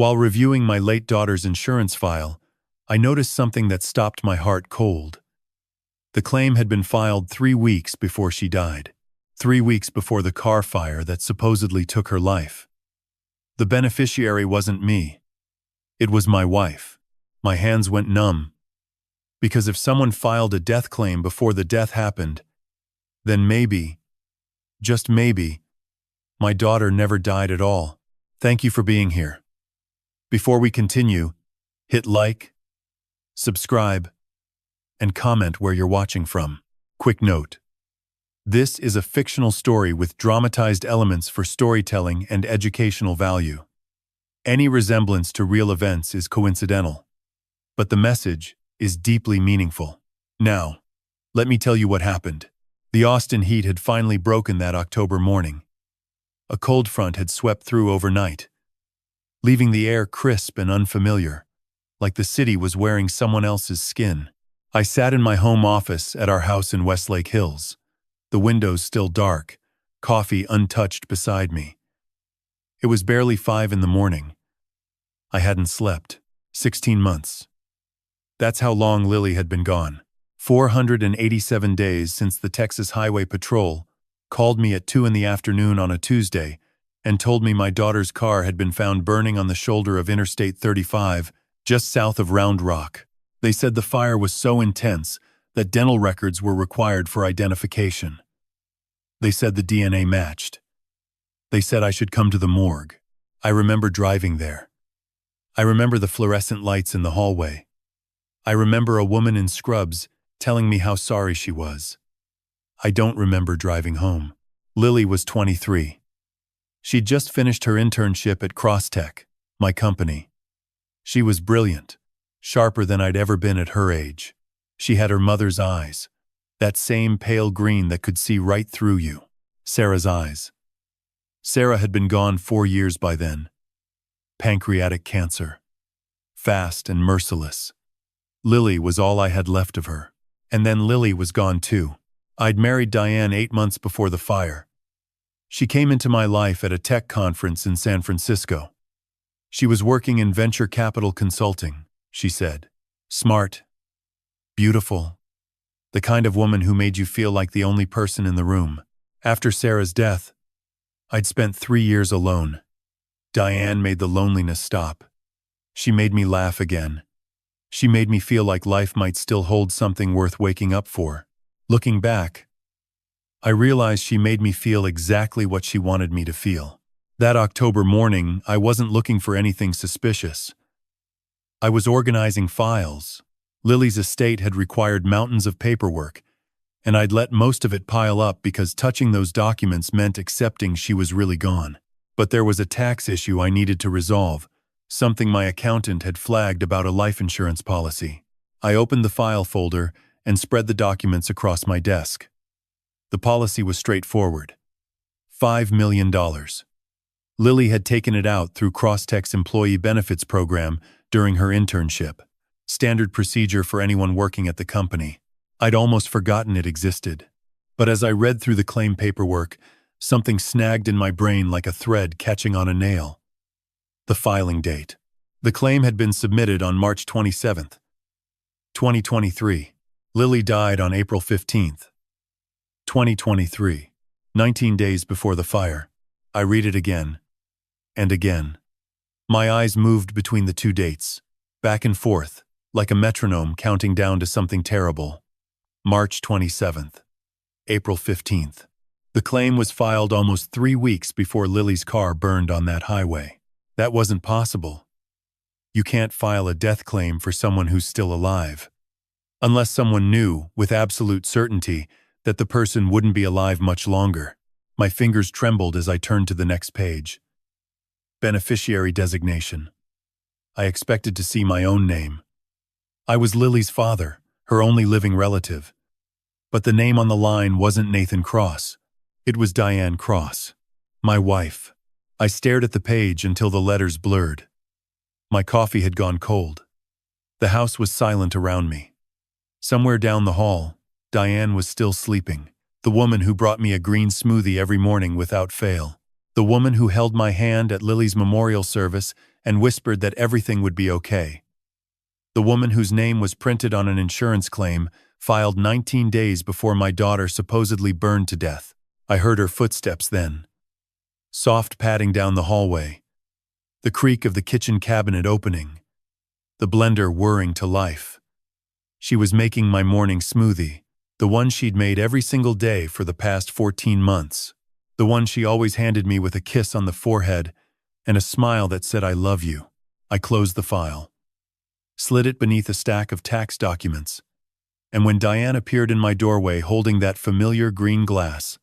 While reviewing my late daughter's insurance file, I noticed something that stopped my heart cold. The claim had been filed 3 weeks before she died. 3 weeks before the car fire that supposedly took her life. The beneficiary wasn't me. It was my wife. My hands went numb. Because if someone filed a death claim before the death happened, then maybe, just maybe, my daughter never died at all. Thank you for being here. Before we continue, hit like, subscribe, and comment where you're watching from. Quick note. This is a fictional story with dramatized elements for storytelling and educational value. Any resemblance to real events is coincidental, but the message is deeply meaningful. Now, let me tell you what happened. The Austin heat had finally broken that October morning. A cold front had swept through overnight, leaving the air crisp and unfamiliar, like the city was wearing someone else's skin. I sat in my home office at our house in Westlake Hills, the windows still dark, coffee untouched beside me. It was barely 5 in the morning. I hadn't slept. 16 months. That's how long Lily had been gone. 487 days since the Texas Highway Patrol called me at 2 in the afternoon on a Tuesday and told me my daughter's car had been found burning on the shoulder of Interstate 35, just south of Round Rock. They said the fire was so intense that dental records were required for identification. They said the DNA matched. They said I should come to the morgue. I remember driving there. I remember the fluorescent lights in the hallway. I remember a woman in scrubs telling me how sorry she was. I don't remember driving home. Lily was 23. She'd just finished her internship at Crosstech, my company. She was brilliant, sharper than I'd ever been at her age. She had her mother's eyes, that same pale green that could see right through you. Sarah's eyes. Sarah had been gone 4 years by then. Pancreatic cancer. Fast and merciless. Lily was all I had left of her. And then Lily was gone too. I'd married Diane 8 months before the fire. She came into my life at a tech conference in San Francisco. She was working in venture capital consulting, she said. Smart. Beautiful. The kind of woman who made you feel like the only person in the room. After Sarah's death, I'd spent 3 years alone. Diane made the loneliness stop. She made me laugh again. She made me feel like life might still hold something worth waking up for. Looking back, I realized she made me feel exactly what she wanted me to feel. That October morning, I wasn't looking for anything suspicious. I was organizing files. Lily's estate had required mountains of paperwork, and I'd let most of it pile up because touching those documents meant accepting she was really gone. But there was a tax issue I needed to resolve, something my accountant had flagged about a life insurance policy. I opened the file folder and spread the documents across my desk. The policy was straightforward. $5 million. Lily had taken it out through Crosstech's employee benefits program during her internship. Standard procedure for anyone working at the company. I'd almost forgotten it existed. But as I read through the claim paperwork, something snagged in my brain like a thread catching on a nail. The filing date. The claim had been submitted on March 27th, 2023. Lily died on April 15th, 2023. 19 days before the fire. I read it again. And again. My eyes moved between the two dates, back and forth, like a metronome counting down to something terrible. March 27th. April 15th. The claim was filed almost 3 weeks before Lily's car burned on that highway. That wasn't possible. You can't file a death claim for someone who's still alive. Unless someone knew, with absolute certainty, that the person wouldn't be alive much longer. My fingers trembled as I turned to the next page. Beneficiary designation. I expected to see my own name. I was Lily's father, her only living relative. But the name on the line wasn't Nathan Cross. It was Diane Cross, my wife. I stared at the page until the letters blurred. My coffee had gone cold. The house was silent around me. Somewhere down the hall, Diane was still sleeping. The woman who brought me a green smoothie every morning without fail. The woman who held my hand at Lily's memorial service and whispered that everything would be okay. The woman whose name was printed on an insurance claim filed 19 days before my daughter supposedly burned to death. I heard her footsteps then. Soft padding down the hallway. The creak of the kitchen cabinet opening. The blender whirring to life. She was making my morning smoothie, the one she'd made every single day for the past 14 months. The one she always handed me with a kiss on the forehead and a smile that said, "I love you." I closed the file, slid it beneath a stack of tax documents, and when Diane appeared in my doorway holding that familiar green glass,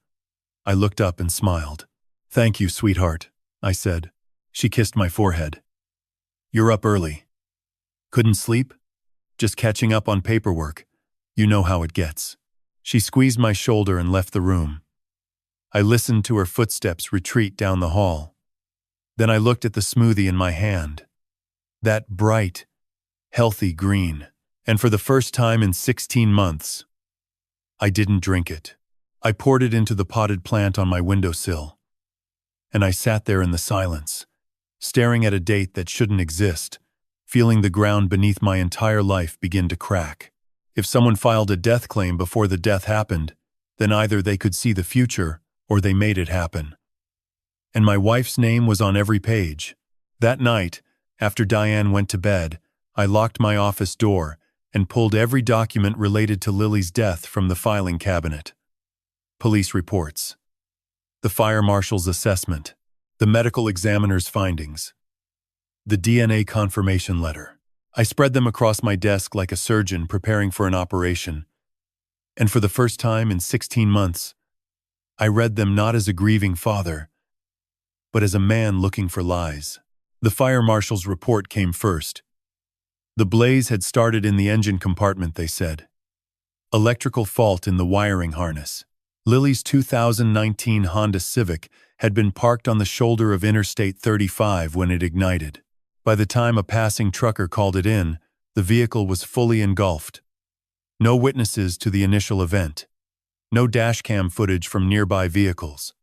I looked up and smiled. "Thank you, sweetheart," I said. She kissed my forehead. "You're up early." "Couldn't sleep? Just catching up on paperwork. You know how it gets." She squeezed my shoulder and left the room. I listened to her footsteps retreat down the hall. Then I looked at the smoothie in my hand. That bright, healthy green. And for the first time in 16 months, I didn't drink it. I poured it into the potted plant on my windowsill. And I sat there in the silence, staring at a date that shouldn't exist, feeling the ground beneath my entire life begin to crack. If someone filed a death claim before the death happened, then either they could see the future or they made it happen. And my wife's name was on every page. That night, after Diane went to bed, I locked my office door and pulled every document related to Lily's death from the filing cabinet. Police reports, the fire marshal's assessment, the medical examiner's findings, the DNA confirmation letter. I spread them across my desk like a surgeon preparing for an operation, and for the first time in 16 months, I read them not as a grieving father, but as a man looking for lies. The fire marshal's report came first. The blaze had started in the engine compartment, they said. Electrical fault in the wiring harness. Lily's 2019 Honda Civic had been parked on the shoulder of Interstate 35 when it ignited. By the time a passing trucker called it in, the vehicle was fully engulfed. No witnesses to the initial event. No dashcam footage from nearby vehicles.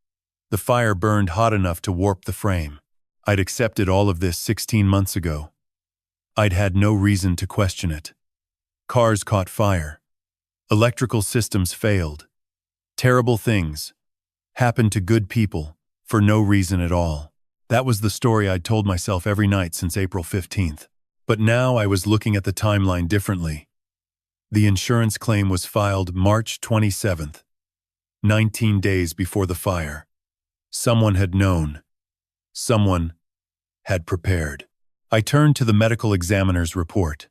The fire burned hot enough to warp the frame. I'd accepted all of this 16 months ago. I'd had no reason to question it. Cars caught fire. Electrical systems failed. Terrible things happened to good people for no reason at all. That was the story I'd told myself every night since April 15th. But now I was looking at the timeline differently. The insurance claim was filed March 27th, 19 days before the fire. Someone had known. Someone had prepared. I turned to the medical examiner's report.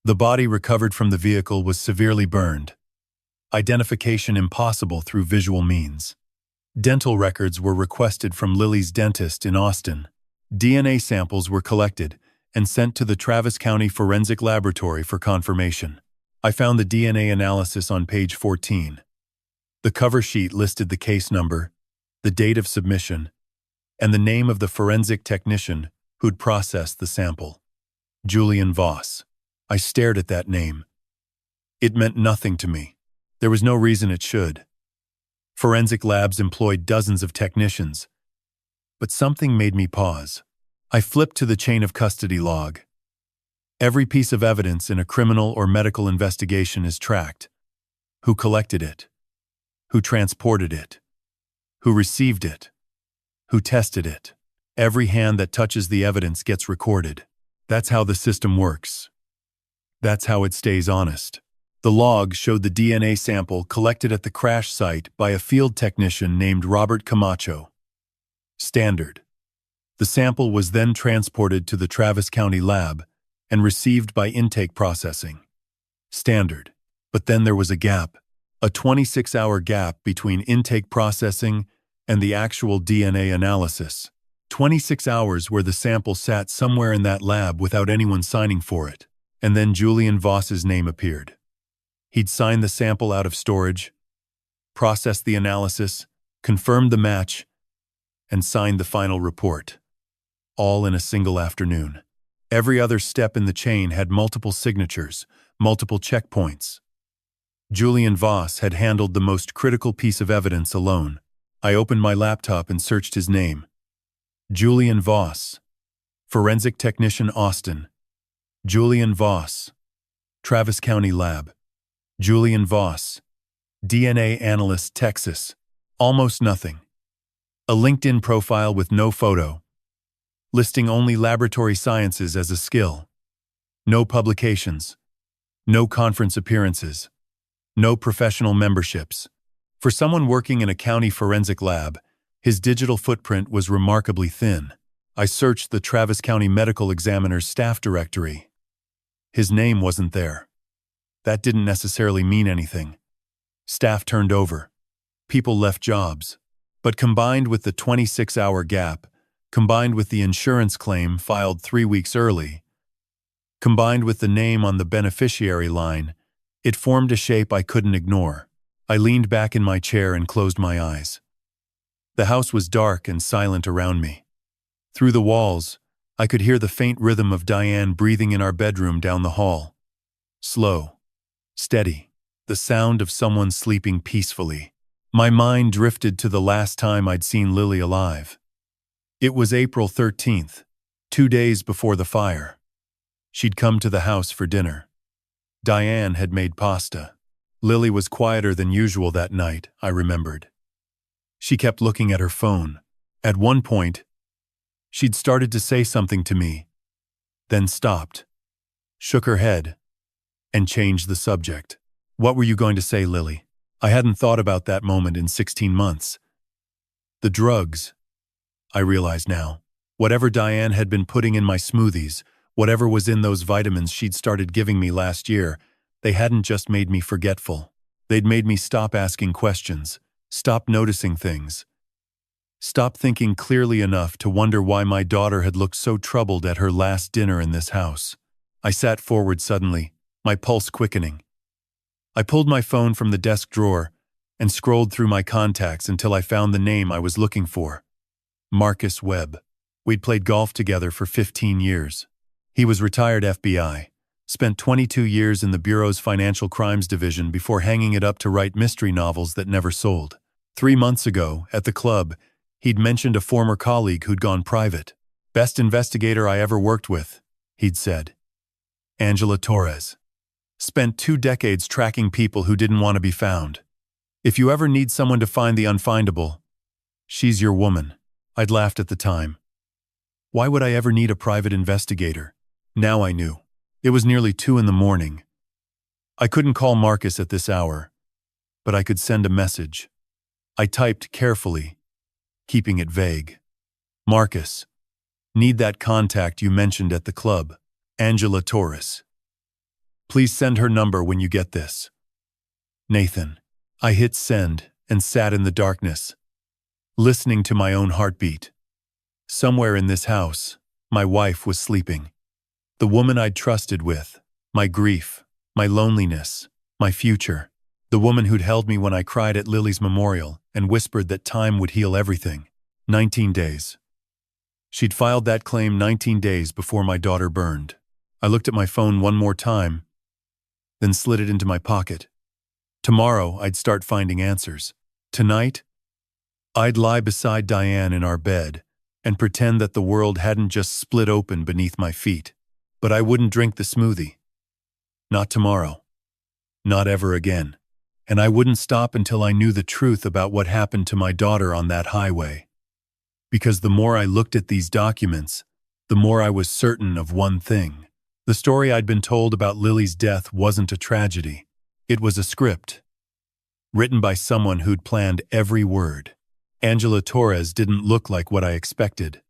The body recovered from the vehicle was severely burned. Identification impossible through visual means. Dental records were requested from Lily's dentist in Austin. DNA samples were collected and sent to the Travis County Forensic Laboratory for confirmation. I found the DNA analysis on page 14. The cover sheet listed the case number, the date of submission, and the name of the forensic technician who'd processed the sample. Julian Voss. I stared at that name. It meant nothing to me. There was no reason it should. Forensic labs employed dozens of technicians. But something made me pause. I flipped to the chain of custody log. Every piece of evidence in a criminal or medical investigation is tracked. Who collected it? Who transported it? Who received it? Who tested it? Every hand that touches the evidence gets recorded. That's how the system works. That's how it stays honest. The log showed the DNA sample collected at the crash site by a field technician named Robert Camacho. Standard. The sample was then transported to the Travis County lab and received by intake processing. Standard. But then there was a gap, a 26-hour gap between intake processing and the actual DNA analysis. 26 hours where the sample sat somewhere in that lab without anyone signing for it. And then Julian Voss's name appeared. He'd signed the sample out of storage, processed the analysis, confirmed the match, and signed the final report. All in a single afternoon. Every other step in the chain had multiple signatures, multiple checkpoints. Julian Voss had handled the most critical piece of evidence alone. I opened my laptop and searched his name. Julian Voss. Forensic Technician Austin, Julian Voss. Travis County Lab, Julian Voss. DNA Analyst Texas, almost nothing. A LinkedIn profile with no photo, listing only laboratory sciences as a skill. No publications, no conference appearances, no professional memberships. For someone working in a county forensic lab, his digital footprint was remarkably thin. I searched the Travis County Medical Examiner's staff directory. His name wasn't there. That didn't necessarily mean anything. Staff turned over. People left jobs. But combined with the 26-hour gap, combined with the insurance claim filed 3 weeks early, combined with the name on the beneficiary line, it formed a shape I couldn't ignore. I leaned back in my chair and closed my eyes. The house was dark and silent around me. Through the walls, I could hear the faint rhythm of Diane breathing in our bedroom down the hall. Slow, steady, the sound of someone sleeping peacefully. My mind drifted to the last time I'd seen Lily alive. It was April 13th, 2 days before the fire. She'd come to the house for dinner. Diane had made pasta. Lily was quieter than usual that night, I remembered. She kept looking at her phone. At one point, she'd started to say something to me, then stopped, shook her head, and changed the subject. What were you going to say, Lily? I hadn't thought about that moment in 16 months. The drugs, I realized now. Whatever Diane had been putting in my smoothies, whatever was in those vitamins she'd started giving me last year, they hadn't just made me forgetful. They'd made me stop asking questions, stop noticing things, stop thinking clearly enough to wonder why my daughter had looked so troubled at her last dinner in this house. I sat forward suddenly, my pulse quickening. I pulled my phone from the desk drawer and scrolled through my contacts until I found the name I was looking for. Marcus Webb. We'd played golf together for 15 years. He was retired FBI, spent 22 years in the Bureau's Financial Crimes Division before hanging it up to write mystery novels that never sold. 3 months ago, at the club, he'd mentioned a former colleague who'd gone private. Best investigator I ever worked with, he'd said. Angela Torres. Spent 2 decades tracking people who didn't want to be found. If you ever need someone to find the unfindable, she's your woman. I'd laughed at the time. Why would I ever need a private investigator? Now I knew. It was nearly 2 in the morning. I couldn't call Marcus at this hour, but I could send a message. I typed carefully, keeping it vague. Marcus, need that contact you mentioned at the club, Angela Torres. Please send her number when you get this. Nathan. I hit send and sat in the darkness, listening to my own heartbeat. Somewhere in this house, my wife was sleeping. The woman I'd trusted with, my grief, my loneliness, my future. The woman who'd held me when I cried at Lily's memorial and whispered that time would heal everything. 19 days. She'd filed that claim 19 days before my daughter burned. I looked at my phone one more time, then slid it into my pocket. Tomorrow, I'd start finding answers. Tonight, I'd lie beside Diane in our bed and pretend that the world hadn't just split open beneath my feet. But I wouldn't drink the smoothie. Not tomorrow. Not ever again. And I wouldn't stop until I knew the truth about what happened to my daughter on that highway. Because the more I looked at these documents, the more I was certain of one thing. The story I'd been told about Lily's death wasn't a tragedy. It was a script, written by someone who'd planned every word. Angela Torres didn't look like what I expected.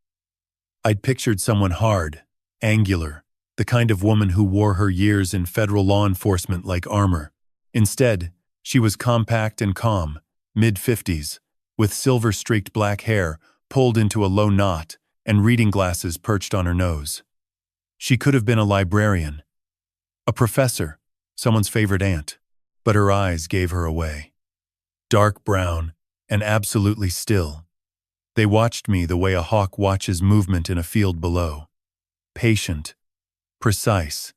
I'd pictured someone hard, angular, the kind of woman who wore her years in federal law enforcement like armor. Instead, she was compact and calm, mid-50s, with silver-streaked black hair pulled into a low knot and reading glasses perched on her nose. She could have been a librarian, a professor, someone's favorite aunt, but her eyes gave her away. Dark brown and absolutely still. They watched me the way a hawk watches movement in a field below. Patient, precise,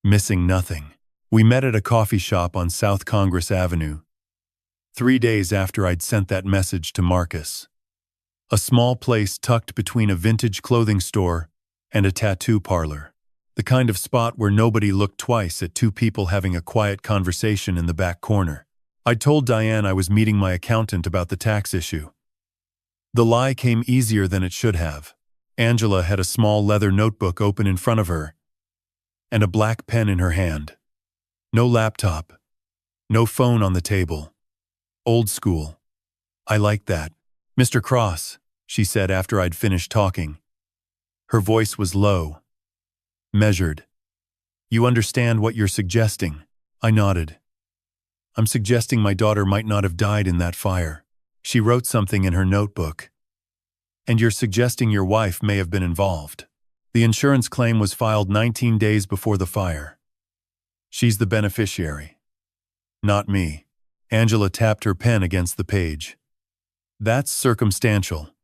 missing nothing. We met at a coffee shop on South Congress Avenue, 3 days after I'd sent that message to Marcus. A small place tucked between a vintage clothing store and a tattoo parlor. The kind of spot where nobody looked twice at two people having a quiet conversation in the back corner. I told Diane I was meeting my accountant about the tax issue. The lie came easier than it should have. Angela had a small leather notebook open in front of her and a black pen in her hand. No laptop. No phone on the table. Old school. I liked that. "Mr. Cross," she said after I'd finished talking. Her voice was low, measured. "You understand what you're suggesting?" I nodded. "I'm suggesting my daughter might not have died in that fire." She wrote something in her notebook. "And you're suggesting your wife may have been involved." The insurance claim was filed 19 days before the fire. She's the beneficiary. Not me. Angela tapped her pen against the page. That's circumstantial.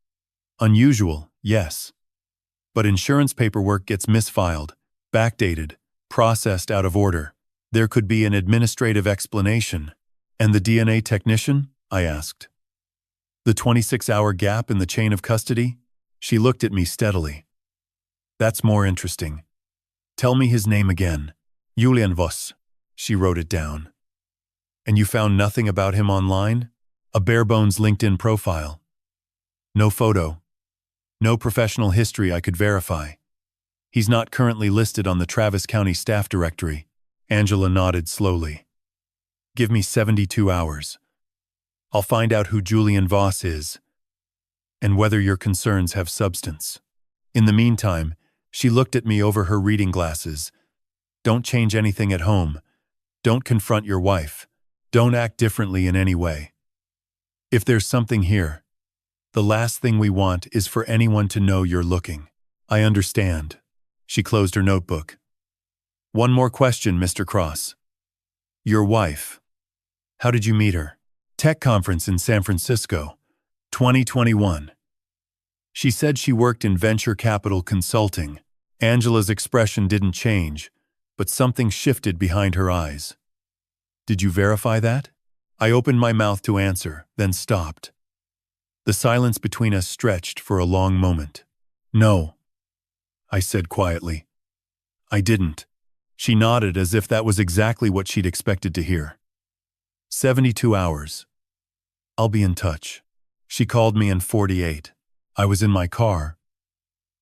Unusual, yes. But insurance paperwork gets misfiled, backdated, processed out of order. There could be an administrative explanation. And the DNA technician? I asked. The 26-hour gap in the chain of custody? She looked at me steadily. That's more interesting. Tell me his name again. Julian Voss. She wrote it down. And you found nothing about him online? A bare-bones LinkedIn profile. No photo. No professional history I could verify. He's not currently listed on the Travis County staff directory. Angela nodded slowly. Give me 72 hours. I'll find out who Julian Voss is and whether your concerns have substance. In the meantime, she looked at me over her reading glasses. Don't change anything at home. Don't confront your wife. Don't act differently in any way. If there's something here, the last thing we want is for anyone to know you're looking. I understand. She closed her notebook. One more question, Mr. Cross. Your wife. How did you meet her? Tech conference in San Francisco, 2021. She said she worked in venture capital consulting. Angela's expression didn't change, but something shifted behind her eyes. Did you verify that? I opened my mouth to answer, then stopped. The silence between us stretched for a long moment. No, I said quietly. I didn't. She nodded as if that was exactly what she'd expected to hear. 72 hours. I'll be in touch. She called me in 48. I was in my car,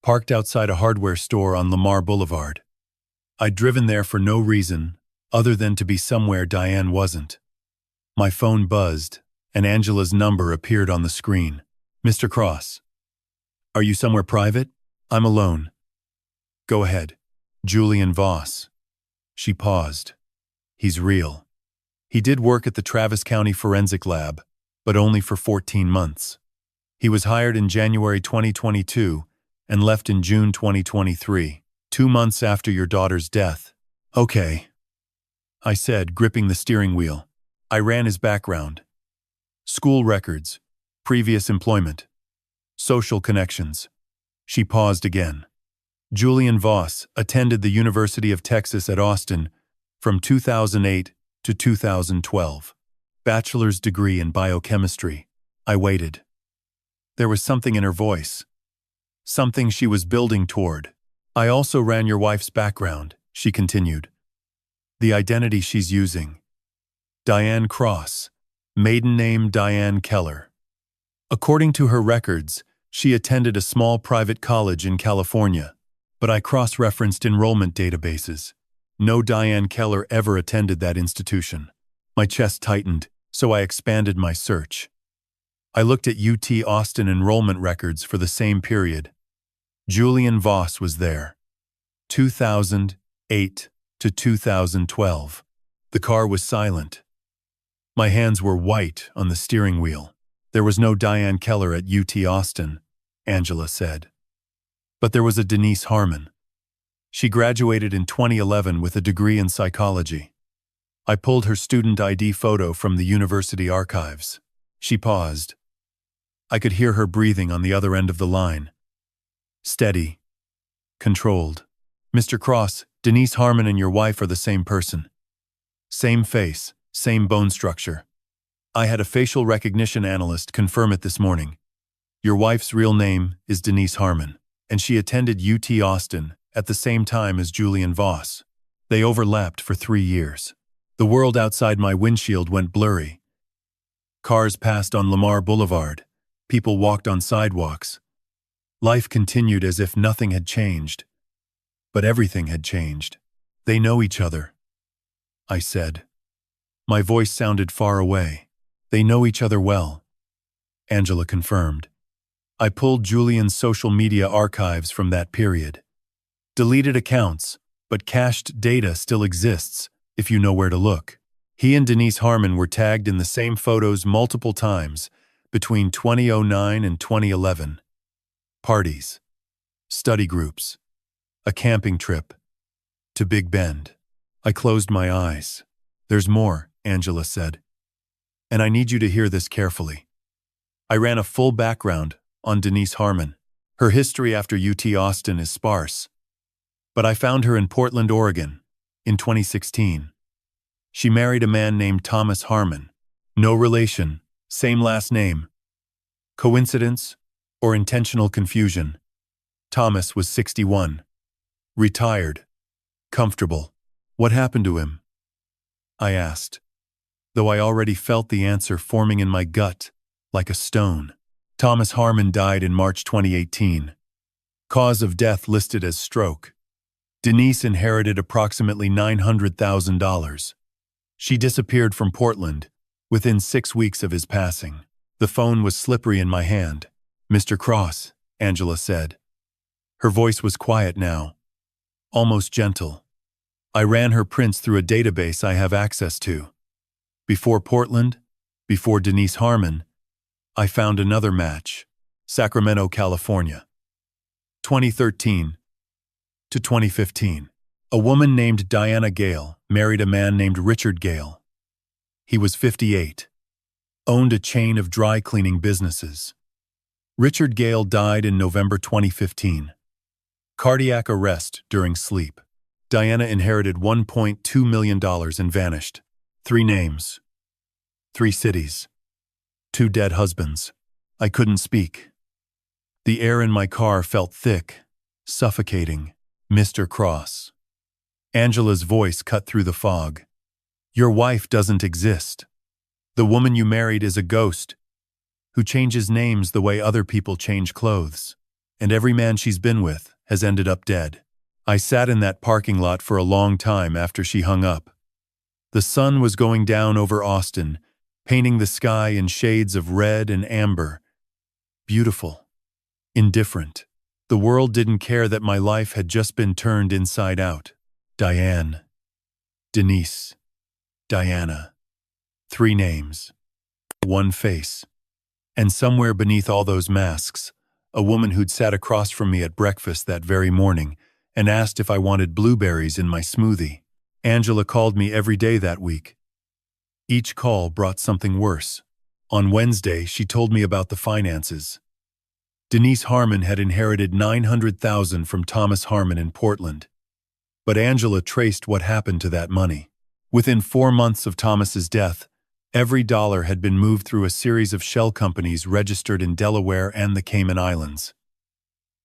parked outside a hardware store on Lamar Boulevard. I'd driven there for no reason other than to be somewhere Diane wasn't. My phone buzzed, and Angela's number appeared on the screen. Mr. Cross. Are you somewhere private? I'm alone. Go ahead. Julian Voss. She paused. He's real. He did work at the Travis County Forensic Lab, but only for 14 months. He was hired in January 2022 and left in June 2023, 2 months after your daughter's death. Okay, I said, gripping the steering wheel. I ran his background. School records, previous employment, social connections. She paused again. Julian Voss attended the University of Texas at Austin from 2008 to 2012. Bachelor's degree in biochemistry. I waited. There was something in her voice. Something she was building toward. I also ran your wife's background, she continued. The identity she's using. Diane Cross. Maiden name Diane Keller. According to her records, she attended a small private college in California, but I cross-referenced enrollment databases. No Diane Keller ever attended that institution. My chest tightened, so I expanded my search. I looked at UT Austin enrollment records for the same period. Julian Voss was there. 2008 to 2012. The car was silent. My hands were white on the steering wheel. There was no Diane Keller at UT Austin, Angela said. But there was a Denise Harmon. She graduated in 2011 with a degree in psychology. I pulled her student ID photo from the university archives. She paused. I could hear her breathing on the other end of the line. Steady. Controlled. Mr. Cross, Denise Harmon and your wife are the same person. Same face, same bone structure. I had a facial recognition analyst confirm it this morning. Your wife's real name is Denise Harmon. and she attended UT Austin at the same time as Julian Voss. They overlapped for 3 years. The world outside my windshield went blurry. Cars passed on Lamar Boulevard. People walked on sidewalks. Life continued as if nothing had changed. But everything had changed. They know each other, I said. My voice sounded far away. They know each other well, Angela confirmed. I pulled Julian's social media archives from that period. Deleted accounts, but cached data still exists, if you know where to look. He and Denise Harmon were tagged in the same photos multiple times between 2009 and 2011. Parties, study groups, a camping trip, to Big Bend. I closed my eyes. There's more, Angela said. And I need you to hear this carefully. I ran a full background on Denise Harmon. Her history after UT Austin is sparse. But I found her in Portland, Oregon, in 2016. She married a man named Thomas Harmon. No relation, same last name. Coincidence or intentional confusion? Thomas was 61. Retired. Comfortable. What happened to him? I asked, though I already felt the answer forming in my gut, like a stone. Thomas Harmon died in March 2018. Cause of death listed as stroke. Denise inherited approximately $900,000. She disappeared from Portland within 6 weeks of his passing. The phone was slippery in my hand. Mr. Cross, Angela said. Her voice was quiet now, almost gentle. I ran her prints through a database I have access to. Before Portland, before Denise Harmon, I found another match, Sacramento, California. 2013 to 2015. A woman named Diana Gale married a man named Richard Gale. He was 58. Owned a chain of dry cleaning businesses. Richard Gale died in November 2015. Cardiac arrest during sleep. Diana inherited $1.2 million and vanished. 3 names. 3 cities. 2 dead husbands. I couldn't speak. The air in my car felt thick, suffocating. Mr. Cross. Angela's voice cut through the fog. Your wife doesn't exist. The woman you married is a ghost who changes names the way other people change clothes. And every man she's been with has ended up dead. I sat in that parking lot for a long time after she hung up. The sun was going down over Austin, painting the sky in shades of red and amber. Beautiful. Indifferent. The world didn't care that my life had just been turned inside out. Diane. Denise. Diana. 3 names. 1 face. And somewhere beneath all those masks, a woman who'd sat across from me at breakfast that very morning and asked if I wanted blueberries in my smoothie. Angela called me every day that week. Each call brought something worse. On Wednesday, she told me about the finances. Denise Harmon had inherited $900,000 from Thomas Harmon in Portland. But Angela traced what happened to that money. Within 4 months of Thomas's death, every dollar had been moved through a series of shell companies registered in Delaware and the Cayman Islands.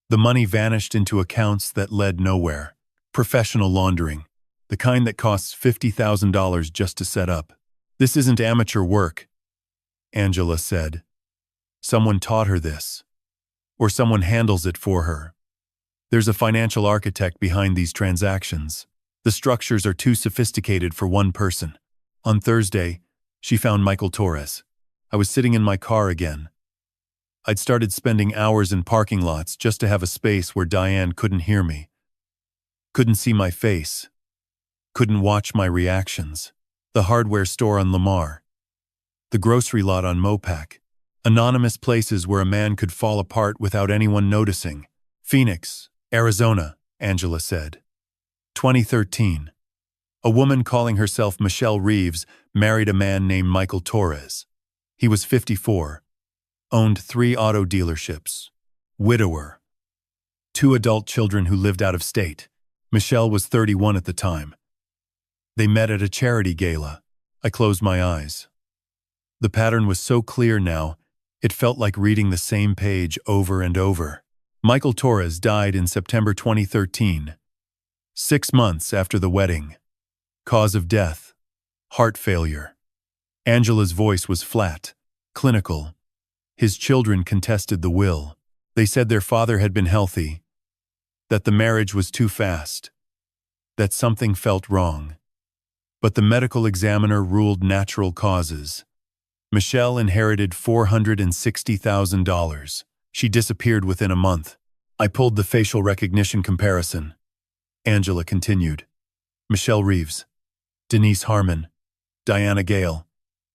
The money vanished into accounts that led nowhere. Professional laundering, the kind that costs $50,000 just to set up. This isn't amateur work, Angela said. Someone taught her this. Or someone handles it for her. There's a financial architect behind these transactions. The structures are too sophisticated for one person. On Thursday, she found Michael Torres. I was sitting in my car again. I'd started spending hours in parking lots just to have a space where Diane couldn't hear me. Couldn't see my face. Couldn't watch my reactions. The hardware store on Lamar. The grocery lot on Mopac. Anonymous places where a man could fall apart without anyone noticing. Phoenix, Arizona, Angela said. 2013. A woman calling herself Michelle Reeves married a man named Michael Torres. He was 54. Owned 3 auto dealerships. Widower. 2 adult children who lived out of state. Michelle was 31 at the time. They met at a charity gala. I closed my eyes. The pattern was so clear now, it felt like reading the same page over and over. Michael Torres died in September 2013, 6 months after the wedding. Cause of death: heart failure. Angela's voice was flat, clinical. His children contested the will. They said their father had been healthy, that the marriage was too fast, that something felt wrong. But the medical examiner ruled natural causes. Michelle inherited $460,000. She disappeared within a month. I pulled the facial recognition comparison. Angela continued. Michelle Reeves, Denise Harmon, Diana Gale,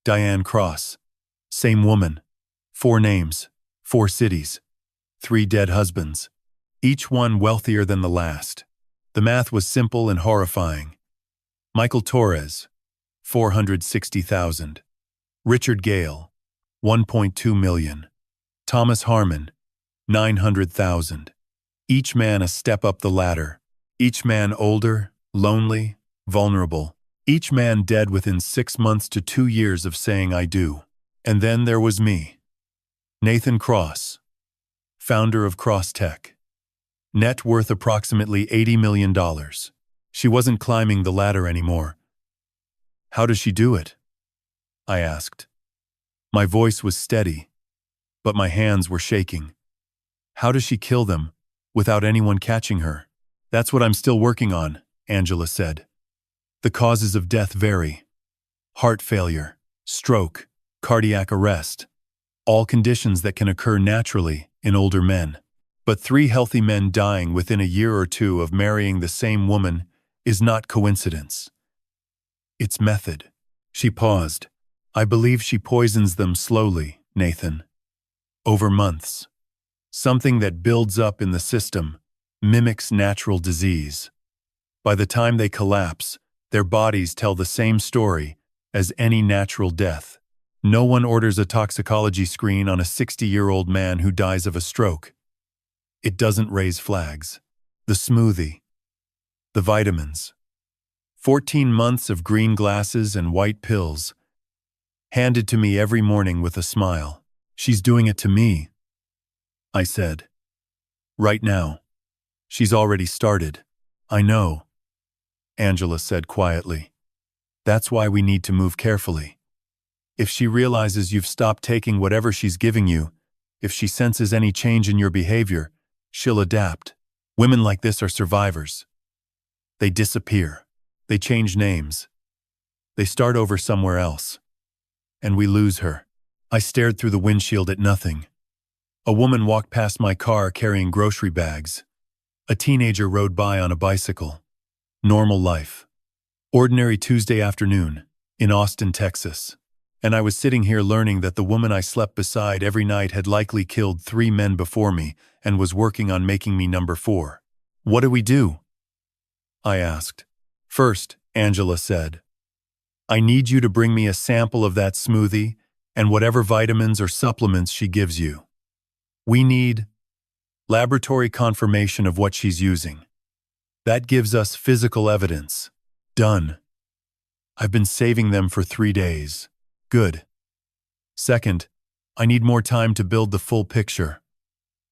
Diane Cross. Same woman. 4 names, 4 cities, 3 dead husbands, each one wealthier than the last. The math was simple and horrifying. Michael Torres, $460,000. Richard Gale, $1.2 million. Thomas Harmon, $900,000. Each man a step up the ladder. Each man older, lonely, vulnerable. Each man dead within 6 months to 2 years of saying I do. And then there was me. Nathan Cross, founder of Cross Tech. Net worth approximately $80 million. She wasn't climbing the ladder anymore. How does she do it? I asked. My voice was steady, but my hands were shaking. How does she kill them without anyone catching her? That's what I'm still working on, Angela said. The causes of death vary. Heart failure, stroke, cardiac arrest. All conditions that can occur naturally in older men. But 3 healthy men dying within a year or 2 of marrying the same woman is not coincidence. It's method. She paused. I believe she poisons them slowly, Nathan. Over months. Something that builds up in the system, mimics natural disease. By the time they collapse, their bodies tell the same story as any natural death. No one orders a toxicology screen on a 60-year-old man who dies of a stroke. It doesn't raise flags. The smoothie. The vitamins. 14 months of green glasses and white pills. Handed to me every morning with a smile. She's doing it to me, I said. Right now. She's already started. I know, Angela said quietly. That's why we need to move carefully. If she realizes you've stopped taking whatever she's giving you, if she senses any change in your behavior, she'll adapt. Women like this are survivors. They disappear. They change names. They start over somewhere else. And we lose her. I stared through the windshield at nothing. A woman walked past my car carrying grocery bags. A teenager rode by on a bicycle. Normal life. Ordinary Tuesday afternoon in Austin, Texas. And I was sitting here learning that the woman I slept beside every night had likely killed 3 men before me and was working on making me number 4. What do we do? I asked. First, Angela said, I need you to bring me a sample of that smoothie and whatever vitamins or supplements she gives you. We need laboratory confirmation of what she's using. That gives us physical evidence. Done. I've been saving them for 3 days. Good. Second, I need more time to build the full picture.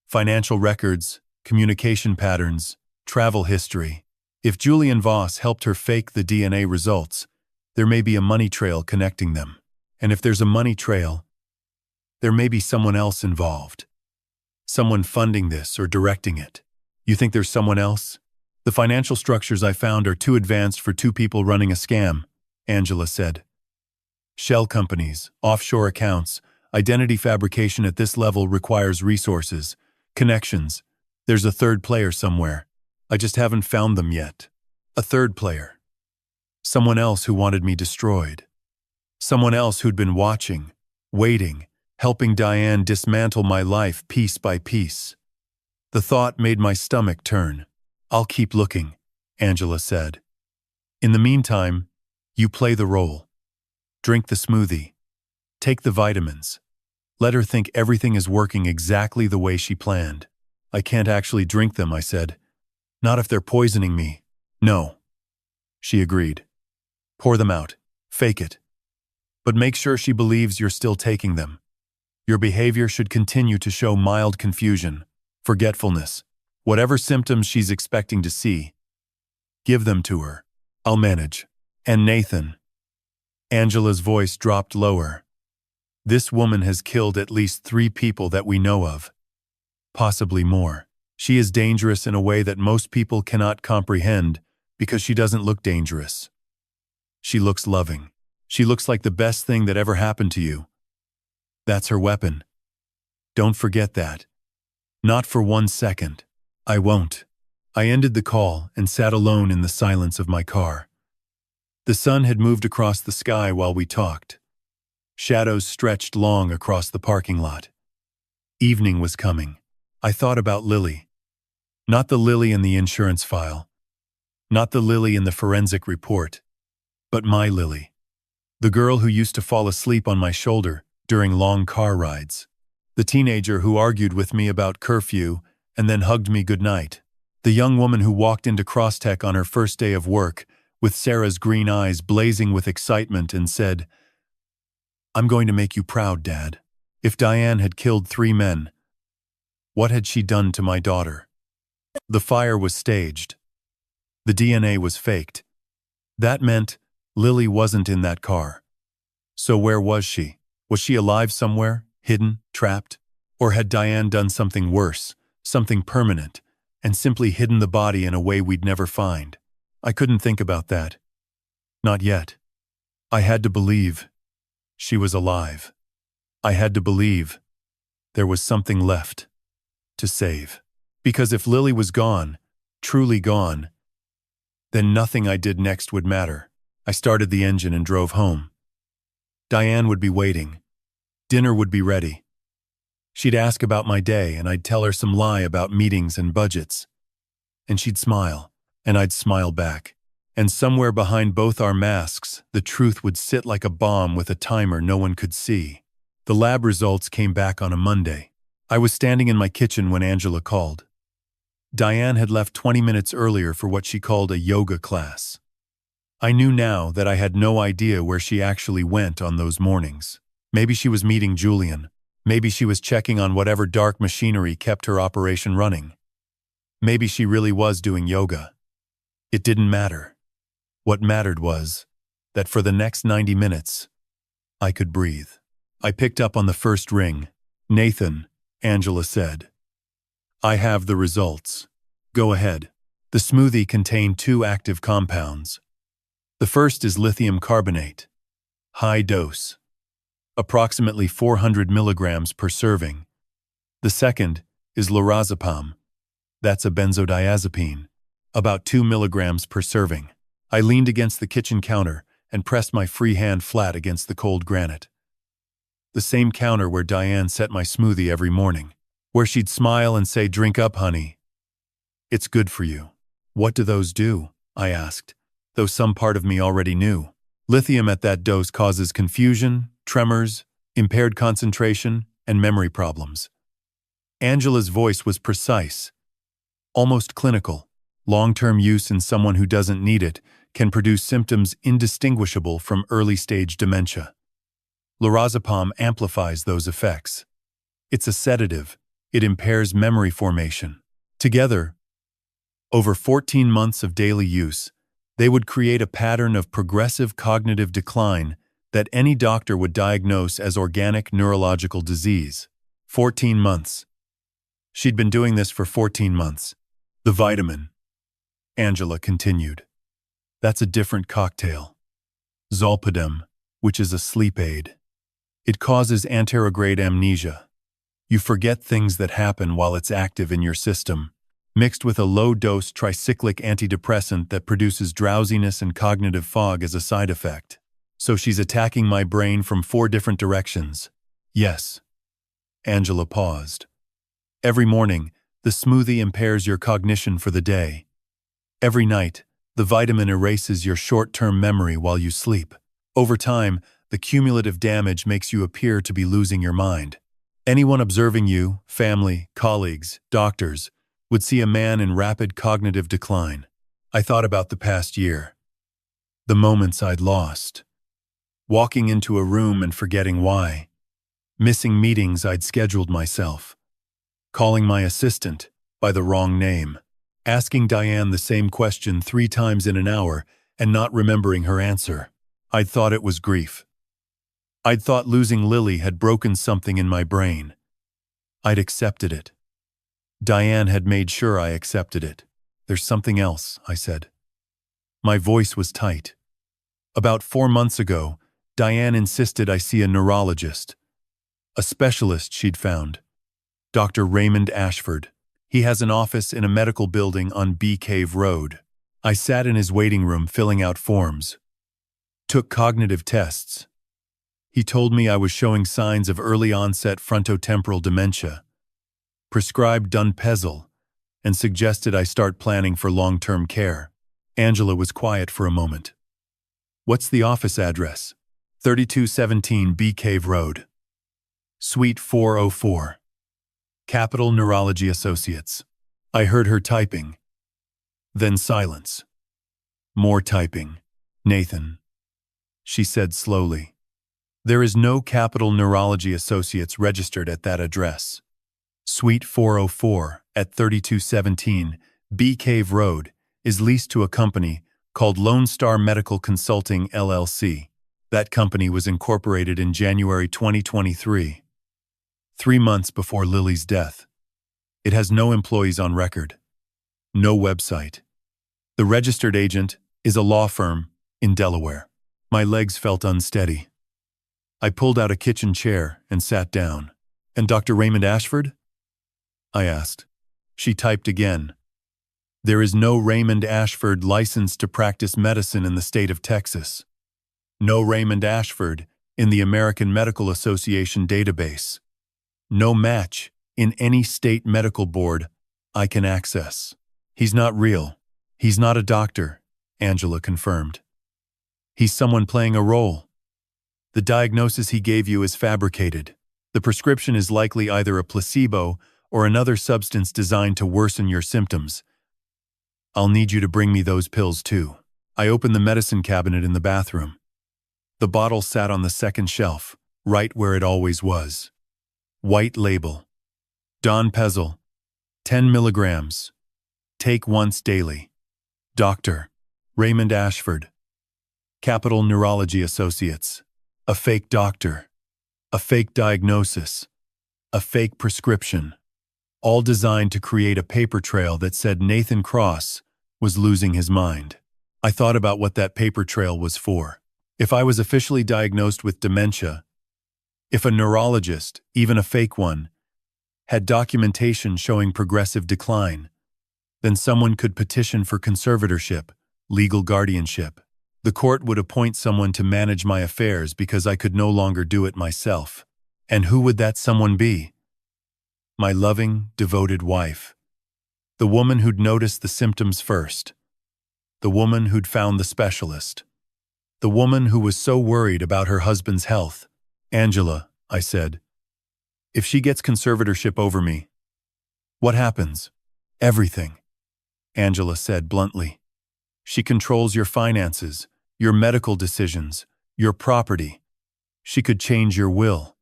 Financial records, communication patterns, travel history. If Julian Voss helped her fake the DNA results, there may be a money trail connecting them. And if there's a money trail, there may be someone else involved. Someone funding this or directing it. You think there's someone else? The financial structures I found are too advanced for 2 people running a scam, Angela said. Shell companies, offshore accounts, identity fabrication at this level requires resources, connections. There's a third player somewhere. I just haven't found them yet. A third player. Someone else who wanted me destroyed. Someone else who'd been watching, waiting, helping Diane dismantle my life piece by piece. The thought made my stomach turn. I'll keep looking, Angela said. In the meantime, you play the role. Drink the smoothie. Take the vitamins. Let her think everything is working exactly the way she planned. I can't actually drink them, I said. Not if they're poisoning me. No. She agreed. Pour them out. Fake it. But make sure she believes you're still taking them. Your behavior should continue to show mild confusion. forgetfulness. Whatever symptoms she's expecting to see, give them to her. I'll manage. And Nathan. Angela's voice dropped lower. This woman has killed at least 3 people that we know of. Possibly more. She is dangerous in a way that most people cannot comprehend because she doesn't look dangerous. She looks loving. She looks like the best thing that ever happened to you. That's her weapon. Don't forget that. Not for 1 second. I won't. I ended the call and sat alone in the silence of my car. The sun had moved across the sky while we talked. Shadows stretched long across the parking lot. Evening was coming. I thought about Lily. Not the Lily in the insurance file. Not the Lily in the forensic report. But my Lily. The girl who used to fall asleep on my shoulder during long car rides. The teenager who argued with me about curfew and then hugged me goodnight. The young woman who walked into Crosstech on her first day of work with Sarah's green eyes blazing with excitement and said, "I'm going to make you proud, Dad." If Diane had killed 3 men, what had she done to my daughter? The fire was staged. The DNA was faked. That meant Lily wasn't in that car. So where was she? Was she alive somewhere, hidden, trapped? Or had Diane done something worse, something permanent, and simply hidden the body in a way we'd never find? I couldn't think about that. Not yet. I had to believe she was alive. I had to believe there was something left to save. Because if Lily was gone, truly gone, then nothing I did next would matter. I started the engine and drove home. Diane would be waiting. Dinner would be ready. She'd ask about my day, and I'd tell her some lie about meetings and budgets. And she'd smile, and I'd smile back. And somewhere behind both our masks, the truth would sit like a bomb with a timer no one could see. The lab results came back on a Monday. I was standing in my kitchen when Angela called. Diane had left 20 minutes earlier for what she called a yoga class. I knew now that I had no idea where she actually went on those mornings. Maybe she was meeting Julian. Maybe she was checking on whatever dark machinery kept her operation running. Maybe she really was doing yoga. It didn't matter. What mattered was that for the next 90 minutes, I could breathe. I picked up on the first ring. "Nathan," Angela said. "I have the results. Go ahead." The smoothie contained 2 active compounds. The first is lithium carbonate. High dose. Approximately 400 milligrams per serving. The second is lorazepam. That's a benzodiazepine. About 2 milligrams per serving. I leaned against the kitchen counter and pressed my free hand flat against the cold granite. The same counter where Diane set my smoothie every morning. Where she'd smile and say, "Drink up, honey. It's good for you." "What do those do?" I asked, though some part of me already knew. Lithium at that dose causes confusion, tremors, impaired concentration, and memory problems. Angela's voice was precise, almost clinical. Long-term use in someone who doesn't need it can produce symptoms indistinguishable from early-stage dementia. Lorazepam amplifies those effects. It's a sedative. It impairs memory formation. Together, over 14 months of daily use, they would create a pattern of progressive cognitive decline that any doctor would diagnose as organic neurological disease. 14 months. She'd been doing this for 14 months. The vitamin, Angela continued. That's a different cocktail. Zolpidem, which is a sleep aid. It causes anterograde amnesia. You forget things that happen while it's active in your system, mixed with a low-dose tricyclic antidepressant that produces drowsiness and cognitive fog as a side effect. So she's attacking my brain from 4 different directions. Yes. Angela paused. Every morning, the smoothie impairs your cognition for the day. Every night, the vitamin erases your short-term memory while you sleep. Over time, the cumulative damage makes you appear to be losing your mind. Anyone observing you, family, colleagues, doctors, would see a man in rapid cognitive decline. I thought about the past year. The moments I'd lost. Walking into a room and forgetting why. Missing meetings I'd scheduled myself. calling my assistant by the wrong name, asking Diane the same question 3 times in an hour and not remembering her answer. I'd thought it was grief. I'd thought losing Lily had broken something in my brain. I'd accepted it. Diane had made sure I accepted it. "There's something else," I said. My voice was tight. About 4 months ago, Diane insisted I see a neurologist. A specialist she'd found. Dr. Raymond Ashford. He has an office in a medical building on Bee Cave Road. I sat in his waiting room filling out forms. Took cognitive tests. He told me I was showing signs of early-onset frontotemporal dementia. Prescribed Dunpezil and suggested I start planning for long-term care. Angela was quiet for a moment. "What's the office address?" 3217 Bee Cave Road. Suite 404. Capital Neurology Associates. I heard her typing. Then silence. More typing. "Nathan," she said slowly, "there is no Capital Neurology Associates registered at that address. Suite 404 at 3217 Bee Cave Road is leased to a company called Lone Star Medical Consulting LLC. That company was incorporated in January 2023, 3 months before Lily's death. It has no employees on record, no website. The registered agent is a law firm in Delaware." My legs felt unsteady. I pulled out a kitchen chair and sat down. "And Dr. Raymond Ashford?" I asked. She typed again. "There is no Raymond Ashford licensed to practice medicine in the state of Texas. No Raymond Ashford in the American Medical Association database. No match in any state medical board I can access. He's not real. He's not a doctor," Angela confirmed. "He's someone playing a role. The diagnosis he gave you is fabricated. The prescription is likely either a placebo or another substance designed to worsen your symptoms. I'll need you to bring me those pills too." I opened the medicine cabinet in the bathroom. The bottle sat on the second shelf, right where it always was. White label. Donpezil, 10 milligrams. Take once daily. Dr. Raymond Ashford. Capital Neurology Associates. A fake doctor. A fake diagnosis. A fake prescription. All designed to create a paper trail that said Nathan Cross was losing his mind. I thought about what that paper trail was for. If I was officially diagnosed with dementia, if a neurologist, even a fake one, had documentation showing progressive decline, then someone could petition for conservatorship, legal guardianship. The court would appoint someone to manage my affairs because I could no longer do it myself. And who would that someone be? My loving, devoted wife. The woman who'd noticed the symptoms first. The woman who'd found the specialist. The woman who was so worried about her husband's health. "Angela," I said, "if she gets conservatorship over me, what happens?" "Everything," Angela said bluntly. "She controls your finances, your medical decisions, your property. She could change your will,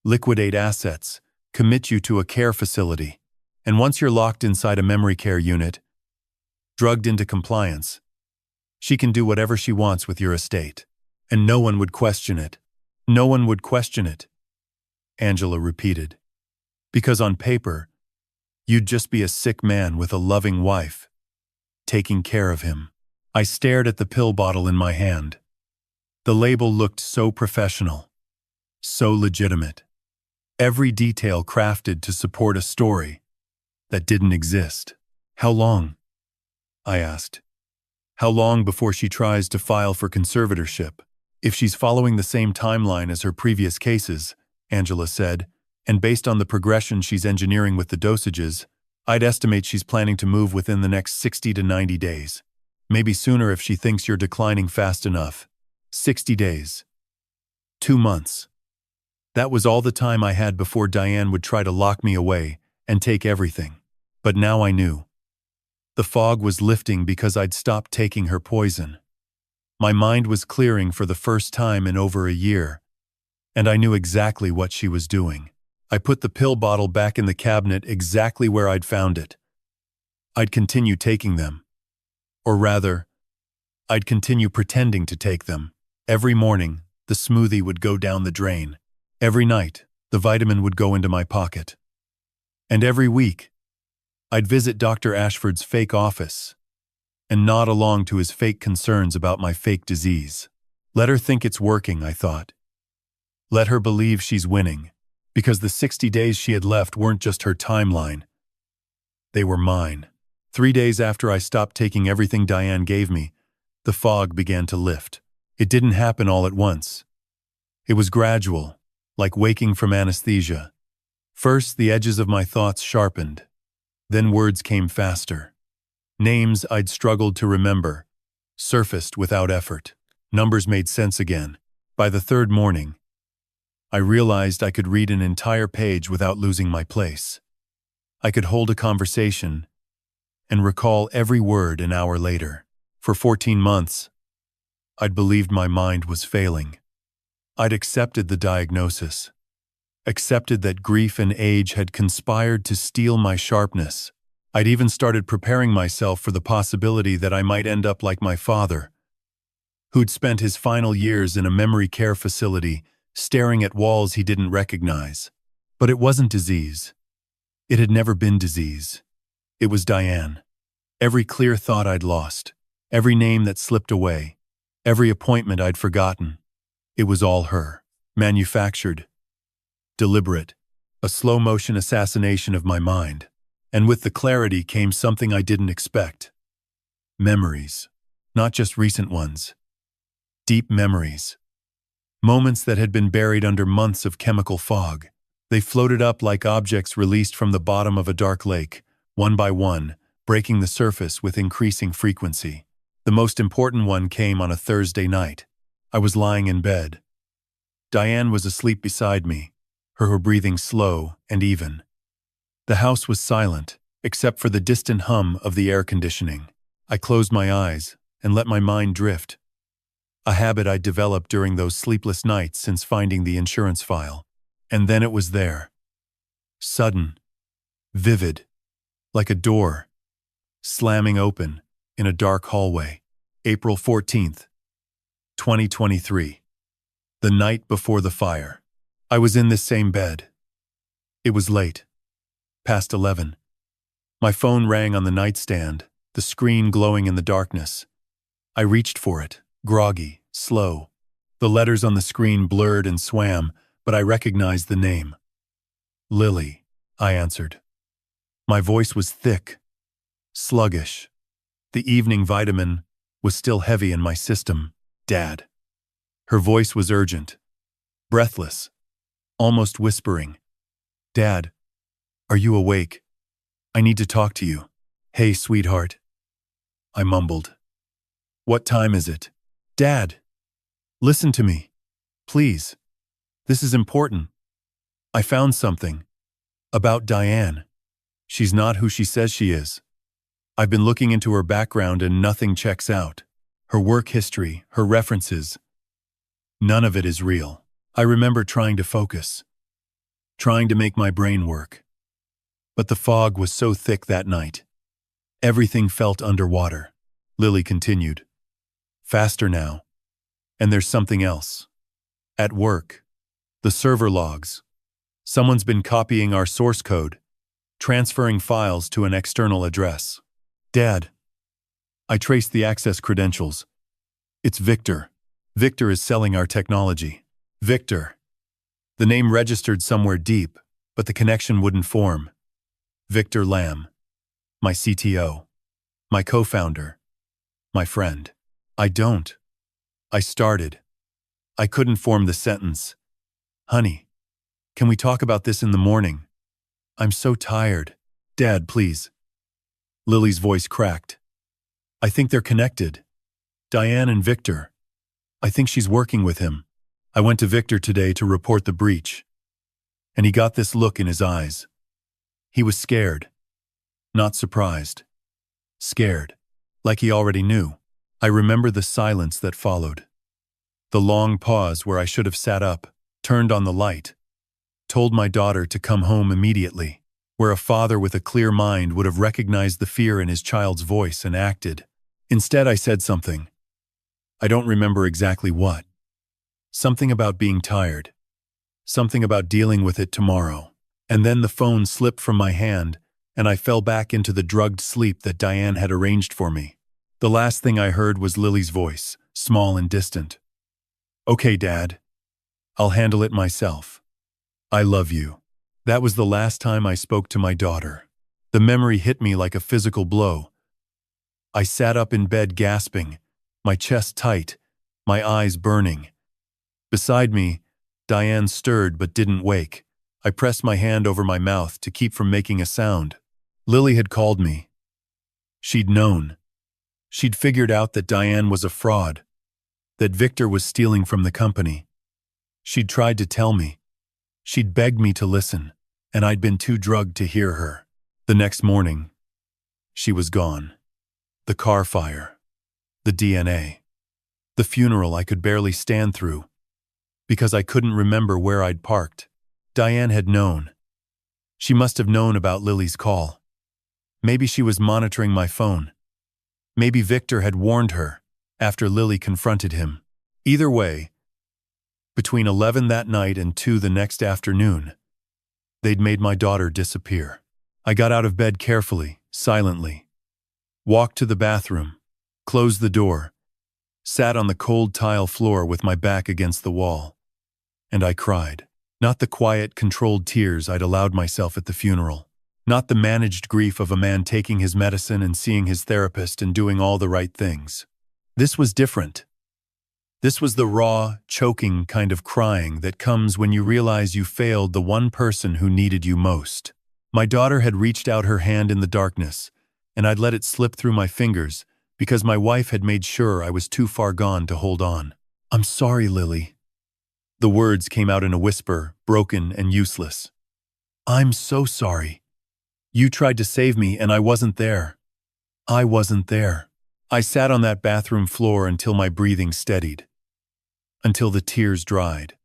liquidate assets, commit you to a care facility, and once you're locked inside a memory care unit, drugged into compliance, she can do whatever she wants with your estate, and no one would question it. No one would question it," Angela repeated. "Because on paper, you'd just be a sick man with a loving wife, taking care of him." I stared at the pill bottle in my hand. The label looked so professional, so legitimate. Every detail crafted to support a story that didn't exist. "How long?" I asked. "How long before she tries to file for conservatorship?" "If she's following the same timeline as her previous cases," Angela said, "and based on the progression she's engineering with the dosages, I'd estimate she's planning to move within the next 60 to 90 days. Maybe sooner if she thinks you're declining fast enough. 60 days. 2 months. That was all the time I had before Diane would try to lock me away and take everything. But now I knew. The fog was lifting because I'd stopped taking her poison. My mind was clearing for the first time in over a year, and I knew exactly what she was doing. I put the pill bottle back in the cabinet exactly where I'd found it. I'd continue taking them. Or rather, I'd continue pretending to take them. Every morning, the smoothie would go down the drain. Every night, the vitamin would go into my pocket. And every week, I'd visit Dr. Ashford's fake office and nod along to his fake concerns about my fake disease. Let her think it's working, I thought. Let her believe she's winning, because the 60 days she had left weren't just her timeline. They were mine. 3 days after I stopped taking everything Diane gave me, the fog began to lift. It didn't happen all at once. It was gradual, like waking from anesthesia. First, the edges of my thoughts sharpened. Then words came faster. Names I'd struggled to remember surfaced without effort. Numbers made sense again. By the third morning, I realized I could read an entire page without losing my place. I could hold a conversation and recall every word an hour later. For 14 months, I'd believed my mind was failing. I'd accepted the diagnosis, accepted that grief and age had conspired to steal my sharpness. I'd even started preparing myself for the possibility that I might end up like my father, who'd spent his final years in a memory care facility, staring at walls he didn't recognize. But it wasn't disease. It had never been disease. It was Diane. Every clear thought I'd lost, every name that slipped away, every appointment I'd forgotten. It was all her. Manufactured. Deliberate. A slow-motion assassination of my mind. And with the clarity came something I didn't expect. Memories. Not just recent ones. Deep memories. Moments that had been buried under months of chemical fog. They floated up like objects released from the bottom of a dark lake, one by one, breaking the surface with increasing frequency. The most important one came on a Thursday night. I was lying in bed. Diane was asleep beside me, her breathing slow and even. The house was silent, except for the distant hum of the air conditioning. I closed my eyes and let my mind drift. A habit I'd developed during those sleepless nights since finding the insurance file. And then it was there. Sudden. Vivid. Like a door. Slamming open in a dark hallway. April 14th, 2023. The night before the fire. I was in this same bed. It was late. Past 11. My phone rang on the nightstand, the screen glowing in the darkness. I reached for it, groggy, slow. The letters on the screen blurred and swam, but I recognized the name. Lily, I answered. My voice was thick, sluggish. The evening vitamin was still heavy in my system. Dad. Her voice was urgent, breathless, almost whispering. Dad, are you awake? I need to talk to you. Hey, sweetheart. I mumbled. What time is it? Dad, listen to me. Please. This is important. I found something. About Diane. She's not who she says she is. I've been looking into her background and nothing checks out. Her work history, her references. None of it is real. I remember trying to focus. Trying to make my brain work. But the fog was so thick that night. Everything felt underwater. Lily continued. Faster now. And there's something else. At work. The server logs. Someone's been copying our source code, transferring files to an external address. Dad. I traced the access credentials. It's Victor. Victor is selling our technology. Victor. The name registered somewhere deep, but the connection wouldn't form. Victor Lamb. My CTO. My co-founder. My friend. I don't. I started. I couldn't form the sentence. Honey, can we talk about this in the morning? I'm so tired. Dad, please. Lily's voice cracked. I think they're connected. Diane and Victor. I think she's working with him. I went to Victor today to report the breach. And he got this look in his eyes. He was scared. Not surprised. Scared. Like he already knew. I remember the silence that followed. The long pause where I should have sat up, turned on the light, told my daughter to come home immediately, where a father with a clear mind would have recognized the fear in his child's voice and acted. Instead, I said something. I don't remember exactly what. Something about being tired. Something about dealing with it tomorrow. And then the phone slipped from my hand, and I fell back into the drugged sleep that Diane had arranged for me. The last thing I heard was Lily's voice, small and distant. "Okay, Dad. I'll handle it myself. I love you." That was the last time I spoke to my daughter. The memory hit me like a physical blow. I sat up in bed gasping, my chest tight, my eyes burning. Beside me, Diane stirred but didn't wake. I pressed my hand over my mouth to keep from making a sound. Lily had called me. She'd known. She'd figured out that Diane was a fraud, that Victor was stealing from the company. She'd tried to tell me. She'd begged me to listen, and I'd been too drugged to hear her. The next morning, she was gone. The car fire, the DNA, the funeral I could barely stand through, because I couldn't remember where I'd parked. Diane had known. She must have known about Lily's call. Maybe she was monitoring my phone. Maybe Victor had warned her after Lily confronted him. Either way, between 11 that night and 2 the next afternoon, they'd made my daughter disappear. I got out of bed carefully, silently, walked to the bathroom, closed the door, sat on the cold tile floor with my back against the wall, and I cried. Not the quiet, controlled tears I'd allowed myself at the funeral. Not the managed grief of a man taking his medicine and seeing his therapist and doing all the right things. This was different. This was the raw, choking kind of crying that comes when you realize you failed the one person who needed you most. My daughter had reached out her hand in the darkness, and I'd let it slip through my fingers because my wife had made sure I was too far gone to hold on. "I'm sorry, Lily." The words came out in a whisper, broken and useless. "I'm so sorry. You tried to save me and I wasn't there. I wasn't there." I sat on that bathroom floor until my breathing steadied, until the tears dried,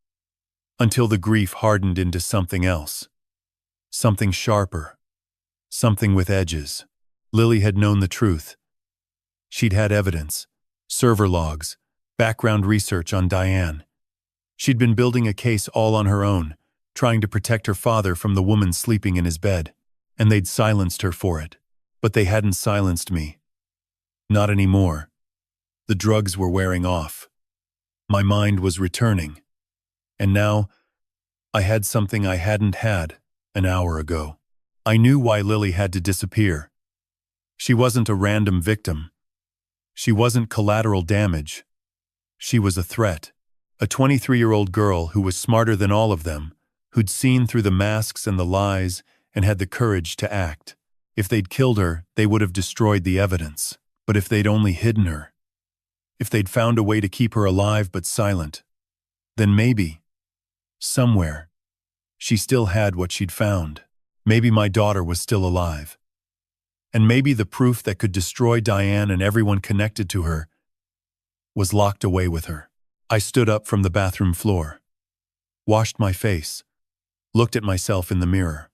until the grief hardened into something else, something sharper, something with edges. Lily had known the truth. She'd had evidence, server logs, background research on Diane. She'd been building a case all on her own, trying to protect her father from the woman sleeping in his bed, and they'd silenced her for it. But they hadn't silenced me. Not anymore. The drugs were wearing off. My mind was returning. And now, I had something I hadn't had an hour ago. I knew why Lily had to disappear. She wasn't a random victim. She wasn't collateral damage. She was a threat. A 23-year-old girl who was smarter than all of them, who'd seen through the masks and the lies and had the courage to act. If they'd killed her, they would have destroyed the evidence. But if they'd only hidden her, if they'd found a way to keep her alive but silent, then maybe, somewhere, she still had what she'd found. Maybe my daughter was still alive. And maybe the proof that could destroy Diane and everyone connected to her was locked away with her. I stood up from the bathroom floor, washed my face, looked at myself in the mirror.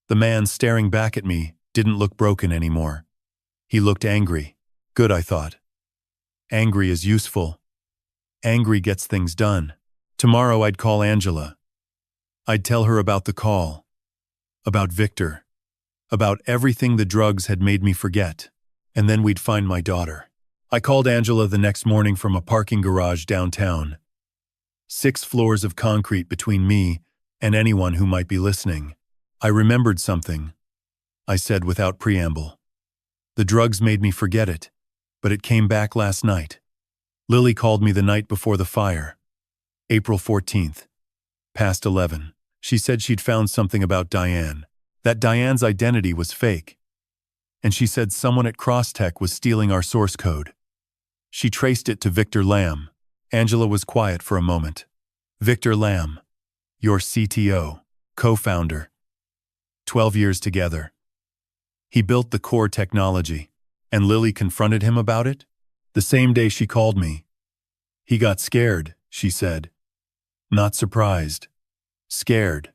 The man staring back at me didn't look broken anymore. He looked angry. Good, I thought. Angry is useful. Angry gets things done. Tomorrow I'd call Angela. I'd tell her about the call, about Victor, about everything the drugs had made me forget, and then we'd find my daughter. I called Angela the next morning from a parking garage downtown. 6 floors of concrete between me and anyone who might be listening. I remembered something, I said without preamble. The drugs made me forget it, but it came back last night. Lily called me the night before the fire, April 14th, past 11. She said she'd found something about Diane, that Diane's identity was fake. And she said someone at Crosstech was stealing our source code. She traced it to Victor Lamb. Angela was quiet for a moment. Victor Lamb, your CTO, co-founder. 12 years together. He built the core technology, and Lily confronted him about it? The same day she called me. He got scared, she said. Not surprised. Scared.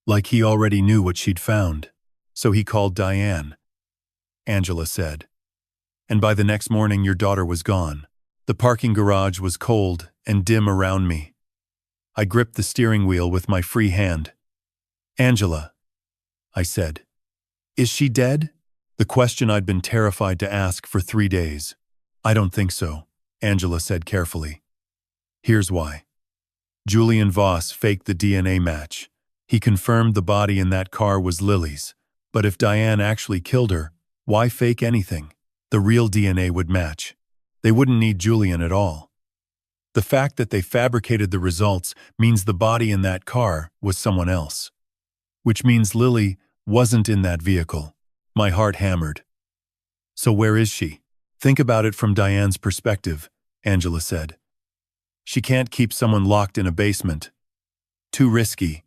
Like he already knew what she'd found. So he called Diane, Angela said. And by the next morning your daughter was gone. The parking garage was cold and dim around me. I gripped the steering wheel with my free hand. Angela, I said. Is she dead? The question I'd been terrified to ask for 3 days. I don't think so, Angela said carefully. Here's why. Julian Voss faked the DNA match. He confirmed the body in that car was Lily's. But if Diane actually killed her, why fake anything? The real DNA would match. They wouldn't need Julian at all. The fact that they fabricated the results means the body in that car was someone else. Which means Lily wasn't in that vehicle. My heart hammered. So where is she? Think about it from Diane's perspective, Angela said. She can't keep someone locked in a basement. Too risky.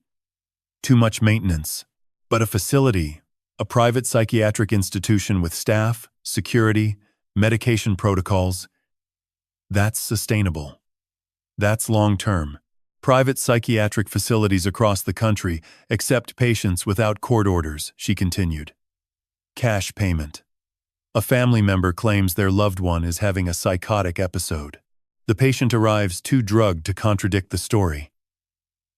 Too much maintenance. But a facility, a private psychiatric institution with staff, security, medication protocols, that's sustainable. That's long-term. Private psychiatric facilities across the country accept patients without court orders, she continued. Cash payment. A family member claims their loved one is having a psychotic episode. The patient arrives too drugged to contradict the story.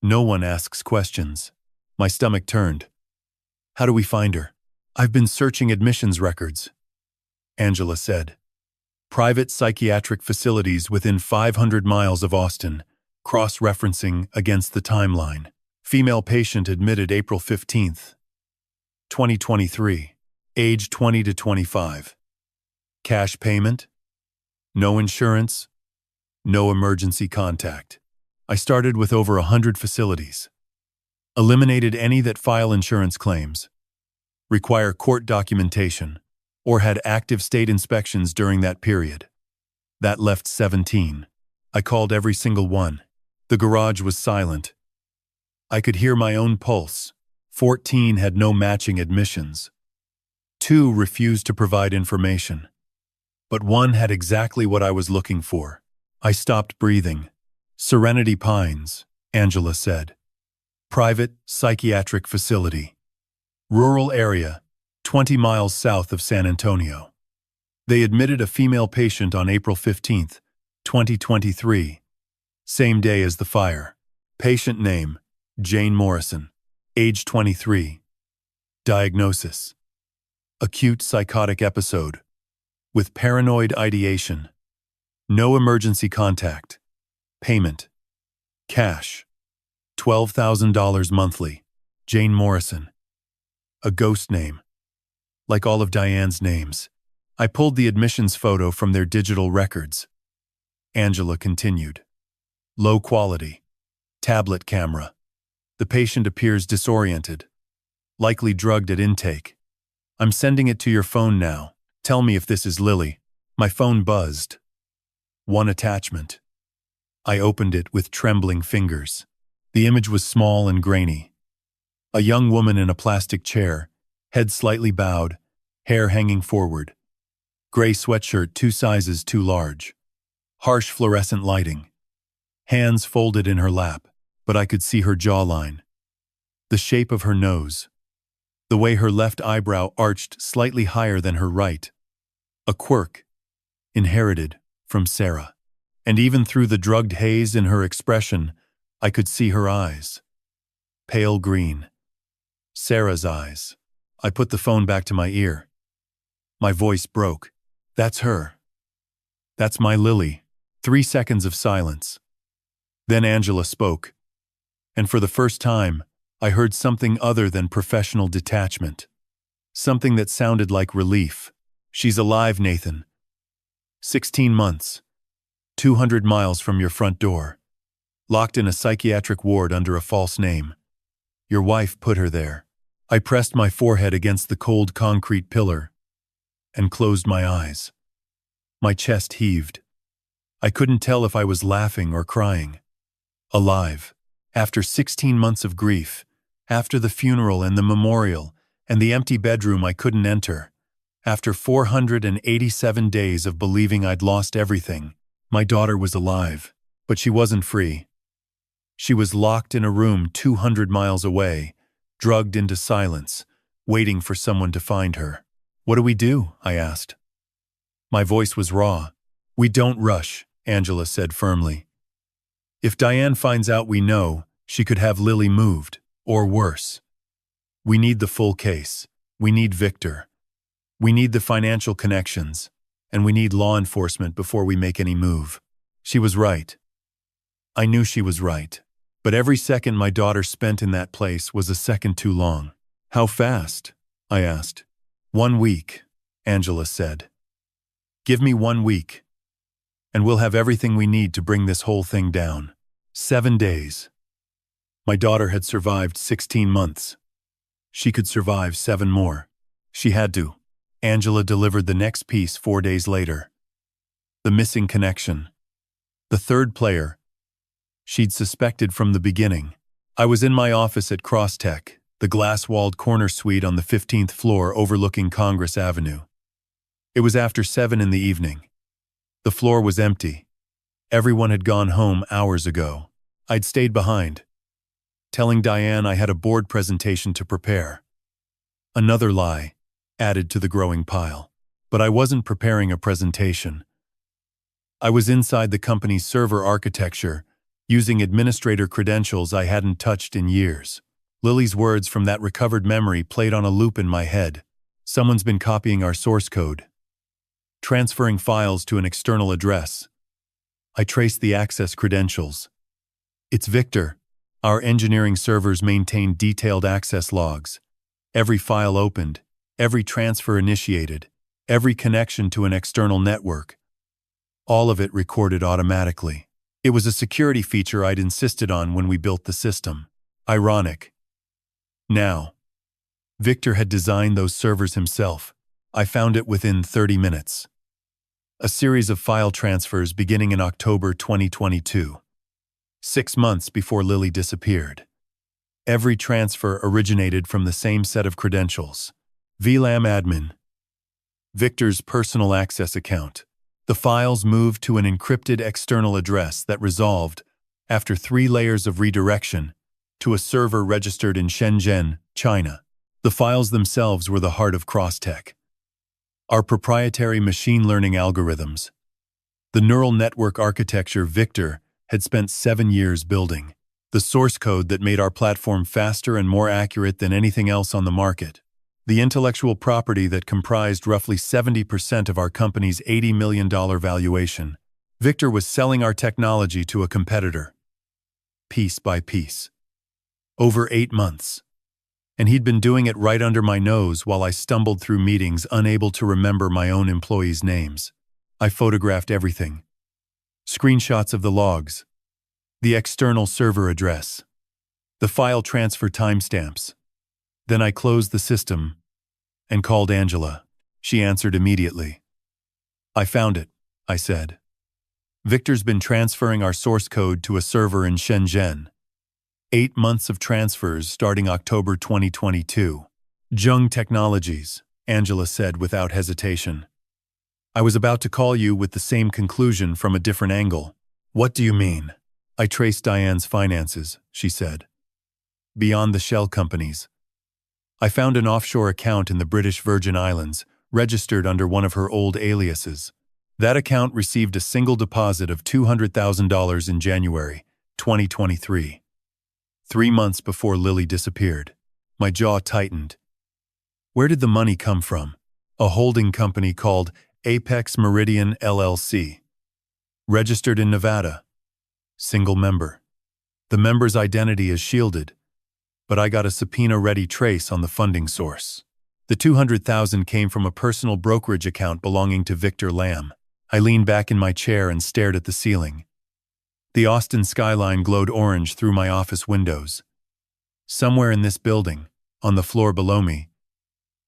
No one asks questions. My stomach turned. How do we find her? I've been searching admissions records, Angela said. Private psychiatric facilities within 500 miles of Austin, cross-referencing against the timeline. Female patient admitted April 15th, 2023, age 20 to 25. Cash payment? No insurance? No emergency contact. I started with over 100 facilities. Eliminated any that file insurance claims, require court documentation, or had active state inspections during that period. That left 17. I called every single one. The garage was silent. I could hear my own pulse. 14 had no matching admissions. 2 refused to provide information. But 1 had exactly what I was looking for. I stopped breathing. Serenity Pines, Angela said. Private psychiatric facility. Rural area, 20 miles south of San Antonio. They admitted a female patient on April 15th, 2023, same day as the fire. Patient name, Jane Morrison, age 23. Diagnosis, acute psychotic episode, with paranoid ideation. No emergency contact. Payment, cash, $12,000 monthly. Jane Morrison. A ghost name. Like all of Diane's names. I pulled the admissions photo from their digital records. Angela continued. Low quality. Tablet camera. The patient appears disoriented. Likely drugged at intake. I'm sending it to your phone now. Tell me if this is Lily. My phone buzzed. 1 attachment. I opened it with trembling fingers. The image was small and grainy. A young woman in a plastic chair, head slightly bowed, hair hanging forward. Gray sweatshirt 2 sizes too large. Harsh fluorescent lighting. Hands folded in her lap, but I could see her jawline. The shape of her nose. The way her left eyebrow arched slightly higher than her right. A quirk, inherited from Sarah. And even through the drugged haze in her expression, I could see her eyes. Pale green. Sarah's eyes. I put the phone back to my ear. My voice broke. That's her. That's my Lily. 3 seconds of silence. Then Angela spoke. And for the first time, I heard something other than professional detachment. Something that sounded like relief. She's alive, Nathan. 16 months. 200 miles from your front door. Locked in a psychiatric ward under a false name. Your wife put her there. I pressed my forehead against the cold concrete pillar and closed my eyes. My chest heaved. I couldn't tell if I was laughing or crying. Alive. After 16 months of grief. After the funeral and the memorial and the empty bedroom I couldn't enter. After 487 days of believing I'd lost everything. My daughter was alive, but she wasn't free. She was locked in a room 200 miles away, drugged into silence, waiting for someone to find her. "What do we do?" I asked. My voice was raw. "We don't rush," Angela said firmly. "If Diane finds out we know, she could have Lily moved, or worse. We need the full case. We need Victor. We need the financial connections, and we need law enforcement before we make any move." She was right. I knew she was right. But every second my daughter spent in that place was a second too long. "How fast?" I asked. "1 week," Angela said. "Give me 1 week, and we'll have everything we need to bring this whole thing down. 7 days. My daughter had survived 16 months. She could survive 7 more. She had to. Angela delivered the next piece 4 days later. The missing connection. The third player. She'd suspected from the beginning. I was in my office at Crosstech, the glass-walled corner suite on the 15th floor overlooking Congress Avenue. It was after 7 in the evening. The floor was empty. Everyone had gone home hours ago. I'd stayed behind, telling Diane I had a board presentation to prepare. Another lie, added to the growing pile. But I wasn't preparing a presentation. I was inside the company's server architecture, using administrator credentials I hadn't touched in years. Lily's words from that recovered memory played on a loop in my head. "Someone's been copying our source code, transferring files to an external address." I traced the access credentials. "It's Victor." Our engineering servers maintain detailed access logs. Every file opened, every transfer initiated, every connection to an external network. All of it recorded automatically. It was a security feature I'd insisted on when we built the system. Ironic. Now, Victor had designed those servers himself. I found it within 30 minutes. A series of file transfers beginning in October 2022. 6 months before Lily disappeared. Every transfer originated from the same set of credentials. VLAN admin. Victor's personal access account. The files moved to an encrypted external address that resolved, after 3 layers of redirection, to a server registered in Shenzhen, China. The files themselves were the heart of Crosstech. Our proprietary machine learning algorithms. The neural network architecture Victor had spent 7 years building. The source code that made our platform faster and more accurate than anything else on the market. The intellectual property that comprised roughly 70% of our company's $80 million valuation. Victor was selling our technology to a competitor. Piece by piece. Over 8 months. And he'd been doing it right under my nose while I stumbled through meetings unable to remember my own employees' names. I photographed everything. Screenshots of the logs. The external server address. The file transfer timestamps. Then I closed the system and called Angela. She answered immediately. "I found it," I said. "Victor's been transferring our source code to a server in Shenzhen. 8 months of transfers starting October 2022. Jung Technologies," Angela said without hesitation. "I was about to call you with the same conclusion from a different angle." "What do you mean?" "I traced Diane's finances," she said. "Beyond the shell companies. I found an offshore account in the British Virgin Islands, registered under one of her old aliases. That account received a single deposit of $200,000 in January 2023. 3 months before Lily disappeared. My jaw tightened. Where did the money come from? A holding company called Apex Meridian LLC. Registered in Nevada. Single member. The member's identity is shielded, but I got a subpoena-ready trace on the funding source. The $200,000 came from a personal brokerage account belonging to Victor Lamb. I leaned back in my chair and stared at the ceiling. The Austin skyline glowed orange through my office windows. Somewhere in this building, on the floor below me,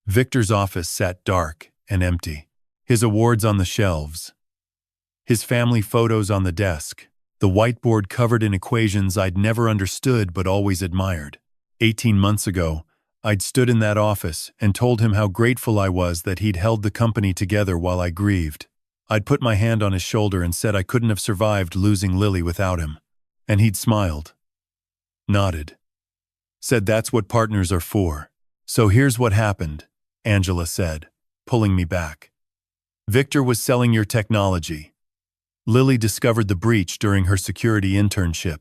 Victor's office sat dark and empty. His awards on the shelves. His family photos on the desk. The whiteboard covered in equations I'd never understood but always admired. 18 months ago, I'd stood in that office and told him how grateful I was that he'd held the company together while I grieved. I'd put my hand on his shoulder and said I couldn't have survived losing Lily without him. And he'd smiled. Nodded. Said that's what partners are for. So here's what happened, Angela said, pulling me back. Victor was selling your technology. Lily discovered the breach during her security internship.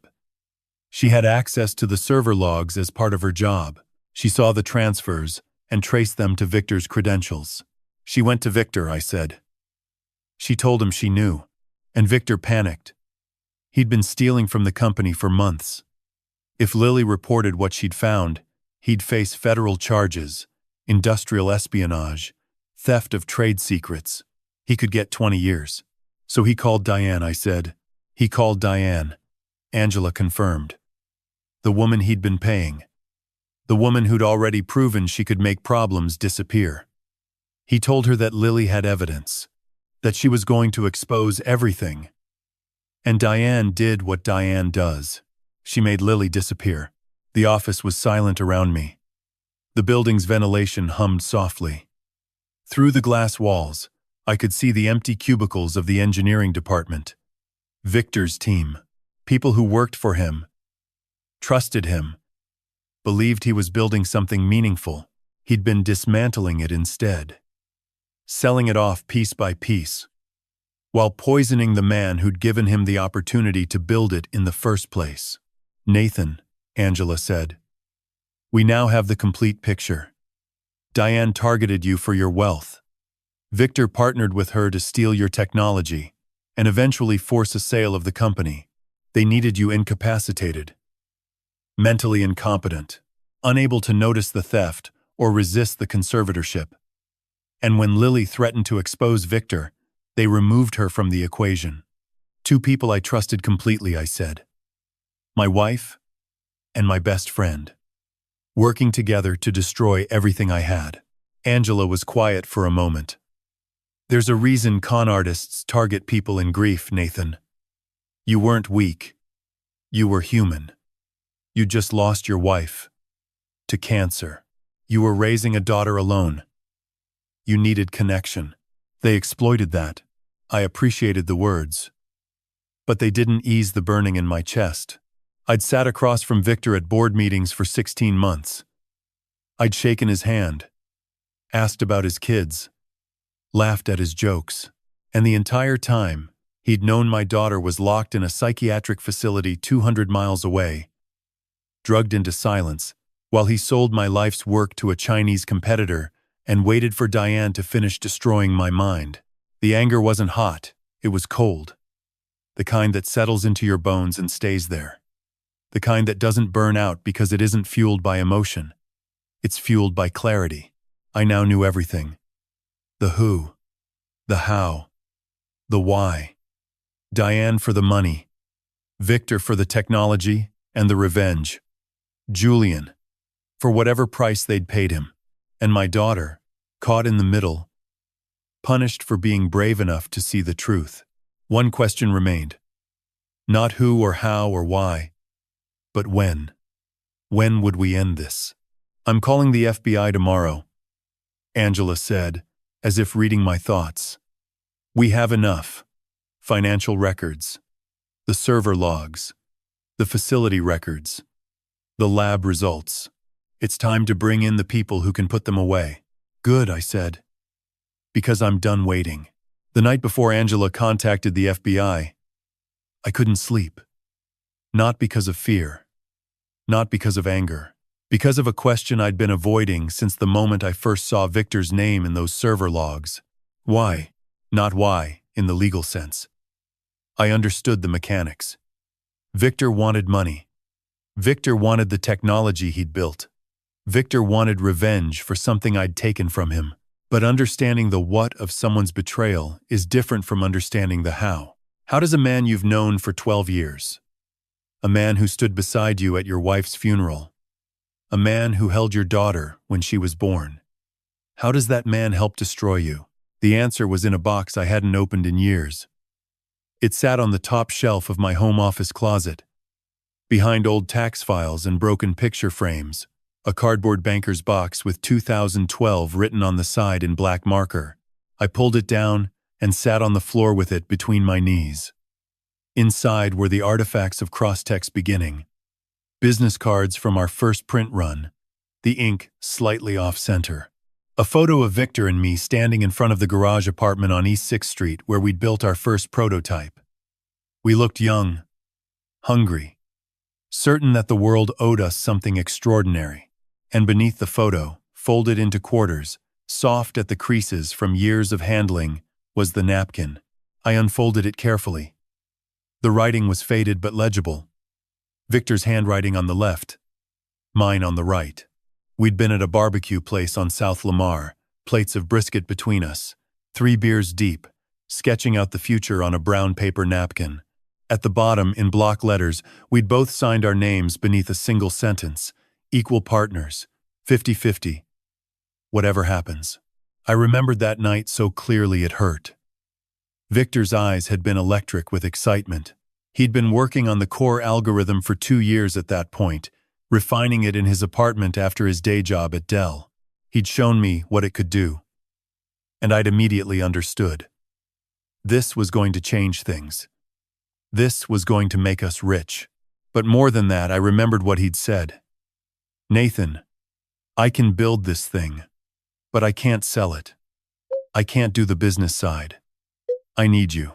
She had access to the server logs as part of her job. She saw the transfers and traced them to Victor's credentials. She went to Victor, I said. She told him she knew, and Victor panicked. He'd been stealing from the company for months. If Lily reported what she'd found, he'd face federal charges, industrial espionage, theft of trade secrets. He could get 20 years. So he called Diane, I said. He called Diane. Angela confirmed. The woman he'd been paying. The woman who'd already proven she could make problems disappear. He told her that Lily had evidence, that she was going to expose everything. And Diane did what Diane does. She made Lily disappear. The office was silent around me. The building's ventilation hummed softly. Through the glass walls, I could see the empty cubicles of the engineering department. Victor's team. People who worked for him, trusted him, believed he was building something meaningful. He'd been dismantling it instead, selling it off piece by piece, while poisoning the man who'd given him the opportunity to build it in the first place. Nathan, Angela said, we now have the complete picture. Diane targeted you for your wealth. Victor partnered with her to steal your technology and eventually force a sale of the company. They needed you incapacitated, mentally incompetent, unable to notice the theft or resist the conservatorship. And when Lily threatened to expose Victor, they removed her from the equation. Two people I trusted completely, I said. My wife and my best friend, working together to destroy everything I had. Angela was quiet for a moment. There's a reason con artists target people in grief, Nathan. You weren't weak. You were human. You just lost your wife to cancer. You were raising a daughter alone. You needed connection. They exploited that. I appreciated the words. But they didn't ease the burning in my chest. I'd sat across from Victor at board meetings for 16 months. I'd shaken his hand, asked about his kids, laughed at his jokes, and the entire time, he'd known my daughter was locked in a psychiatric facility 200 miles away, drugged into silence, while he sold my life's work to a Chinese competitor and waited for Diane to finish destroying my mind. The anger wasn't hot, it was cold. The kind that settles into your bones and stays there. The kind that doesn't burn out because it isn't fueled by emotion. It's fueled by clarity. I now knew everything. The who, the how, the why. Diane for the money, Victor for the technology and the revenge, Julian for whatever price they'd paid him, and my daughter, caught in the middle, punished for being brave enough to see the truth. One question remained. Not who or how or why, but when. When would we end this? I'm calling the FBI tomorrow, Angela said, as if reading my thoughts. We have enough. Financial records, the server logs, the facility records, the lab results. It's time to bring in the people who can put them away. Good, I said, because I'm done waiting. The night before Angela contacted the FBI, I couldn't sleep. Not because of fear, not because of anger, because of a question I'd been avoiding since the moment I first saw Victor's name in those server logs. Why? Not why, in the legal sense. I understood the mechanics. Victor wanted money. Victor wanted the technology he'd built. Victor wanted revenge for something I'd taken from him. But understanding the what of someone's betrayal is different from understanding the how. How does a man you've known for 12 years, a man who stood beside you at your wife's funeral, a man who held your daughter when she was born, how does that man help destroy you? The answer was in a box I hadn't opened in years. It sat on the top shelf of my home office closet, behind old tax files and broken picture frames, a cardboard banker's box with 2012 written on the side in black marker. I pulled it down and sat on the floor with it between my knees. Inside were the artifacts of Crosstech's beginning. Business cards from our first print run, the ink slightly off-center. A photo of Victor and me standing in front of the garage apartment on East 6th Street where we'd built our first prototype. We looked young, hungry, certain that the world owed us something extraordinary. And beneath the photo, folded into quarters, soft at the creases from years of handling, was the napkin. I unfolded it carefully. The writing was faded but legible. Victor's handwriting on the left, mine on the right. We'd been at a barbecue place on South Lamar, plates of brisket between us, 3 beers deep, sketching out the future on a brown paper napkin. At the bottom, in block letters, we'd both signed our names beneath a single sentence: equal partners, 50-50. Whatever happens. I remembered that night so clearly it hurt. Victor's eyes had been electric with excitement. He'd been working on the core algorithm for 2 years at that point, refining it in his apartment after his day job at Dell. He'd shown me what it could do. And I'd immediately understood. This was going to change things. This was going to make us rich. But more than that, I remembered what he'd said. Nathan, I can build this thing, but I can't sell it. I can't do the business side. I need you.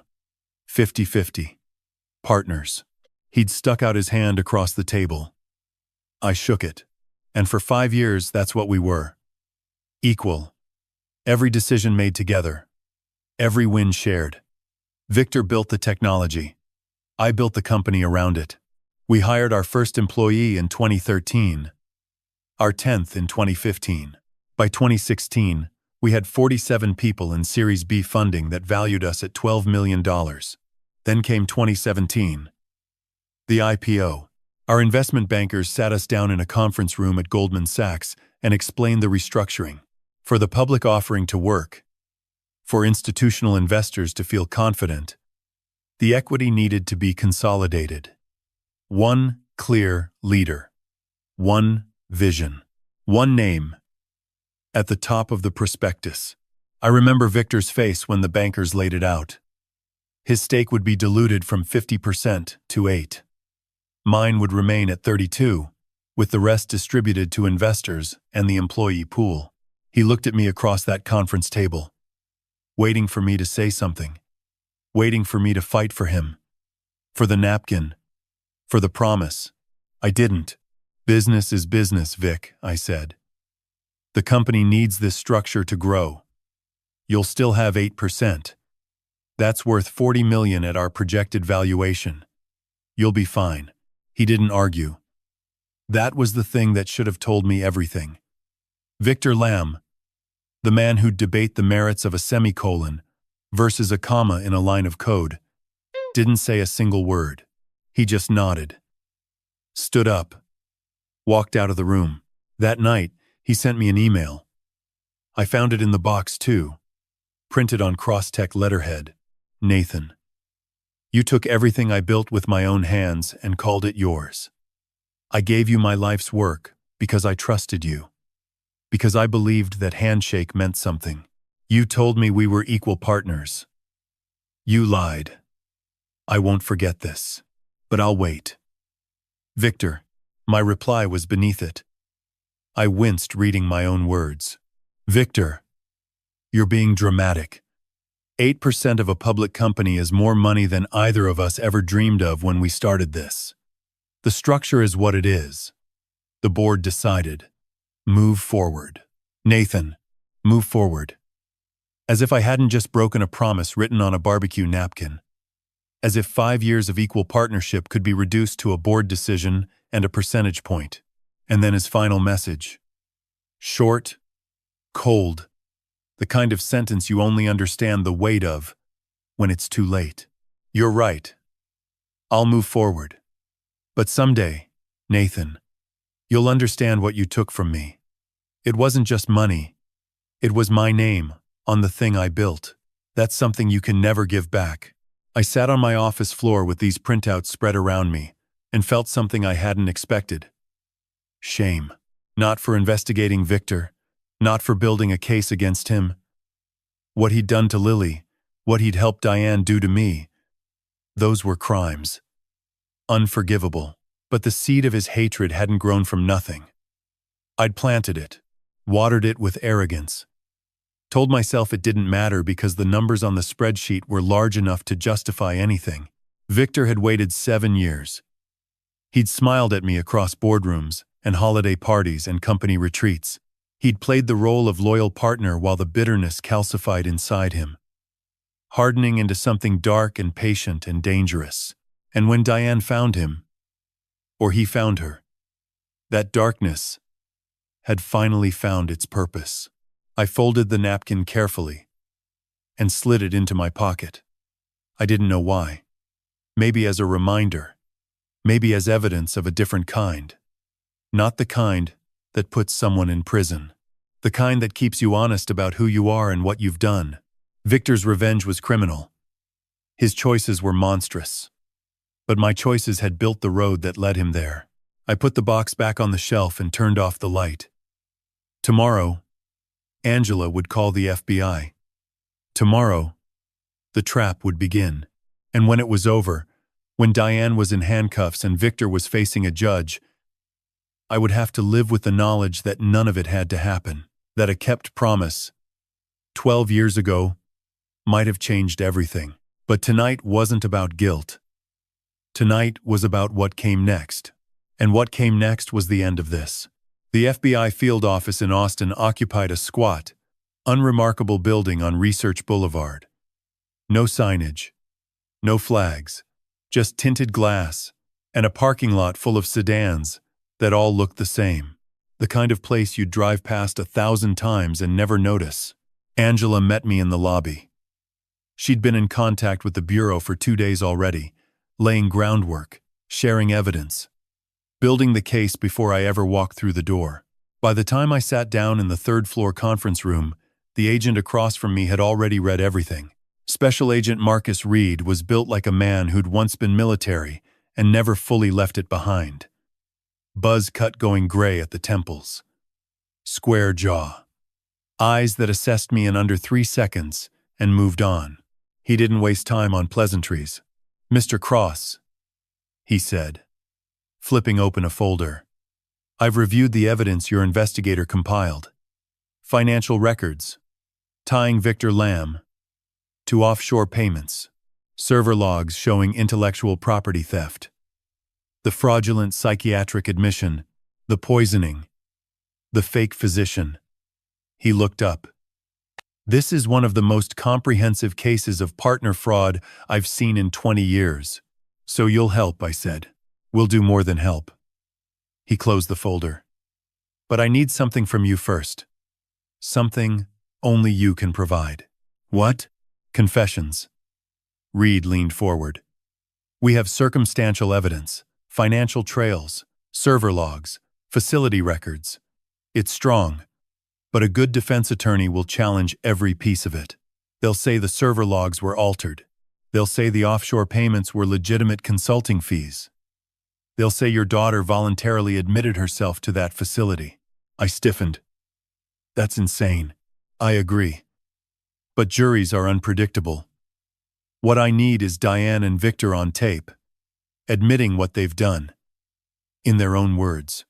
50-50. Partners. He'd stuck out his hand across the table. I shook it. And for 5 years, that's what we were. Equal. Every decision made together. Every win shared. Victor built the technology. I built the company around it. We hired our first employee in 2013. Our 10th in 2015. By 2016, we had 47 people in Series B funding that valued us at $12 million. Then came 2017. The IPO. Our investment bankers sat us down in a conference room at Goldman Sachs and explained the restructuring. For the public offering to work, for institutional investors to feel confident, the equity needed to be consolidated. One clear leader. One vision. One name. At the top of the prospectus. I remember Victor's face when the bankers laid it out. His stake would be diluted from 50% to 8%. Mine would remain at 32%, with the rest distributed to investors and the employee pool. He looked at me across that conference table, waiting for me to say something, waiting for me to fight for him, for the napkin, for the promise. I didn't. Business is business, Vic, I said. The company needs this structure to grow. You'll still have 8%. That's worth $40 million at our projected valuation. You'll be fine. He didn't argue. That was the thing that should have told me everything. Victor Lamb, the man who'd debate the merits of a semicolon versus a comma in a line of code, didn't say a single word. He just nodded. Stood up. Walked out of the room. That night, he sent me an email. I found it in the box too, printed on cross-tech letterhead. Nathan, you took everything I built with my own hands and called it yours. I gave you my life's work because I trusted you, because I believed that handshake meant something. You told me we were equal partners. You lied. I won't forget this, but I'll wait. Victor, my reply was beneath it. I winced reading my own words. Victor, you're being dramatic. 8% of a public company is more money than either of us ever dreamed of when we started this. The structure is what it is. The board decided. Move forward. Nathan, move forward. As if I hadn't just broken a promise written on a barbecue napkin. As if 5 years of equal partnership could be reduced to a board decision and a percentage point. And then his final message. Short, cold. The kind of sentence you only understand the weight of when it's too late. You're right. I'll move forward. But someday, Nathan, you'll understand what you took from me. It wasn't just money. It was my name on the thing I built. That's something you can never give back. I sat on my office floor with these printouts spread around me and felt something I hadn't expected. Shame. Not for investigating Victor. Not for building a case against him. What he'd done to Lily, what he'd helped Diane do to me, those were crimes. Unforgivable. But the seed of his hatred hadn't grown from nothing. I'd planted it, watered it with arrogance, told myself it didn't matter because the numbers on the spreadsheet were large enough to justify anything. Victor had waited 7 years. He'd smiled at me across boardrooms and holiday parties and company retreats. He'd played the role of loyal partner while the bitterness calcified inside him, hardening into something dark and patient and dangerous. And when Diane found him, or he found her, that darkness had finally found its purpose. I folded the napkin carefully and slid it into my pocket. I didn't know why. Maybe as a reminder, maybe as evidence of a different kind. Not the kind that puts someone in prison. The kind that keeps you honest about who you are and what you've done. Victor's revenge was criminal. His choices were monstrous. But my choices had built the road that led him there. I put the box back on the shelf and turned off the light. Tomorrow, Angela would call the FBI. Tomorrow, the trap would begin. And when it was over, when Diane was in handcuffs and Victor was facing a judge, I would have to live with the knowledge that none of it had to happen, that a kept promise 12 years ago might have changed everything. But tonight wasn't about guilt. Tonight was about what came next. And what came next was the end of this. The FBI field office in Austin occupied a squat, unremarkable building on Research Boulevard. No signage, no flags, just tinted glass and a parking lot full of sedans that all looked the same. The kind of place you'd drive past 1,000 times and never notice. Angela met me in the lobby. She'd been in contact with the Bureau for 2 days already, laying groundwork, sharing evidence, building the case before I ever walked through the door. By the time I sat down in the third-floor conference room, the agent across from me had already read everything. Special Agent Marcus Reed was built like a man who'd once been military and never fully left it behind. Buzz cut going gray at the temples. Square jaw. Eyes that assessed me in under 3 seconds and moved on. He didn't waste time on pleasantries. "Mr. Cross," he said, flipping open a folder. "I've reviewed the evidence your investigator compiled. Financial records, tying Victor Lamb to offshore payments, server logs showing intellectual property theft, the fraudulent psychiatric admission, the poisoning, the fake physician." He looked up. "This is one of the most comprehensive cases of partner fraud I've seen in 20 years. So you'll help," I said. "We'll do more than help." He closed the folder. "But I need something from you first. Something only you can provide." "What?" "Confessions." Reed leaned forward. "We have circumstantial evidence, financial trails, server logs, facility records. It's strong, but a good defense attorney will challenge every piece of it. They'll say the server logs were altered. They'll say the offshore payments were legitimate consulting fees. They'll say your daughter voluntarily admitted herself to that facility." I stiffened. "That's insane." "I agree. But juries are unpredictable. What I need is Diane and Victor on tape, admitting what they've done. In their own words.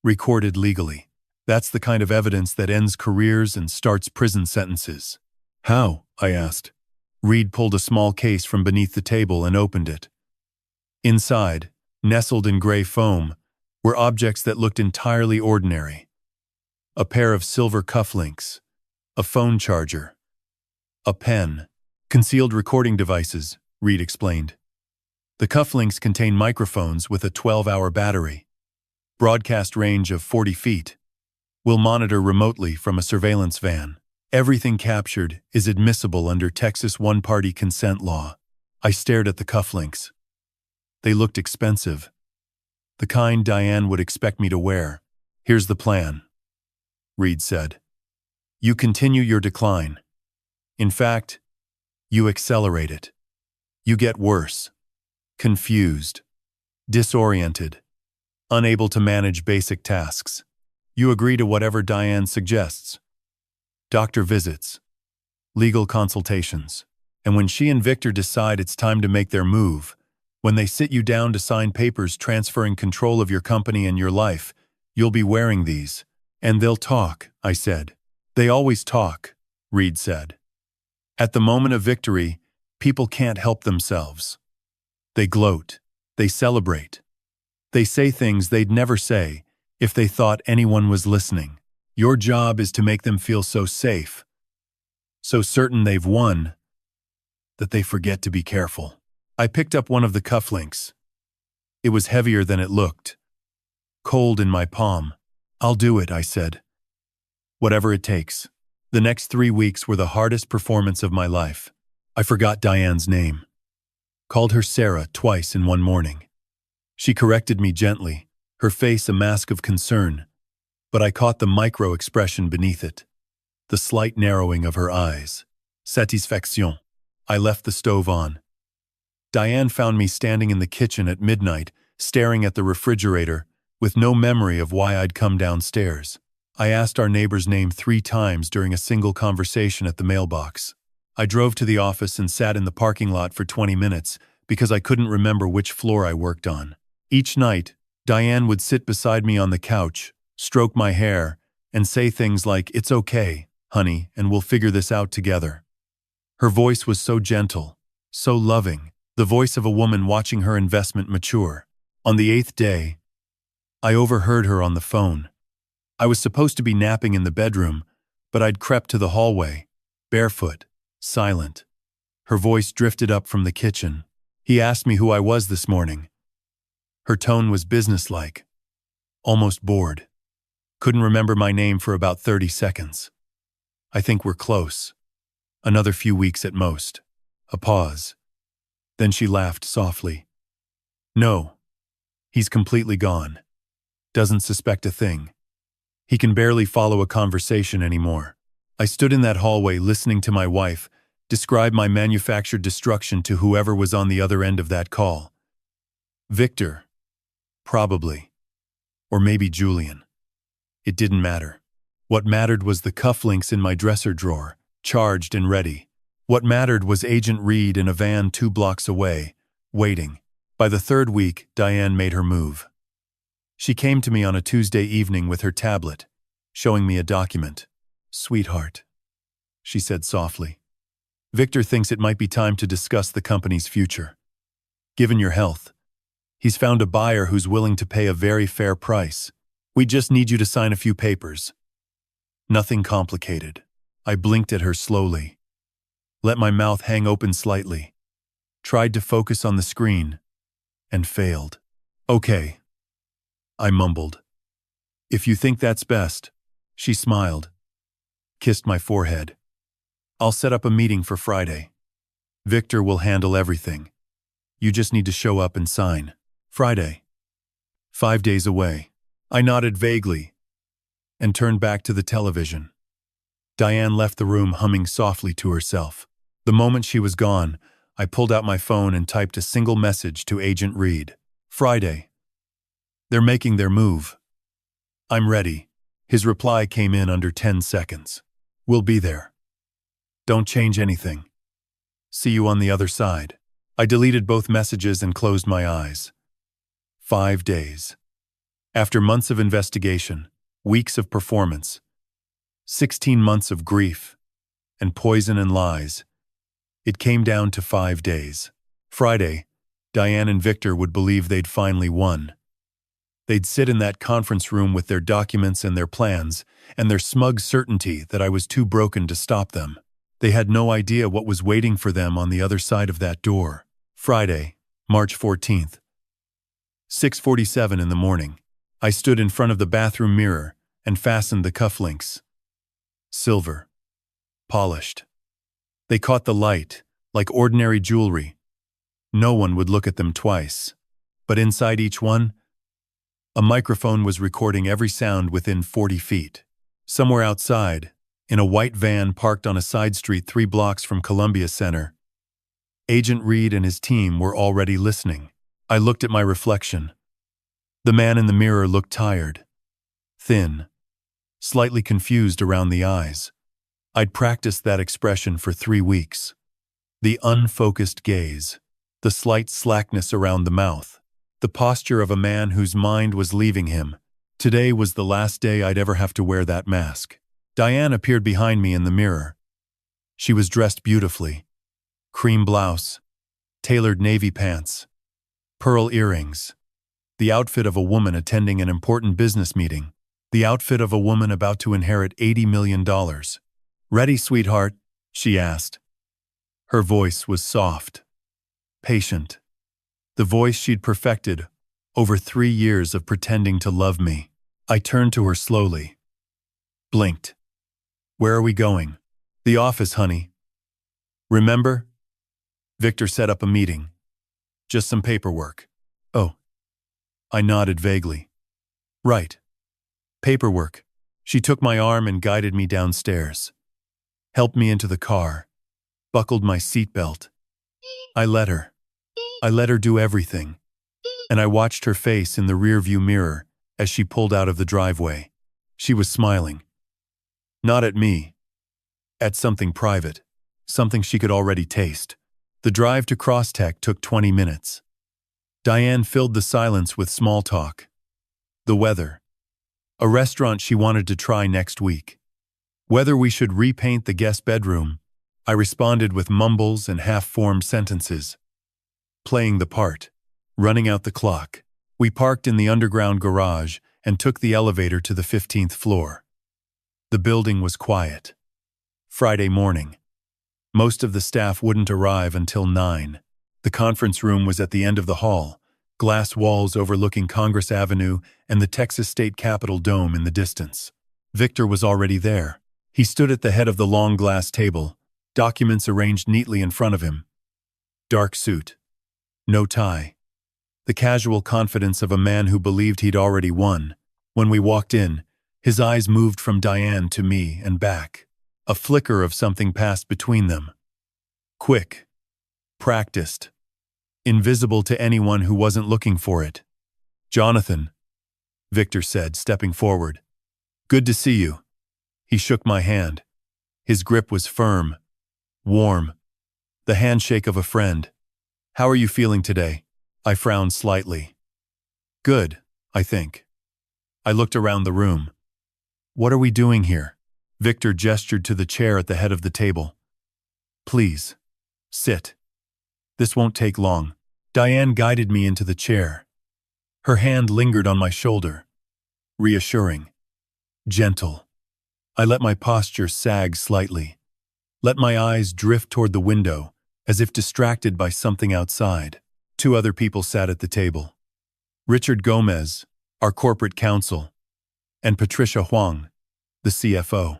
Recorded legally. That's the kind of evidence that ends careers and starts prison sentences." "How?" I asked. Reed pulled a small case from beneath the table and opened it. Inside, nestled in gray foam, were objects that looked entirely ordinary. A pair of silver cufflinks, a phone charger, a pen. "Concealed recording devices," Reed explained. "The cufflinks contain microphones with a 12-hour battery. Broadcast range of 40 feet. We'll monitor remotely from a surveillance van. Everything captured is admissible under Texas one-party consent law." I stared at the cufflinks. They looked expensive. The kind Diane would expect me to wear. "Here's the plan," Reed said. "You continue your decline. In fact, you accelerate it. You get worse. Confused. Disoriented. Unable to manage basic tasks. You agree to whatever Diane suggests. Doctor visits. Legal consultations. And when she and Victor decide it's time to make their move, When they sit you down to sign papers transferring control of your company and your life, you'll be wearing these. And they'll talk, I said. They always talk, Reed said. At the moment of victory, people can't help themselves. They gloat. They celebrate. They say things they'd never say if they thought anyone was listening. Your job is to make them feel so safe, so certain they've won, that they forget to be careful. I picked up one of the cufflinks. It was heavier than it looked. Cold in my palm. I'll do it, I said. Whatever it takes. The next 3 weeks were the hardest performance of my life. I forgot Diane's name. Called her Sarah twice in one morning. She corrected me gently, her face a mask of concern, but I caught the micro-expression beneath it. The slight narrowing of her eyes. Satisfaction. I left the stove on. Diane found me standing in the kitchen at midnight, staring at the refrigerator, with no memory of why I'd come downstairs. I asked our neighbor's name 3 times during a single conversation at the mailbox. I drove to the office and sat in the parking lot for 20 minutes because I couldn't remember which floor I worked on. Each night, Diane would sit beside me on the couch, stroke my hair, and say things like, "It's okay, honey, and we'll figure this out together." Her voice was so gentle, so loving, the voice of a woman watching her investment mature. On the 8th day, I overheard her on the phone. I was supposed to be napping in the bedroom, but I'd crept to the hallway, barefoot, silent. Her voice drifted up from the kitchen. "He asked me who I was this morning." Her tone was businesslike, almost bored. Couldn't remember my name for about 30 seconds. "I think we're close. Another few weeks at most." A pause. Then she laughed softly. "No. He's completely gone. Doesn't suspect a thing. He can barely follow a conversation anymore." I stood in that hallway listening to my wife describe my manufactured destruction to whoever was on the other end of that call. Victor. Probably. Or maybe Julian. It didn't matter. What mattered was the cufflinks in my dresser drawer, charged and ready. What mattered was Agent Reed in a van 2 blocks away, waiting. By the 3rd week, Diane made her move. She came to me on a Tuesday evening with her tablet, showing me a document. "Sweetheart," she said softly. "Victor thinks it might be time to discuss the company's future. Given your health, he's found a buyer who's willing to pay a very fair price. We just need you to sign a few papers. Nothing complicated." I blinked at her slowly. Let my mouth hang open slightly. Tried to focus on the screen, and failed. "Okay," I mumbled. "If you think that's best." She smiled, kissed my forehead. "I'll set up a meeting for Friday. Victor will handle everything. You just need to show up and sign." Friday. 5 days away. I nodded vaguely and turned back to the television. Diane left the room humming softly to herself. The moment she was gone, I pulled out my phone and typed a single message to Agent Reed. "Friday. They're making their move. I'm ready." His reply came in under 10 seconds. "We'll be there. Don't change anything. See you on the other side." I deleted both messages and closed my eyes. 5 days. After months of investigation, weeks of performance, 16 months of grief, and poison and lies, it came down to 5 days. Friday, Diane and Victor would believe they'd finally won. They'd sit in that conference room with their documents and their plans, and their smug certainty that I was too broken to stop them. They had no idea what was waiting for them on the other side of that door. Friday, March 14th. 6:47 in the morning. I stood in front of the bathroom mirror and fastened the cufflinks. Silver. Polished. They caught the light, like ordinary jewelry. No one would look at them twice. But inside each one, a microphone was recording every sound within 40 feet. Somewhere outside, in a white van parked on a side street 3 blocks from Columbia Center, Agent Reed and his team were already listening. I looked at my reflection. The man in the mirror looked tired, thin, slightly confused around the eyes. I'd practiced that expression for 3 weeks. The unfocused gaze, the slight slackness around the mouth, the posture of a man whose mind was leaving him. Today was the last day I'd ever have to wear that mask. Diane appeared behind me in the mirror. She was dressed beautifully. Cream blouse, tailored navy pants, pearl earrings. The outfit of a woman attending an important business meeting. The outfit of a woman about to inherit $80 million. "Ready, sweetheart?" she asked. Her voice was soft, patient. The voice she'd perfected over 3 years of pretending to love me. I turned to her slowly. Blinked. "Where are we going?" "The office, honey. Remember? Victor set up a meeting. Just some paperwork." "Oh." I nodded vaguely. "Right. Paperwork." She took my arm and guided me downstairs. Helped me into the car. Buckled my seatbelt. I let her. I let her do everything. And I watched her face in the rearview mirror as she pulled out of the driveway. She was smiling. Not at me. At something private. Something she could already taste. The drive to Crosstech took 20 minutes. Diane filled the silence with small talk. The weather. A restaurant she wanted to try next week. Whether we should repaint the guest bedroom. I responded with mumbles and half-formed sentences. Playing the part. Running out the clock. We parked in the underground garage and took the elevator to the 15th floor. The building was quiet. Friday morning. Most of the staff wouldn't arrive until 9. The conference room was at the end of the hall, glass walls overlooking Congress Avenue and the Texas State Capitol dome in the distance. Victor was already there. He stood at the head of the long glass table, documents arranged neatly in front of him. Dark suit. No tie. The casual confidence of a man who believed he'd already won. When we walked in, his eyes moved from Diane to me and back. A flicker of something passed between them. Quick. Practiced. Invisible to anyone who wasn't looking for it. "Jonathan," Victor said, stepping forward. "Good to see you." He shook my hand. His grip was firm, warm, the handshake of a friend. "How are you feeling today?" I frowned slightly. "Good, I think." I looked around the room. "What are we doing here?" Victor gestured to the chair at the head of the table. "Please, sit. This won't take long." Diane guided me into the chair. Her hand lingered on my shoulder. Reassuring. Gentle. I let my posture sag slightly. Let my eyes drift toward the window, as if distracted by something outside. 2 other people sat at the table. Richard Gomez, our corporate counsel, and Patricia Huang, the CFO.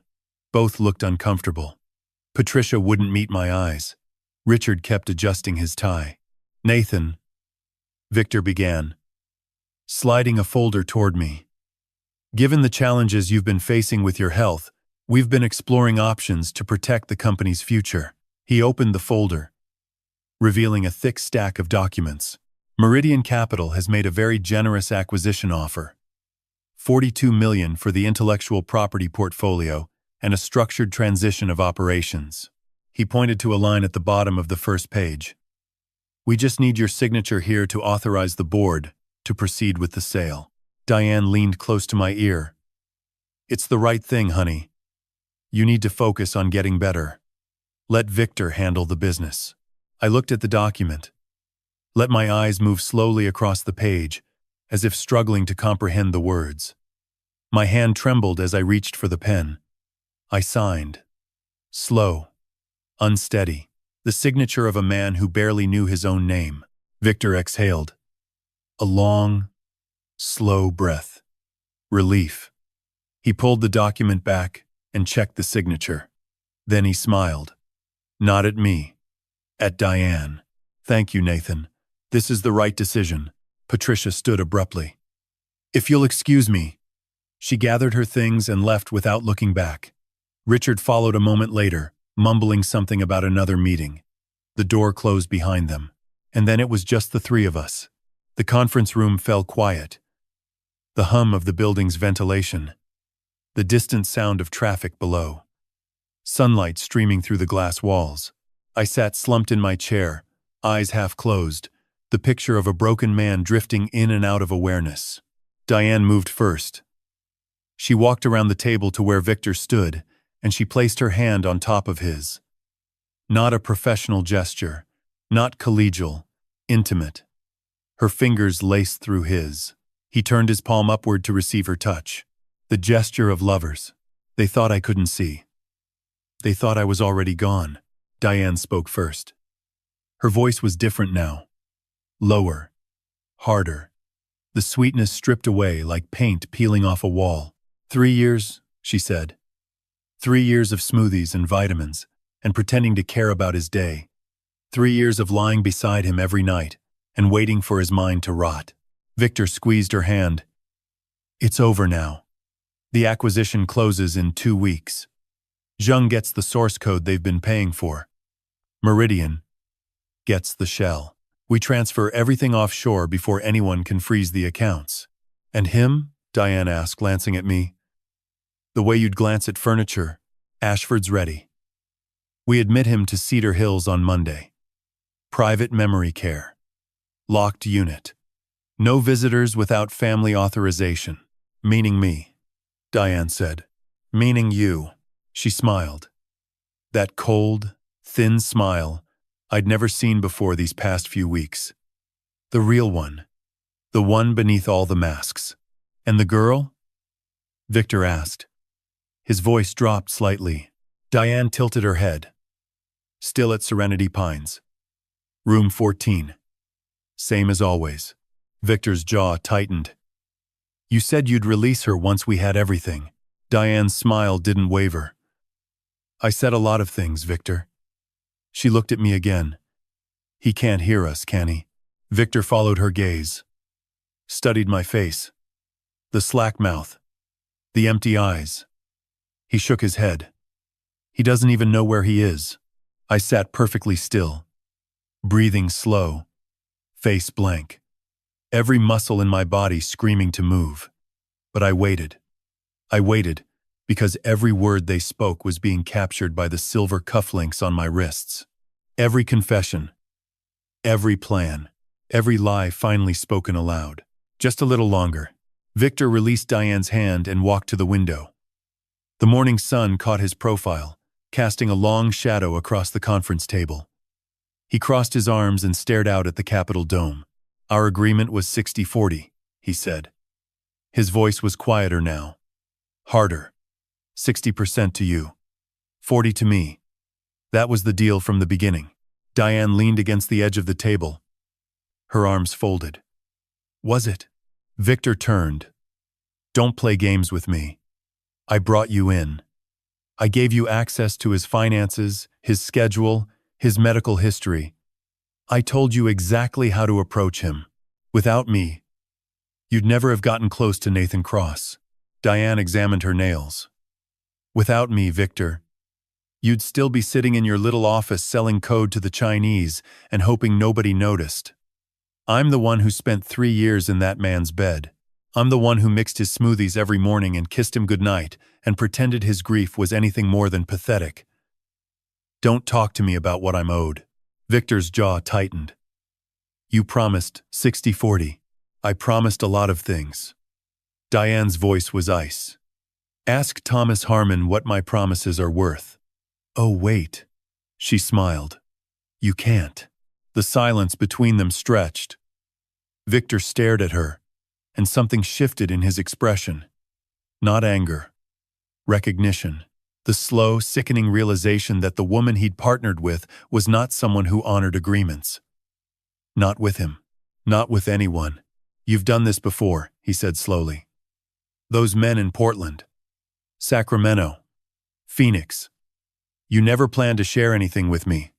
Both looked uncomfortable. Patricia wouldn't meet my eyes. Richard kept adjusting his tie. "Nathan," Victor began, sliding a folder toward me. "Given the challenges you've been facing with your health, we've been exploring options to protect the company's future." He opened the folder, revealing a thick stack of documents. Meridian Capital has made a very generous acquisition offer. $42 million for the intellectual property portfolio and a structured transition of operations. He pointed to a line at the bottom of the first page. "We just need your signature here to authorize the board to proceed with the sale." Diane leaned close to my ear. "It's the right thing, honey. You need to focus on getting better. Let Victor handle the business." I looked at the document. Let my eyes move slowly across the page, as if struggling to comprehend the words. My hand trembled as I reached for the pen. I signed. Slow. Unsteady. The signature of a man who barely knew his own name. Victor exhaled. A long, slow breath. Relief. He pulled the document back and checked the signature. Then he smiled. Not at me. At Diane. "Thank you, Nathan. This is the right decision." Patricia stood abruptly. "If you'll excuse me." She gathered her things and left without looking back. Richard followed a moment later, mumbling something about another meeting. The door closed behind them, and then it was just the 3 of us. The conference room fell quiet. The hum of the building's ventilation. The distant sound of traffic below. Sunlight streaming through the glass walls. I sat slumped in my chair, eyes half closed, the picture of a broken man drifting in and out of awareness. Diane moved first. She walked around the table to where Victor stood, and she placed her hand on top of his. Not a professional gesture, not collegial, intimate. Her fingers laced through his. He turned his palm upward to receive her touch. The gesture of lovers. They thought I couldn't see. They thought I was already gone. Diane spoke first. Her voice was different now. Lower. Harder. The sweetness stripped away like paint peeling off a wall. 3 years, she said. 3 years of smoothies and vitamins, and pretending to care about his day. 3 years of lying beside him every night, and waiting for his mind to rot. Victor squeezed her hand. It's over now. The acquisition closes in 2 weeks. Zheng gets the source code they've been paying for. Meridian gets the shell. We transfer everything offshore before anyone can freeze the accounts. And him? Diane asked, glancing at me. The way you'd glance at furniture. Ashford's ready. We admit him to Cedar Hills on Monday. Private memory care. Locked unit. No visitors without family authorization. Meaning me, Diane said. Meaning you. She smiled. That cold, thin smile I'd never seen before these past few weeks. The real one. The one beneath all the masks. And the girl? Victor asked. His voice dropped slightly. Diane tilted her head. Still at Serenity Pines. Room 14. Same as always. Victor's jaw tightened. You said you'd release her once we had everything. Diane's smile didn't waver. I said a lot of things, Victor. She looked at me again. He can't hear us, can he? Victor followed her gaze. Studied my face. The slack mouth. The empty eyes. He shook his head. He doesn't even know where he is. I sat perfectly still. Breathing slow. Face blank. Every muscle in my body screaming to move. But I waited. I waited, because every word they spoke was being captured by the silver cufflinks on my wrists. Every confession. Every plan. Every lie finally spoken aloud. Just a little longer. Victor released Diane's hand and walked to the window. The morning sun caught his profile, casting a long shadow across the conference table. He crossed his arms and stared out at the Capitol dome. Our agreement was 60-40, he said. His voice was quieter now. Harder. 60% to you. 40 to me. That was the deal from the beginning. Diane leaned against the edge of the table. Her arms folded. Was it? Victor turned. Don't play games with me. I brought you in. I gave you access to his finances, his schedule, his medical history. I told you exactly how to approach him. Without me, you'd never have gotten close to Nathan Cross. Diane examined her nails. Without me, Victor, you'd still be sitting in your little office selling code to the Chinese and hoping nobody noticed. I'm the one who spent 3 years in that man's bed. I'm the one who mixed his smoothies every morning and kissed him goodnight and pretended his grief was anything more than pathetic. Don't talk to me about what I'm owed. Victor's jaw tightened. You promised 60-40. I promised a lot of things. Diane's voice was ice. Ask Thomas Harmon what my promises are worth. Oh, wait. She smiled. You can't. The silence between them stretched. Victor stared at her, and something shifted in his expression. Not anger. Recognition. The slow, sickening realization that the woman he'd partnered with was not someone who honored agreements. Not with him. Not with anyone. You've done this before, he said slowly. Those men in Portland. Sacramento. Phoenix. You never planned to share anything with me,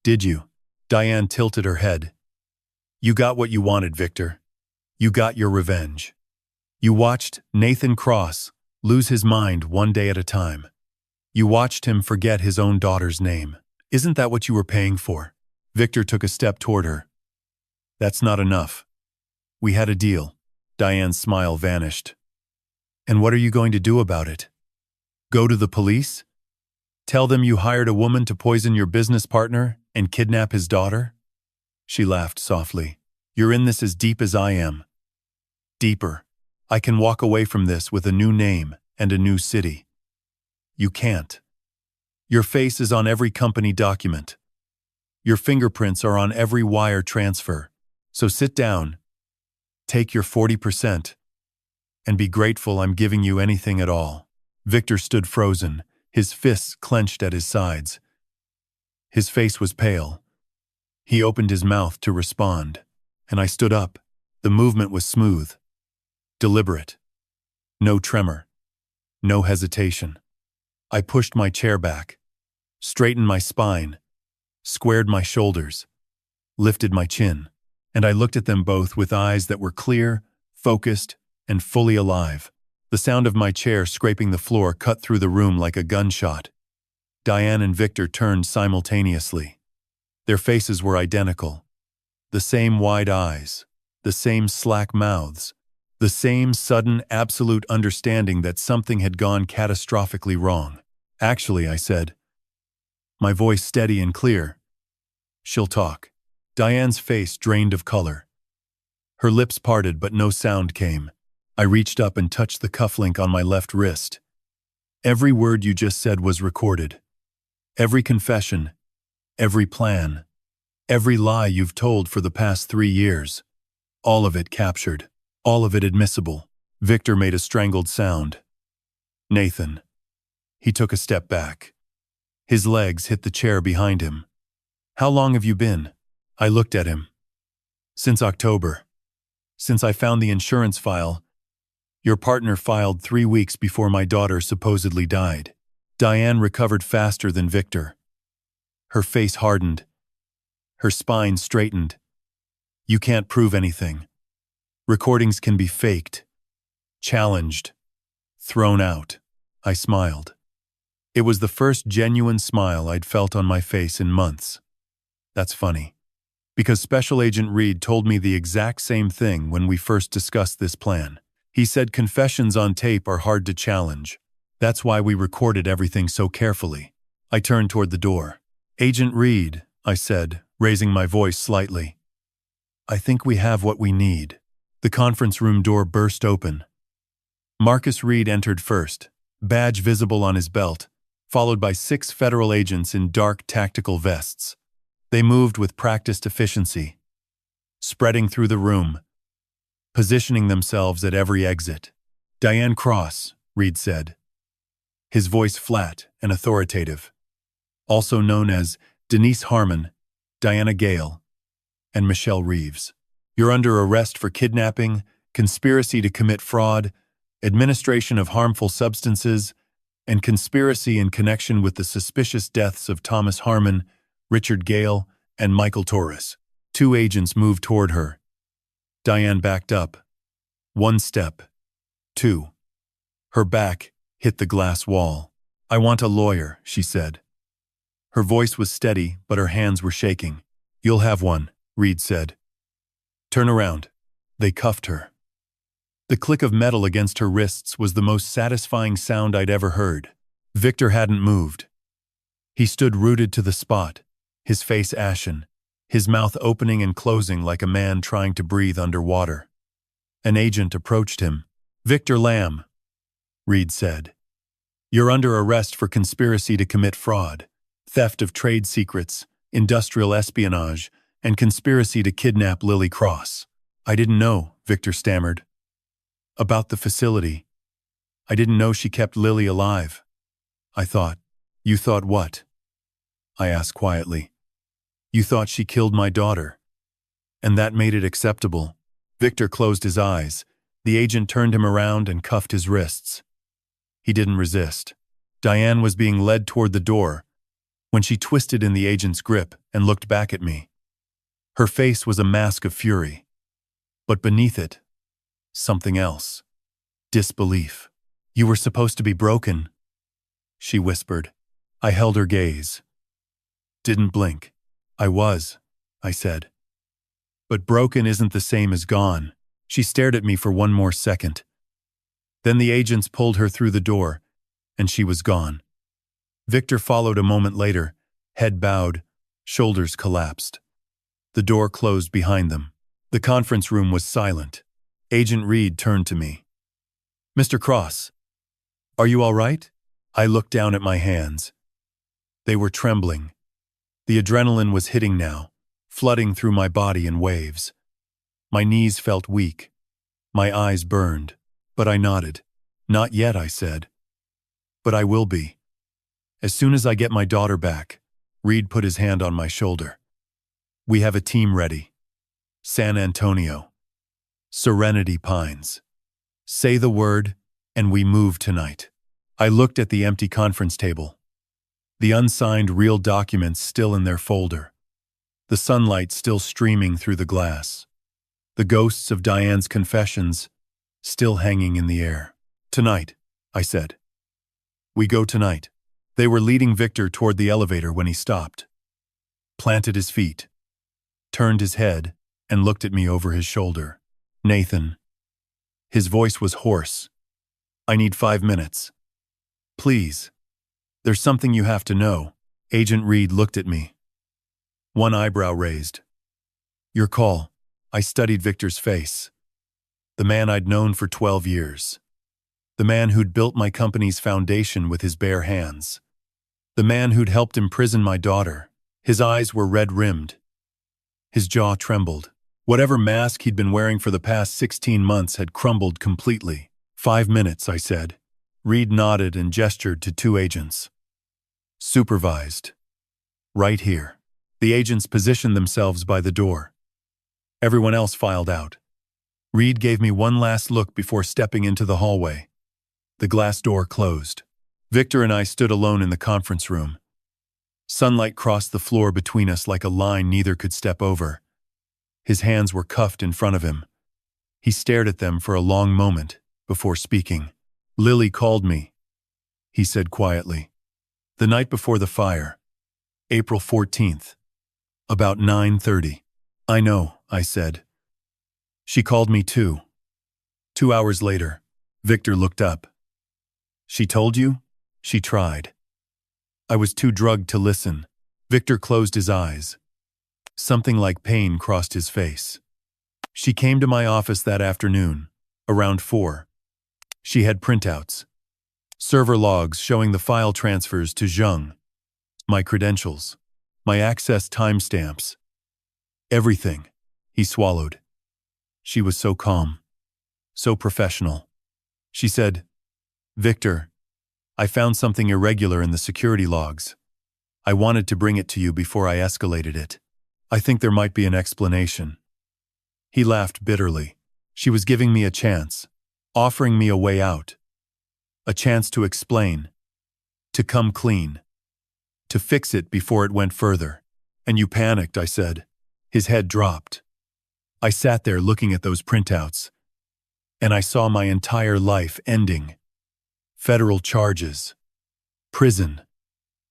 did you? Diane tilted her head. You got what you wanted, Victor. You got your revenge. You watched Nathan Cross lose his mind one day at a time. You watched him forget his own daughter's name. Isn't that what you were paying for? Victor took a step toward her. That's not enough. We had a deal. Diane's smile vanished. And what are you going to do about it? Go to the police? Tell them you hired a woman to poison your business partner and kidnap his daughter? She laughed softly. You're in this as deep as I am. Deeper. I can walk away from this with a new name and a new city. You can't. Your face is on every company document. Your fingerprints are on every wire transfer. So sit down, take your 40%, and be grateful I'm giving you anything at all. Victor stood frozen, his fists clenched at his sides. His face was pale. He opened his mouth to respond, and I stood up. The movement was smooth, deliberate. No tremor, no hesitation. I pushed my chair back, straightened my spine, squared my shoulders, lifted my chin, and I looked at them both with eyes that were clear, focused, and fully alive. The sound of my chair scraping the floor cut through the room like a gunshot. Diane and Victor turned simultaneously. Their faces were identical. The same wide eyes, the same slack mouths, the same sudden, absolute understanding that something had gone catastrophically wrong. Actually, I said, my voice steady and clear, she'll talk. Diane's face drained of color. Her lips parted, but no sound came. I reached up and touched the cufflink on my left wrist. Every word you just said was recorded. Every confession, every plan, every lie you've told for the past 3 years. All of it captured. All of it admissible. Victor made a strangled sound. Nathan. He took a step back. His legs hit the chair behind him. How long have you been? I looked at him. Since October. Since I found the insurance file. Your partner filed 3 weeks before my daughter supposedly died. Diane recovered faster than Victor. Her face hardened. Her spine straightened. You can't prove anything. Recordings can be faked, challenged, thrown out. I smiled. It was the first genuine smile I'd felt on my face in months. That's funny, because Special Agent Reed told me the exact same thing when we first discussed this plan. He said confessions on tape are hard to challenge. That's why we recorded everything so carefully. I turned toward the door. Agent Reed, I said, raising my voice slightly. I think we have what we need. The conference room door burst open. Marcus Reed entered first, badge visible on his belt, followed by 6 federal agents in dark tactical vests. They moved with practiced efficiency, spreading through the room, positioning themselves at every exit. Diane Cross, Reed said, his voice flat and authoritative, also known as Denise Harmon, Diana Gale, and Michelle Reeves. You're under arrest for kidnapping, conspiracy to commit fraud, administration of harmful substances, and conspiracy in connection with the suspicious deaths of Thomas Harmon, Richard Gale, and Michael Torres. 2 agents moved toward her. Diane backed up. 1 step. 2. Her back hit the glass wall. I want a lawyer, she said. Her voice was steady, but her hands were shaking. You'll have one, Reed said. Turn around. They cuffed her. The click of metal against her wrists was the most satisfying sound I'd ever heard. Victor hadn't moved. He stood rooted to the spot, his face ashen, his mouth opening and closing like a man trying to breathe underwater. An agent approached him. Victor Lamb, Reed said. You're under arrest for conspiracy to commit fraud, theft of trade secrets, industrial espionage, and conspiracy to kidnap Lily Cross. I didn't know, Victor stammered. About the facility. I didn't know she kept Lily alive. I thought. You thought what? I asked quietly. You thought she killed my daughter. And that made it acceptable. Victor closed his eyes. The agent turned him around and cuffed his wrists. He didn't resist. Diane was being led toward the door when she twisted in the agent's grip and looked back at me. Her face was a mask of fury, but beneath it, something else. Disbelief. You were supposed to be broken, she whispered. I held her gaze. Didn't blink. I was, I said. But broken isn't the same as gone. She stared at me for 1 more second. Then the agents pulled her through the door, and she was gone. Victor followed a moment later, head bowed, shoulders collapsed. The The door closed behind them. The conference room was silent. Agent Reed turned to me. "Mr. Cross, are you all right?" I looked down at my hands. They were trembling. The adrenaline was hitting now, flooding through my body in waves. My knees felt weak. My eyes burned, but I nodded. "Not yet," I said. "But I will be. As soon as I get my daughter back." Reed put his hand on my shoulder. "We have a team ready. San Antonio. Serenity Pines. Say the word, and we move tonight." I looked at the empty conference table. The unsigned real documents still in their folder. The sunlight still streaming through the glass. The ghosts of Diane's confessions still hanging in the air. "Tonight," I said. "We go tonight." They were leading Victor toward the elevator when he stopped, planted his feet, turned his head, and looked at me over his shoulder. "Nathan." His voice was hoarse. "I need 5 minutes. Please. There's something you have to know." Agent Reed looked at me. One eyebrow raised. "Your call." I studied Victor's face. The man I'd known for 12 years. The man who'd built my company's foundation with his bare hands. The man who'd helped imprison my daughter. His eyes were red-rimmed. His jaw trembled. Whatever mask he'd been wearing for the past 16 months had crumbled completely. 5 minutes, I said. Reed nodded and gestured to 2 agents. "Supervised. Right here." The agents positioned themselves by the door. Everyone else filed out. Reed gave me one last look before stepping into the hallway. The glass door closed. Victor and I stood alone in the conference room. Sunlight crossed the floor between us like a line neither could step over. His hands were cuffed in front of him. He stared at them for a long moment before speaking. "Lily called me," he said quietly. "The night before the fire, April 14th, about 9:30. "I know," I said. "She called me too." 2 hours later, Victor looked up. "She told you?" She tried. I was too drugged to listen. Victor closed his eyes. Something like pain crossed his face. "She came to my office that afternoon, around 4. She had printouts. Server logs showing the file transfers to Zheng. My credentials. My access timestamps. Everything." He swallowed. She was so calm. So professional. She said, "Victor, I found something irregular in the security logs. I wanted to bring it to you before I escalated it. I think there might be an explanation." He laughed bitterly. She was giving me a chance, offering me a way out. A chance to explain, to come clean, to fix it before it went further. "And you panicked," I said. His head dropped. I sat there looking at those printouts, and I saw my entire life ending. Federal charges. Prison.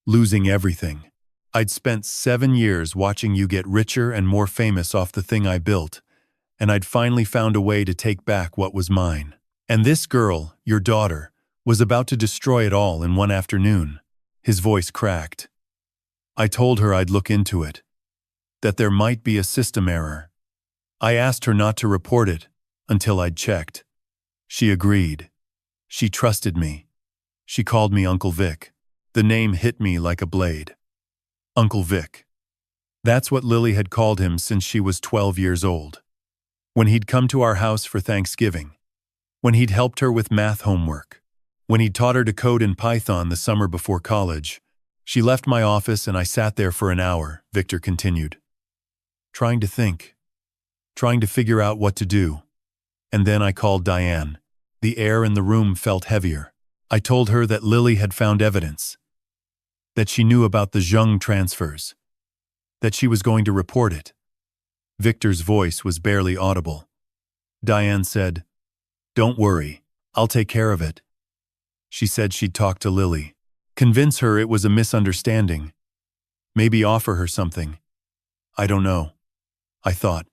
Losing everything. I'd spent 7 years watching you get richer and more famous off the thing I built, and I'd finally found a way to take back what was mine. And this girl, your daughter, was about to destroy it all in one afternoon. His voice cracked. I told her I'd look into it, that there might be a system error. I asked her not to report it until I'd checked. She agreed. She trusted me. She called me Uncle Vic. The name hit me like a blade. Uncle Vic. That's what Lily had called him since she was 12 years old. When he'd come to our house for Thanksgiving. When he'd helped her with math homework. When he'd taught her to code in Python the summer before college. She left my office and I sat there for an hour, Victor continued. Trying to think. Trying to figure out what to do. And then I called Diane. The air in the room felt heavier. I told her that Lily had found evidence. That she knew about the Zheng transfers. That she was going to report it. Victor's voice was barely audible. Diane said, "Don't worry, I'll take care of it." She said she'd talk to Lily. Convince her it was a misunderstanding. Maybe offer her something. I don't know. I thought.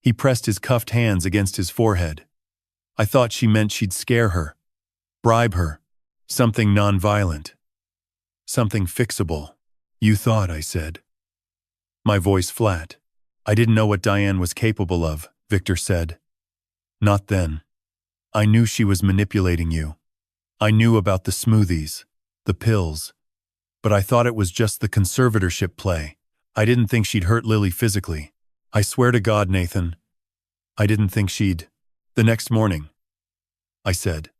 He pressed his cuffed hands against his forehead. I thought she meant she'd scare her. Bribe her. Something non-violent. Something fixable. "You thought," I said. My voice flat. I didn't know what Diane was capable of, Victor said. Not then. I knew she was manipulating you. I knew about the smoothies, the pills, but I thought it was just the conservatorship play. I didn't think she'd hurt Lily physically. I swear to God, Nathan, I didn't think she'd. The next morning, I said.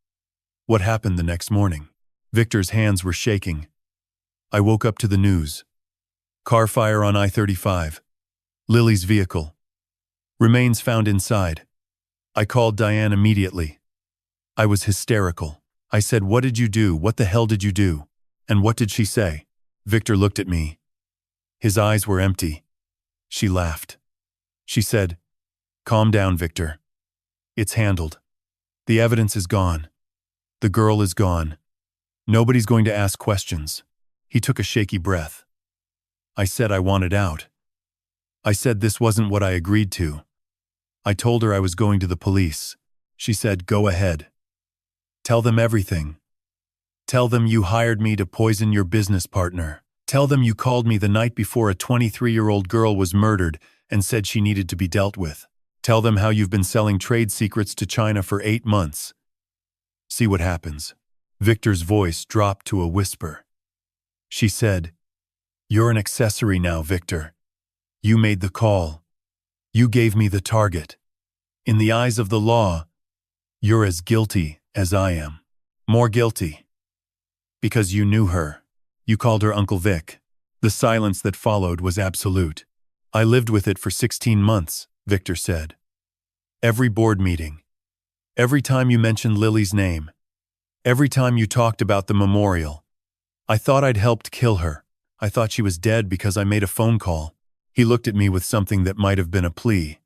What happened the next morning? Victor's hands were shaking. I woke up to the news. Car fire on I-35. Lily's vehicle. Remains found inside. I called Diane immediately. I was hysterical. I said, "What did you do? What the hell did you do?" And what did she say? Victor looked at me. His eyes were empty. She laughed. She said, "Calm down, Victor. It's handled. The evidence is gone. The girl is gone. Nobody's going to ask questions." He took a shaky breath. I said I wanted out. I said this wasn't what I agreed to. I told her I was going to the police. She said, "Go ahead. Tell them everything. Tell them you hired me to poison your business partner. Tell them you called me the night before a 23-year-old girl was murdered and said she needed to be dealt with. Tell them how you've been selling trade secrets to China for 8 months. See what happens." Victor's voice dropped to a whisper. She said, "You're an accessory now, Victor. You made the call. You gave me the target. In the eyes of the law, you're as guilty as I am. More guilty. Because you knew her. You called her Uncle Vic." The silence that followed was absolute. "I lived with it for 16 months, Victor said. Every board meeting. Every time you mentioned Lily's name. Every time you talked about the memorial. I thought I'd helped kill her. I thought she was dead because I made a phone call." He looked at me with something that might have been a plea.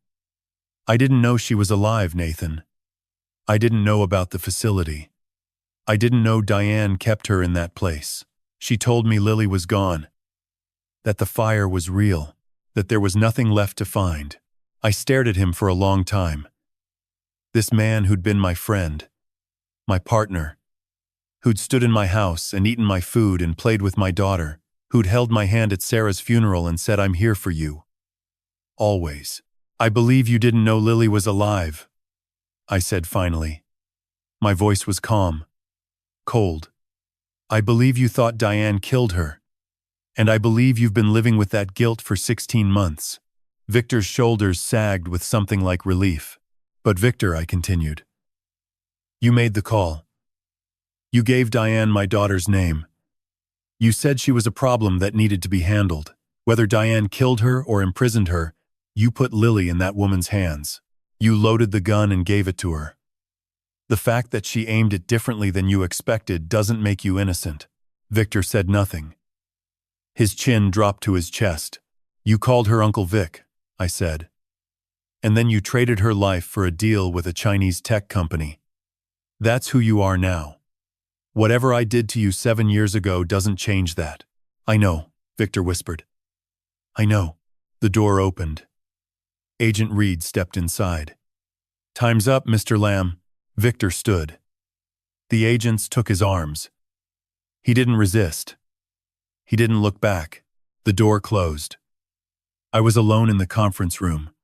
"I didn't know she was alive, Nathan. I didn't know about the facility. I didn't know Diane kept her in that place. She told me Lily was gone. That the fire was real. That there was nothing left to find." I stared at him for a long time. This man who'd been my friend, my partner, who'd stood in my house and eaten my food and played with my daughter, who'd held my hand at Sarah's funeral and said, "I'm here for you. Always. I believe you didn't know Lily was alive," I said finally. My voice was calm, cold. "I believe you thought Diane killed her. And I believe you've been living with that guilt for 16 months. Victor's shoulders sagged with something like relief. "But Victor," I continued, "you made the call. You gave Diane my daughter's name. You said she was a problem that needed to be handled. Whether Diane killed her or imprisoned her, you put Lily in that woman's hands. You loaded the gun and gave it to her. The fact that she aimed it differently than you expected doesn't make you innocent." Victor said nothing. His chin dropped to his chest. "You called her Uncle Vic," I said. "And then you traded her life for a deal with a Chinese tech company. That's who you are now. Whatever I did to you 7 years ago doesn't change that." "I know," Victor whispered. "I know." The door opened. Agent Reed stepped inside. "Time's up, Mr. Lamb." Victor stood. The agents took his arms. He didn't resist. He didn't look back. The door closed. I was alone in the conference room.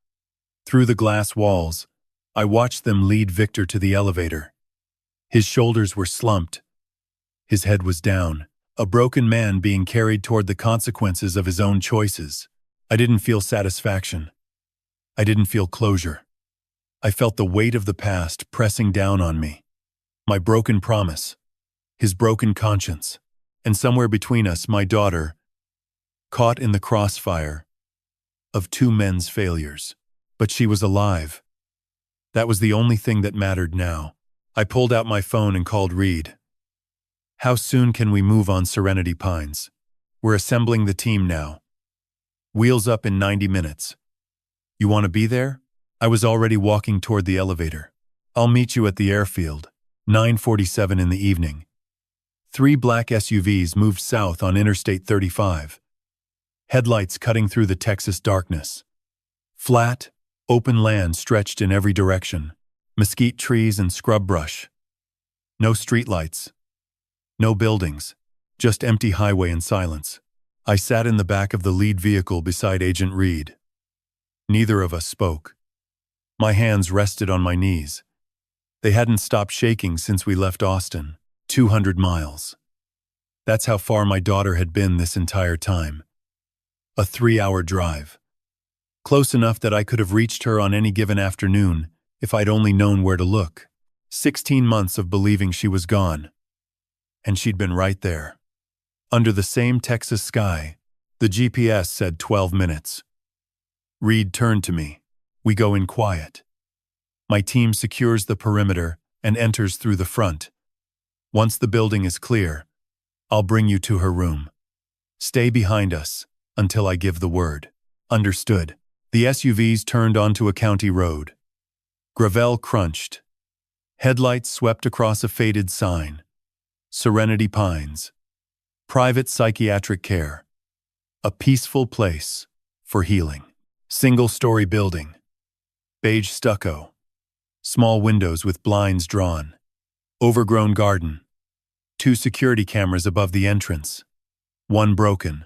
Through the glass walls, I watched them lead Victor to the elevator. His shoulders were slumped. His head was down, a broken man being carried toward the consequences of his own choices. I didn't feel satisfaction. I didn't feel closure. I felt the weight of the past pressing down on me. My broken promise, his broken conscience, and somewhere between us, my daughter, caught in the crossfire of 2 men's failures. But she was alive. That was the only thing that mattered now. I pulled out my phone and called Reed. "How soon can we move on Serenity Pines? We're assembling the team now. Wheels up in 90 minutes. You want to be there?" I was already walking toward the elevator. "I'll meet you at the airfield." 9:47 in the evening. 3 black SUVs moved south on Interstate 35. Headlights cutting through the Texas darkness. Flat, open land stretched in every direction. Mesquite trees and scrub brush. No streetlights. No buildings. Just empty highway and silence. I sat in the back of the lead vehicle beside Agent Reed. Neither of us spoke. My hands rested on my knees. They hadn't stopped shaking since we left Austin, 200 miles. That's how far my daughter had been this entire time. A 3-hour drive. Close enough that I could have reached her on any given afternoon if I'd only known where to look. 16 months of believing she was gone. And she'd been right there. Under the same Texas sky, the GPS said 12 minutes. Reed turned to me. We go in quiet. My team secures the perimeter and enters through the front. Once the building is clear, I'll bring you to her room. Stay behind us until I give the word. Understood. The SUVs turned onto a county road. Gravel crunched. Headlights swept across a faded sign. Serenity Pines. Private psychiatric care. A peaceful place for healing. Single-story building. Beige stucco. Small windows with blinds drawn. Overgrown garden. 2 security cameras above the entrance. 1 broken.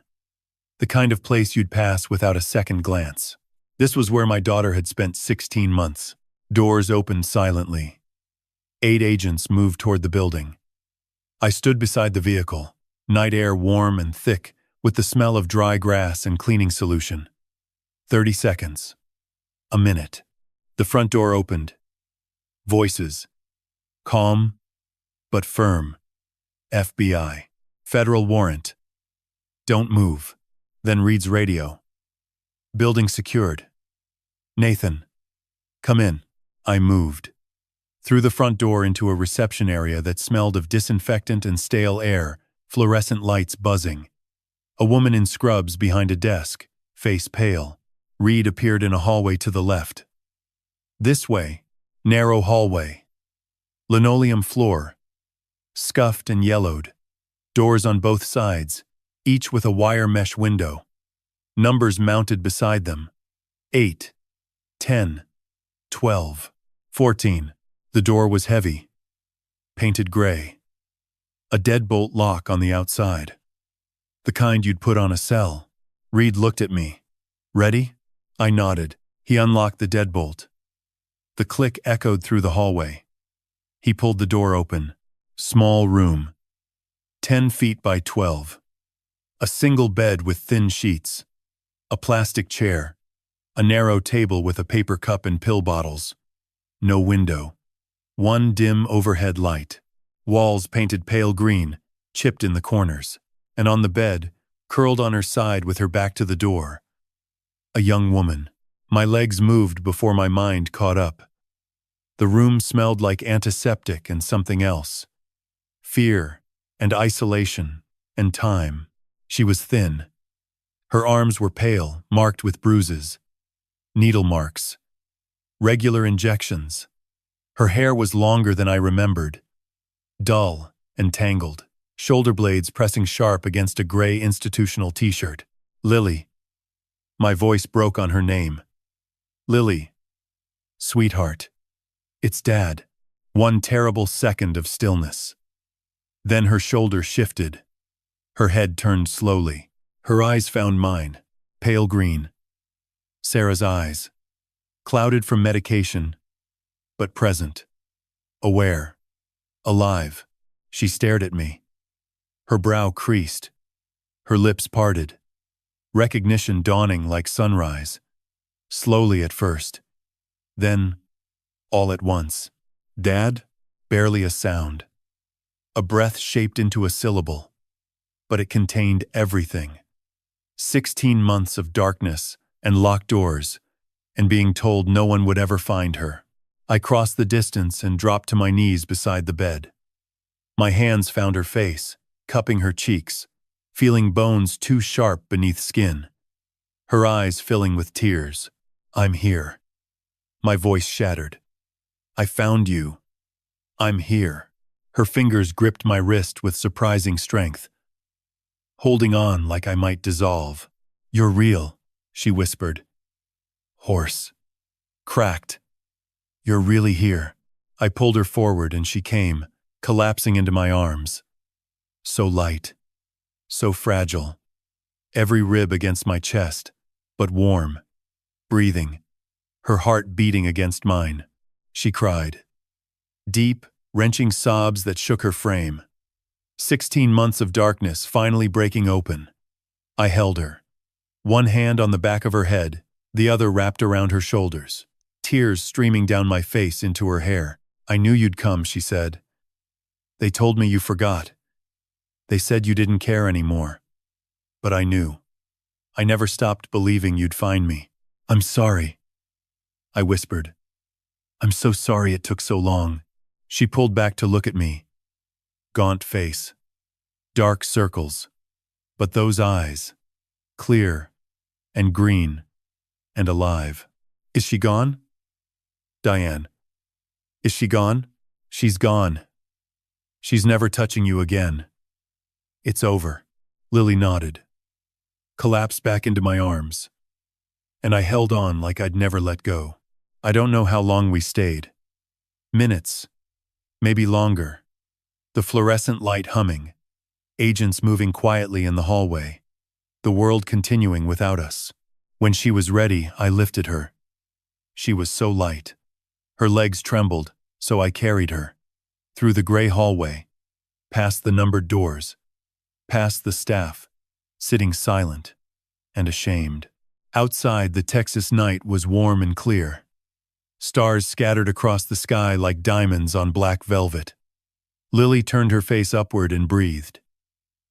The kind of place you'd pass without a second glance. This was where my daughter had spent 16 months. Doors opened silently. 8 agents moved toward the building. I stood beside the vehicle, night air warm and thick, with the smell of dry grass and cleaning solution. 30 seconds. A minute. The front door opened. Voices. Calm, but firm. FBI. Federal warrant. Don't move. Then Reed's radio. Building secured. Nathan. Come in. I moved. Through the front door into a reception area that smelled of disinfectant and stale air, fluorescent lights buzzing. A woman in scrubs behind a desk, face pale. Reed appeared in a hallway to the left. This way, narrow hallway. Linoleum floor. Scuffed and yellowed. Doors on both sides, each with a wire mesh window. Numbers mounted beside them. 8, 10, 12, 14. The door was heavy. Painted gray. A deadbolt lock on the outside. The kind you'd put on a cell. Reed looked at me. Ready? I nodded. He unlocked the deadbolt. The click echoed through the hallway. He pulled the door open. Small room. 10 feet by 12. A single bed with thin sheets. A plastic chair. A narrow table with a paper cup and pill bottles. No window. 1 dim overhead light. Walls painted pale green, chipped in the corners. And on the bed, curled on her side with her back to the door. A young woman. My legs moved before my mind caught up. The room smelled like antiseptic and something else. Fear and isolation and time. She was thin. Her arms were pale, marked with bruises. Needle marks. Regular injections. Her hair was longer than I remembered. Dull and tangled. Shoulder blades pressing sharp against a gray institutional t-shirt. Lily. My voice broke on her name. Lily. Sweetheart. It's Dad. 1 terrible second of stillness. Then her shoulder shifted. Her head turned slowly. Her eyes found mine. Pale green. Sarah's eyes. Clouded from medication, but present. Aware. Alive. She stared at me. Her brow creased. Her lips parted. Recognition dawning like sunrise. Slowly at first. Then, all at once. Dad? Barely a sound. A breath shaped into a syllable. But it contained everything. 16 months of darkness and locked doors, and being told no one would ever find her. I crossed the distance and dropped to my knees beside the bed. My hands found her face, cupping her cheeks, feeling bones too sharp beneath skin. Her eyes filling with tears. I'm here. My voice shattered. I found you. I'm here. Her fingers gripped my wrist with surprising strength, holding on like I might dissolve. You're real, she whispered. Hoarse. Cracked. You're really here. I pulled her forward and she came, collapsing into my arms. So light. So fragile. Every rib against my chest, but warm. breathing, her heart beating against mine. She cried. Deep, wrenching sobs that shook her frame. 16 months of darkness finally breaking open. I held her. One hand on the back of her head, the other wrapped around her shoulders. Tears streaming down my face into her hair. I knew you'd come, she said. They told me you forgot. They said you didn't care anymore. But I knew. I never stopped believing you'd find me. I'm sorry, I whispered. I'm so sorry it took so long. She pulled back to look at me. Gaunt face. Dark circles. But those eyes. Clear. And green. And alive. Is she gone? Diane. Is she gone? She's gone. She's never touching you again. It's over. Lily nodded. Collapsed back into my arms. And I held on like I'd never let go. I don't know how long we stayed. Minutes. Maybe longer. The fluorescent light humming. Agents moving quietly in the hallway. The world continuing without us. When she was ready, I lifted her. She was so light. Her legs trembled, so I carried her. Through the gray hallway. Past the numbered doors. Past the staff, sitting silent and ashamed. Outside, the Texas night was warm and clear. Stars scattered across the sky like diamonds on black velvet. Lily turned her face upward and breathed.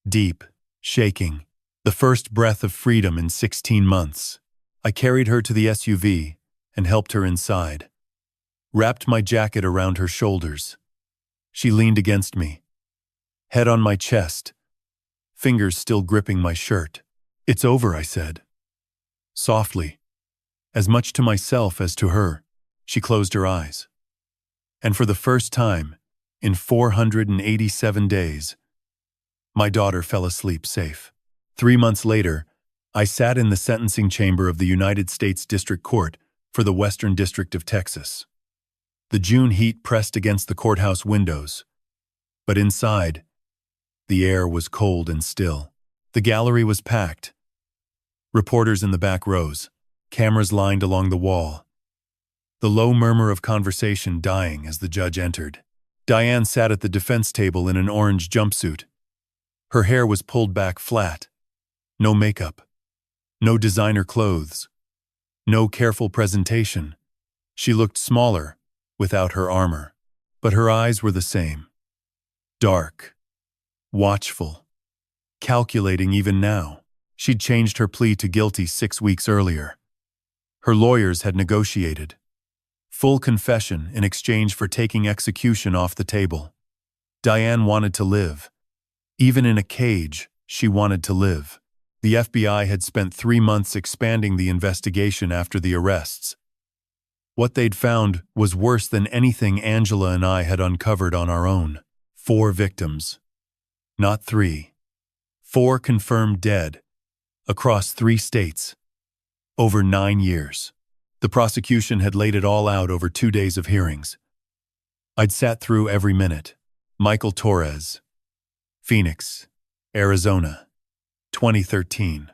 Deep, shaking. The first breath of freedom in 16 months. I carried her to the SUV and helped her inside. Wrapped my jacket around her shoulders. She leaned against me. Head on my chest. Fingers still gripping my shirt. It's over, I said. Softly. As much to myself as to her, she closed her eyes. And for the first time, in 487 days, my daughter fell asleep safe. 3 months later, I sat in the sentencing chamber of the United States District Court for the Western District of Texas. The June heat pressed against the courthouse windows, but inside, the air was cold and still. The gallery was packed. Reporters in the back rows, cameras lined along the wall. The low murmur of conversation dying as the judge entered. Diane sat at the defense table in an orange jumpsuit. Her hair was pulled back flat. No makeup. No designer clothes. No careful presentation. She looked smaller, without her armor. But her eyes were the same. Dark. Watchful. Calculating even now. She'd changed her plea to guilty 6 weeks earlier. Her lawyers had negotiated. Full confession in exchange for taking execution off the table. Diane wanted to live. Even in a cage, she wanted to live. The FBI had spent 3 months expanding the investigation after the arrests. What they'd found was worse than anything Angela and I had uncovered on our own. 4 victims. Not 3. 4 confirmed dead. Across 3 states. Over 9 years. The prosecution had laid it all out over 2 days of hearings. I'd sat through every minute. Michael Torres. Phoenix, Arizona. 2013.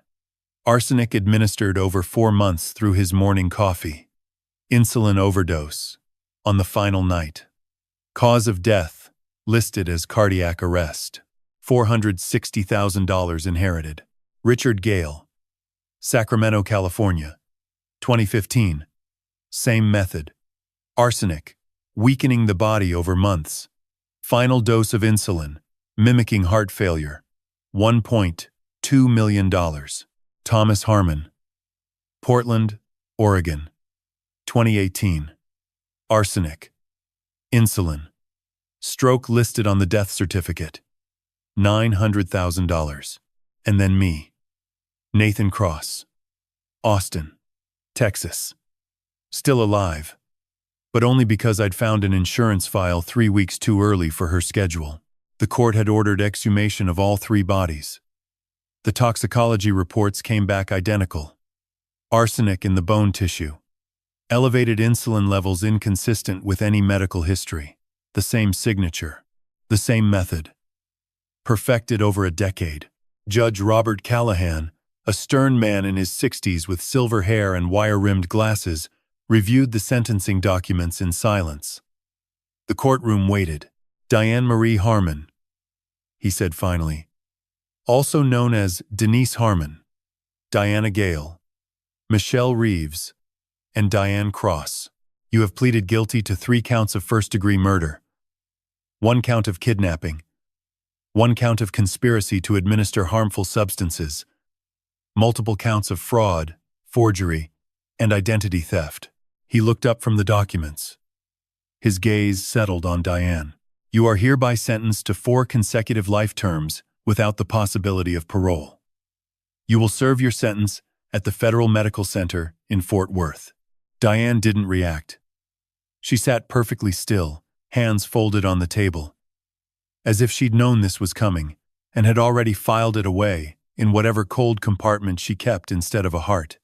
Arsenic administered over 4 months through his morning coffee. Insulin overdose. On the final night. Cause of death. Listed as cardiac arrest. $460,000 inherited. Richard Gale. Sacramento, California. 2015. Same method. Arsenic. Weakening the body over months. Final dose of insulin. Mimicking heart failure. $1.2 million. Thomas Harmon. Portland, Oregon. 2018. Arsenic. Insulin. Stroke listed on the death certificate. $900,000. And then me. Nathan Cross. Austin, Texas. Still alive. But only because I'd found an insurance file 3 weeks too early for her schedule. The court had ordered exhumation of all 3 bodies. The toxicology reports came back identical. Arsenic in the bone tissue. Elevated insulin levels inconsistent with any medical history. The same signature. The same method. Perfected over a decade. Judge Robert Callahan, A stern man in his 60s with silver hair and wire-rimmed glasses reviewed the sentencing documents in silence. The courtroom waited. Diane Marie Harmon, he said finally. Also known as Denise Harmon, Diana Gale, Michelle Reeves, and Diane Cross. You have pleaded guilty to 3 counts of first-degree murder, 1 count of kidnapping, 1 count of conspiracy to administer harmful substances, multiple counts of fraud, forgery, and identity theft. He looked up from the documents. His gaze settled on Diane. You are hereby sentenced to 4 consecutive life terms without the possibility of parole. You will serve your sentence at the Federal Medical Center in Fort Worth. Diane didn't react. She sat perfectly still, hands folded on the table, as if she'd known this was coming and had already filed it away in whatever cold compartment she kept instead of a heart.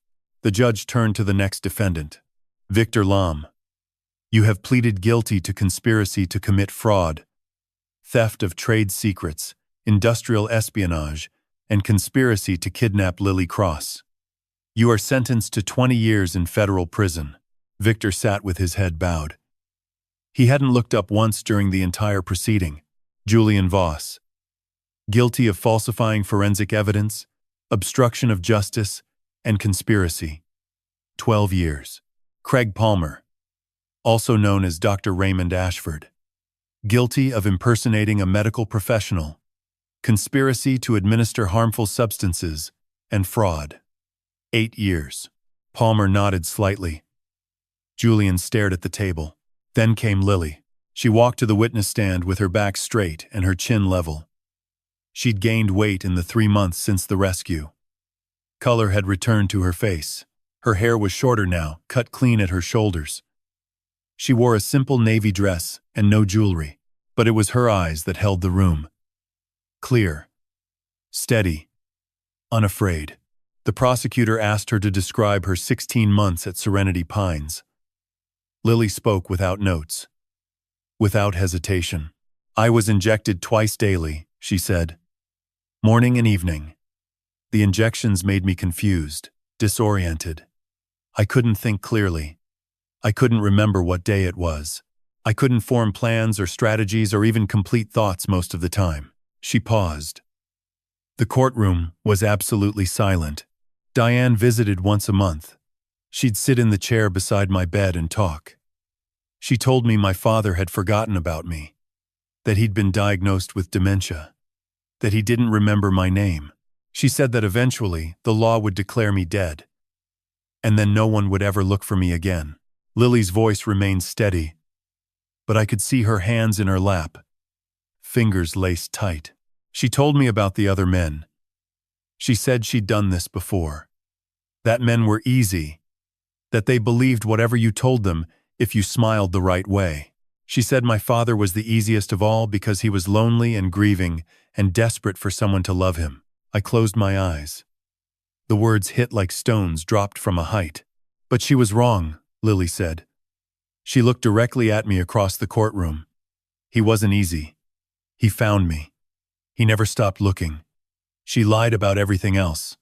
The judge turned to the next defendant, Victor Lam. You have pleaded guilty to conspiracy to commit fraud, theft of trade secrets, industrial espionage, and conspiracy to kidnap Lily Cross. You are sentenced to 20 years in federal prison. Victor sat with his head bowed. He hadn't looked up once during the entire proceeding. Julian Voss. Guilty of falsifying forensic evidence, obstruction of justice, and conspiracy. 12 years. Craig Palmer, also known as Dr. Raymond Ashford. Guilty of impersonating a medical professional, conspiracy to administer harmful substances, and fraud. 8 years. Palmer nodded slightly. Julian stared at the table. Then came Lily. She walked to the witness stand with her back straight and her chin level. She'd gained weight in the 3 months since the rescue. Color had returned to her face. Her hair was shorter now, cut clean at her shoulders. She wore a simple navy dress and no jewelry, but it was her eyes that held the room. Clear, steady, unafraid. The prosecutor asked her to describe her 16 months at Serenity Pines. Lily spoke without notes, without hesitation. I was injected twice daily, she said. Morning and evening. The injections made me confused, disoriented. I couldn't think clearly. I couldn't remember what day it was. I couldn't form plans or strategies or even complete thoughts most of the time. She paused. The courtroom was absolutely silent. Diane visited once a month. She'd sit in the chair beside my bed and talk. She told me my father had forgotten about me, that he'd been diagnosed with dementia, that he didn't remember my name. She said that eventually the law would declare me dead, and then no one would ever look for me again. Lily's voice remained steady, but I could see her hands in her lap, fingers laced tight. She told me about the other men. She said she'd done this before. That men were easy, that they believed whatever you told them if you smiled the right way. She said my father was the easiest of all because he was lonely and grieving and desperate for someone to love him. I closed my eyes. The words hit like stones dropped from a height. But she was wrong, Lily said. She looked directly at me across the courtroom. He wasn't easy. He found me. He never stopped looking. She lied about everything else,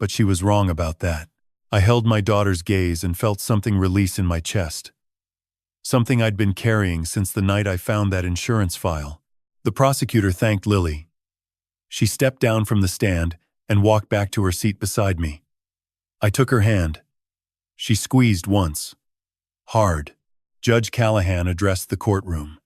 but she was wrong about that. I held my daughter's gaze and felt something release in my chest. Something I'd been carrying since the night I found that insurance file. The prosecutor thanked Lily. She stepped down from the stand and walked back to her seat beside me. I took her hand. She squeezed once. Hard. Judge Callahan addressed the courtroom.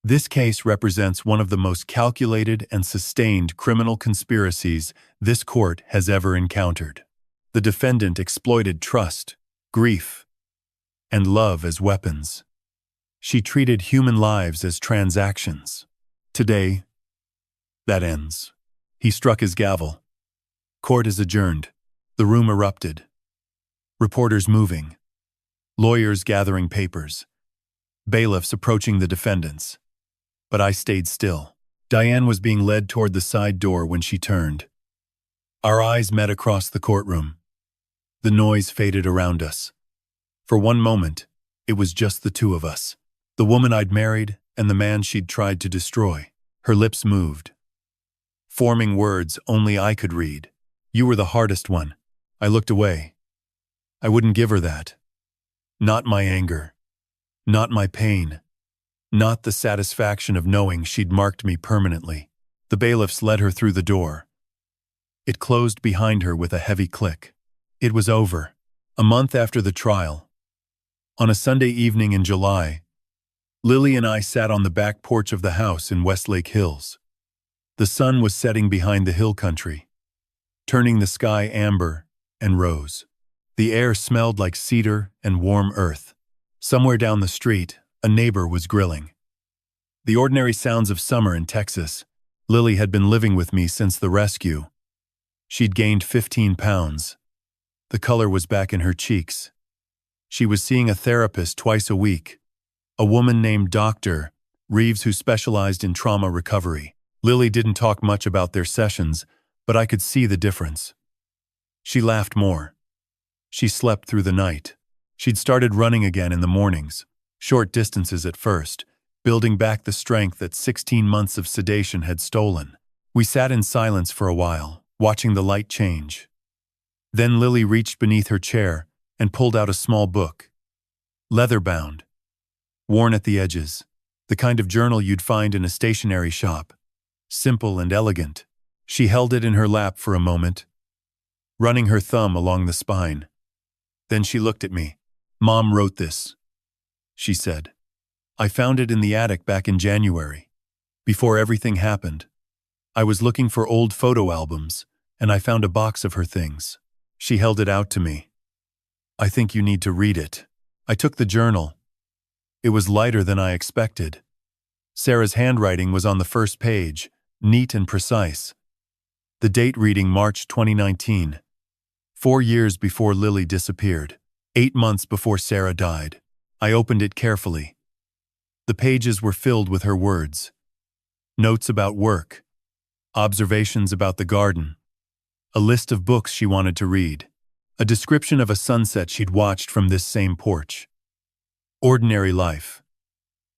This case represents one of the most calculated and sustained criminal conspiracies this court has ever encountered. The defendant exploited trust, grief, and love as weapons. She treated human lives as transactions. Today, that ends. He struck his gavel. Court is adjourned. The room erupted. Reporters moving. Lawyers gathering papers. Bailiffs approaching the defendants. But I stayed still. Diane was being led toward the side door when she turned. Our eyes met across the courtroom. The noise faded around us. For one moment, it was just the two of us. The woman I'd married and the man she'd tried to destroy. Her lips moved, forming words only I could read. You were the hardest one. I looked away. I wouldn't give her that. Not my anger. Not my pain. Not the satisfaction of knowing she'd marked me permanently. The bailiffs led her through the door. It closed behind her with a heavy click. It was over. A month after the trial. On a Sunday evening in July, Lily and I sat on the back porch of the house in Westlake Hills. The sun was setting behind the hill country, turning the sky amber and rose. The air smelled like cedar and warm earth. Somewhere down the street, a neighbor was grilling. The ordinary sounds of summer in Texas. Lily had been living with me since the rescue. She'd gained 15 pounds. The color was back in her cheeks. She was seeing a therapist twice a week, a woman named Dr. Reeves who specialized in trauma recovery. Lily didn't talk much about their sessions, but I could see the difference. She laughed more. She slept through the night. She'd started running again in the mornings, short distances at first, building back the strength that 16 months of sedation had stolen. We sat in silence for a while, watching the light change. Then Lily reached beneath her chair and pulled out a small book. Leather-bound, worn at the edges, the kind of journal you'd find in a stationery shop. Simple and elegant. She held it in her lap for a moment, running her thumb along the spine. Then she looked at me. "Mom wrote this," she said. "I found it in the attic back in January, before everything happened. I was looking for old photo albums, and I found a box of her things." She held it out to me. "I think you need to read it." I took the journal. It was lighter than I expected. Sarah's handwriting was on the first page, neat and precise. The date reading March 2019. 4 years before Lily disappeared. 8 months before Sarah died. I opened it carefully. The pages were filled with her words. Notes about work. Observations about the garden. A list of books she wanted to read. A description of a sunset she'd watched from this same porch. Ordinary life.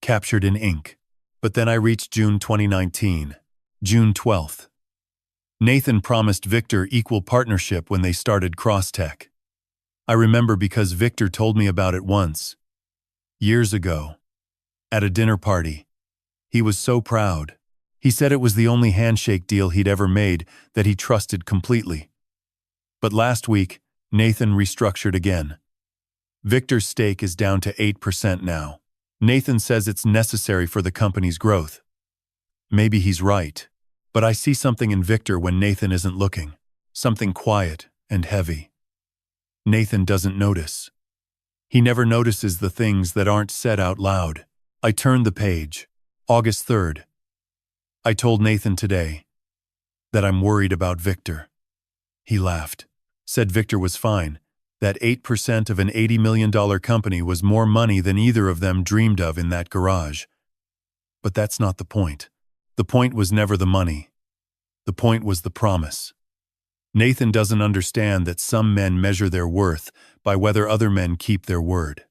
Captured in ink. But then I reached June 2019. June 12th. Nathan promised Victor equal partnership when they started Crosstech. I remember because Victor told me about it once. Years ago. At a dinner party. He was so proud. He said it was the only handshake deal he'd ever made that he trusted completely. But last week, Nathan restructured again. Victor's stake is down to 8% now. Nathan says it's necessary for the company's growth. Maybe he's right, but I see something in Victor when Nathan isn't looking. Something quiet and heavy. Nathan doesn't notice. He never notices the things that aren't said out loud. I turned the page. August 3rd. I told Nathan today that I'm worried about Victor. He laughed, said Victor was fine, that 8% of an $80 million company was more money than either of them dreamed of in that garage. But that's not the point. The point was never the money. The point was the promise. Nathan doesn't understand that some men measure their worth by whether other men keep their word.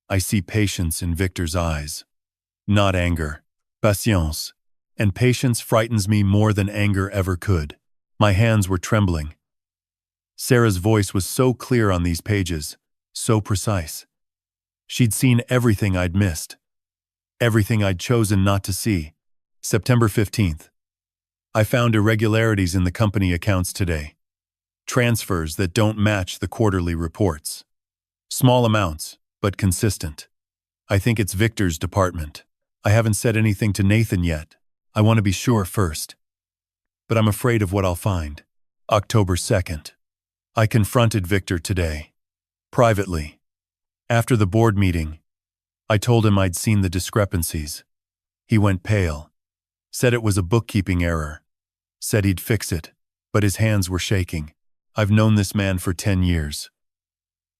I see patience in Victor's eyes. Not anger. Patience. And patience frightens me more than anger ever could. My hands were trembling. Sarah's voice was so clear on these pages, so precise. She'd seen everything I'd missed. Everything I'd chosen not to see. September 15th. I found irregularities in the company accounts today. Transfers that don't match the quarterly reports. Small amounts, but consistent. I think it's Victor's department. I haven't said anything to Nathan yet. I want to be sure first. But I'm afraid of what I'll find. October 2nd. I confronted Victor today. Privately. After the board meeting, I told him I'd seen the discrepancies. He went pale. Said it was a bookkeeping error. Said he'd fix it, but his hands were shaking. I've known this man for 10 years.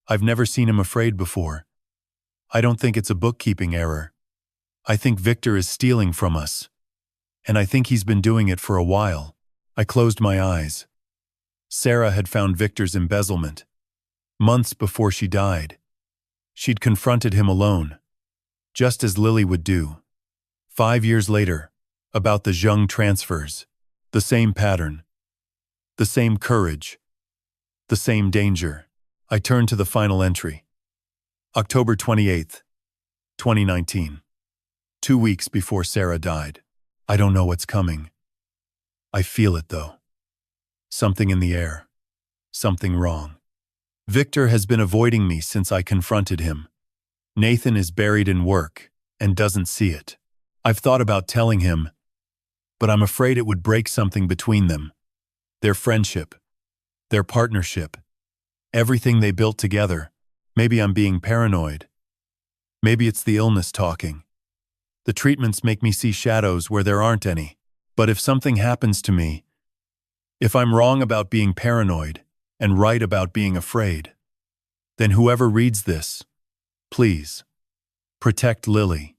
I've never seen him afraid before. I don't think it's a bookkeeping error. I think Victor is stealing from us. And I think he's been doing it for a while. I closed my eyes. Sarah had found Victor's embezzlement. Months before she died. She'd confronted him alone, just as Lily would do. 5 years later, about the Zheng transfers. The same pattern. The same courage. The same danger. I turned to the final entry. October 28th, 2019. 2 weeks before Sarah died. I don't know what's coming. I feel it though. Something in the air. Something wrong. Victor has been avoiding me since I confronted him. Nathan is buried in work and doesn't see it. I've thought about telling him, but I'm afraid it would break something between them. Their friendship, their partnership, everything they built together. Maybe I'm being paranoid. Maybe it's the illness talking. The treatments make me see shadows where there aren't any. But if something happens to me, if I'm wrong about being paranoid and right about being afraid, then whoever reads this, please, protect Lily.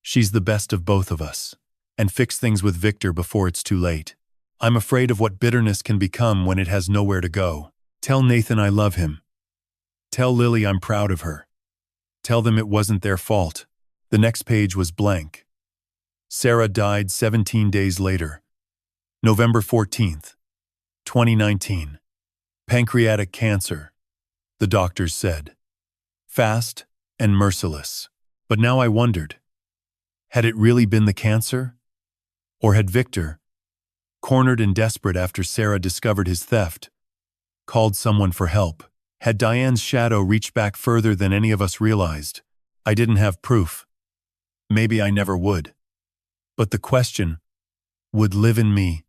She's the best of both of us. And fix things with Victor before it's too late. I'm afraid of what bitterness can become when it has nowhere to go. Tell Nathan I love him. Tell Lily I'm proud of her. Tell them it wasn't their fault. The next page was blank. Sarah died 17 days later. November 14th, 2019. Pancreatic cancer, the doctors said. Fast and merciless. But now I wondered, had it really been the cancer? Or had Victor, cornered and desperate after Sarah discovered his theft, called someone for help? Had Diane's shadow reached back further than any of us realized? I didn't have proof. Maybe I never would. But the question would live in me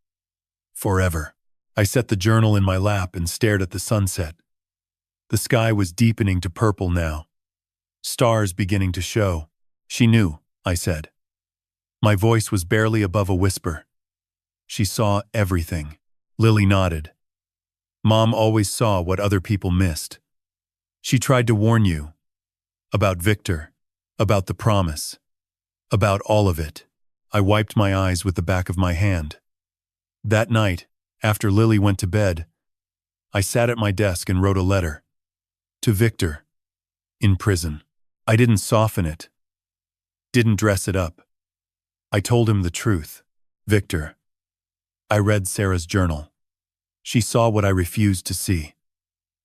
forever. I set the journal in my lap and stared at the sunset. The sky was deepening to purple now. Stars beginning to show. She knew, I said. My voice was barely above a whisper. She saw everything. Lily nodded. Mom always saw what other people missed. She tried to warn you. About Victor. About the promise. About all of it. I wiped my eyes with the back of my hand. That night, after Lily went to bed, I sat at my desk and wrote a letter. To Victor. In prison. I didn't soften it. Didn't dress it up. I told him the truth. Victor. I read Sarah's journal. She saw what I refused to see.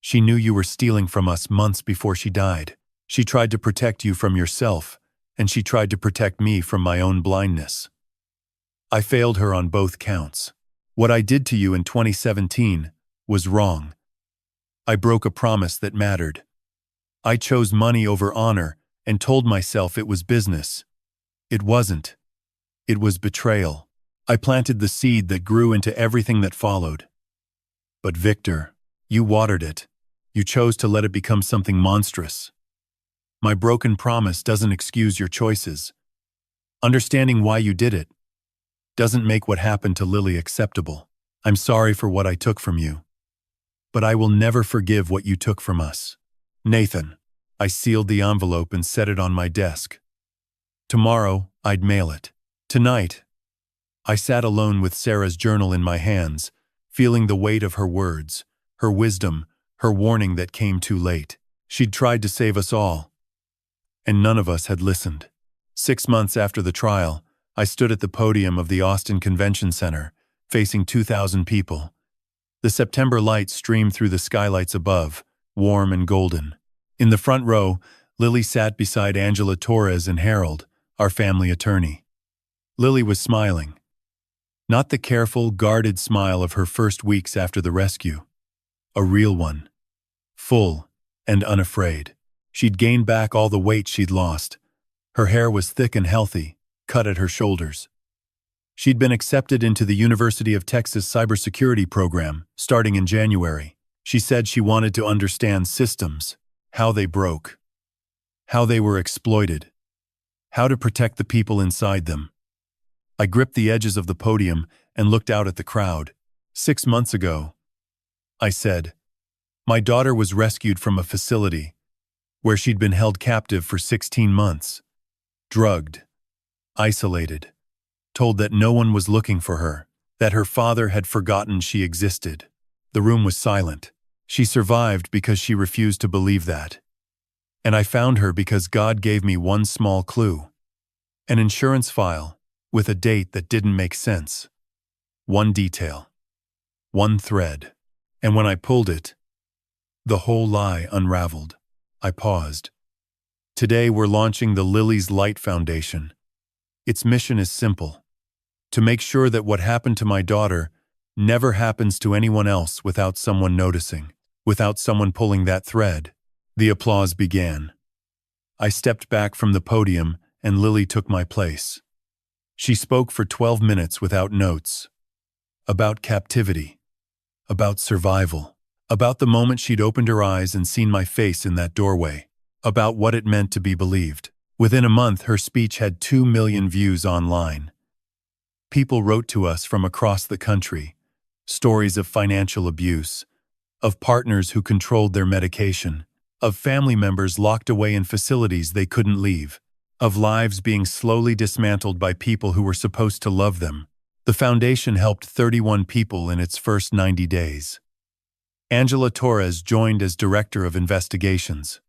She knew you were stealing from us months before she died. She tried to protect you from yourself, and she tried to protect me from my own blindness. I failed her on both counts. What I did to you in 2017 was wrong. I broke a promise that mattered. I chose money over honor and told myself it was business. It wasn't. It was betrayal. I planted the seed that grew into everything that followed. But Victor, you watered it. You chose to let it become something monstrous. My broken promise doesn't excuse your choices. Understanding why you did it doesn't make what happened to Lily acceptable. I'm sorry for what I took from you. But I will never forgive what you took from us. Nathan. I sealed the envelope and set it on my desk. Tomorrow, I'd mail it. Tonight, I sat alone with Sarah's journal in my hands, feeling the weight of her words, her wisdom, her warning that came too late. She'd tried to save us all, and none of us had listened. 6 months after the trial, I stood at the podium of the Austin Convention Center, facing 2,000 people. The September light streamed through the skylights above, warm and golden. In the front row, Lily sat beside Angela Torres and Harold, our family attorney. Lily was smiling. Not the careful, guarded smile of her first weeks after the rescue. A real one. Full and unafraid. She'd gained back all the weight she'd lost. Her hair was thick and healthy, cut at her shoulders. She'd been accepted into the University of Texas cybersecurity program, starting in January. She said she wanted to understand systems, how they broke, how they were exploited, how to protect the people inside them. I gripped the edges of the podium and looked out at the crowd. 6 months ago, I said, my daughter was rescued from a facility where she'd been held captive for 16 months, drugged, isolated, told that no one was looking for her, that her father had forgotten she existed. The room was silent. She survived because she refused to believe that. And I found her because God gave me one small clue. An insurance file with a date that didn't make sense. One detail. One thread. And when I pulled it, The whole lie unraveled. I paused. Today we're launching the Lily's Light Foundation. Its mission is simple: to make sure that what happened to my daughter never happens to anyone else without someone noticing, without someone pulling that thread. The applause began. I stepped back from the podium and Lily took my place. She spoke for 12 minutes without notes. About captivity. About survival. About the moment she'd opened her eyes and seen my face in that doorway. About what it meant to be believed. Within a month, her speech had 2 million views online. People wrote to us from across the country. Stories of financial abuse, of partners who controlled their medication, of family members locked away in facilities they couldn't leave, of lives being slowly dismantled by people who were supposed to love them. The foundation helped 31 people in its first 90 days. Angela Torres joined as Director of Investigations.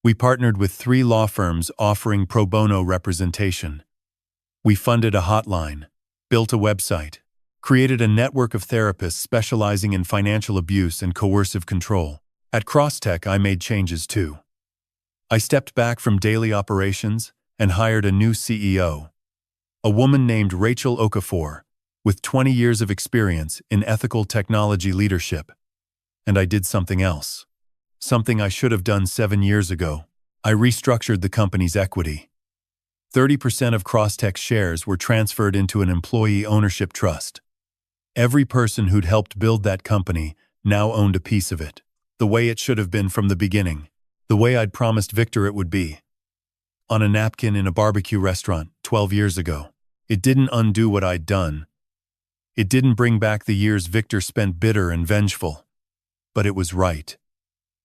We partnered with 3 law firms offering pro bono representation. We funded a hotline, built a website, created a network of therapists specializing in financial abuse and coercive control. At Crosstech, I made changes too. I stepped back from daily operations and hired a new CEO, a woman named Rachel Okafor, with 20 years of experience in ethical technology leadership. And I did something else. Something I should have done 7 years ago. I restructured the company's equity. 30% of Crosstech's shares were transferred into an employee ownership trust. Every person who'd helped build that company now owned a piece of it, the way it should have been from the beginning, the way I'd promised Victor it would be. On a napkin in a barbecue restaurant 12 years ago. It didn't undo what I'd done. It didn't bring back the years Victor spent bitter and vengeful. But it was right.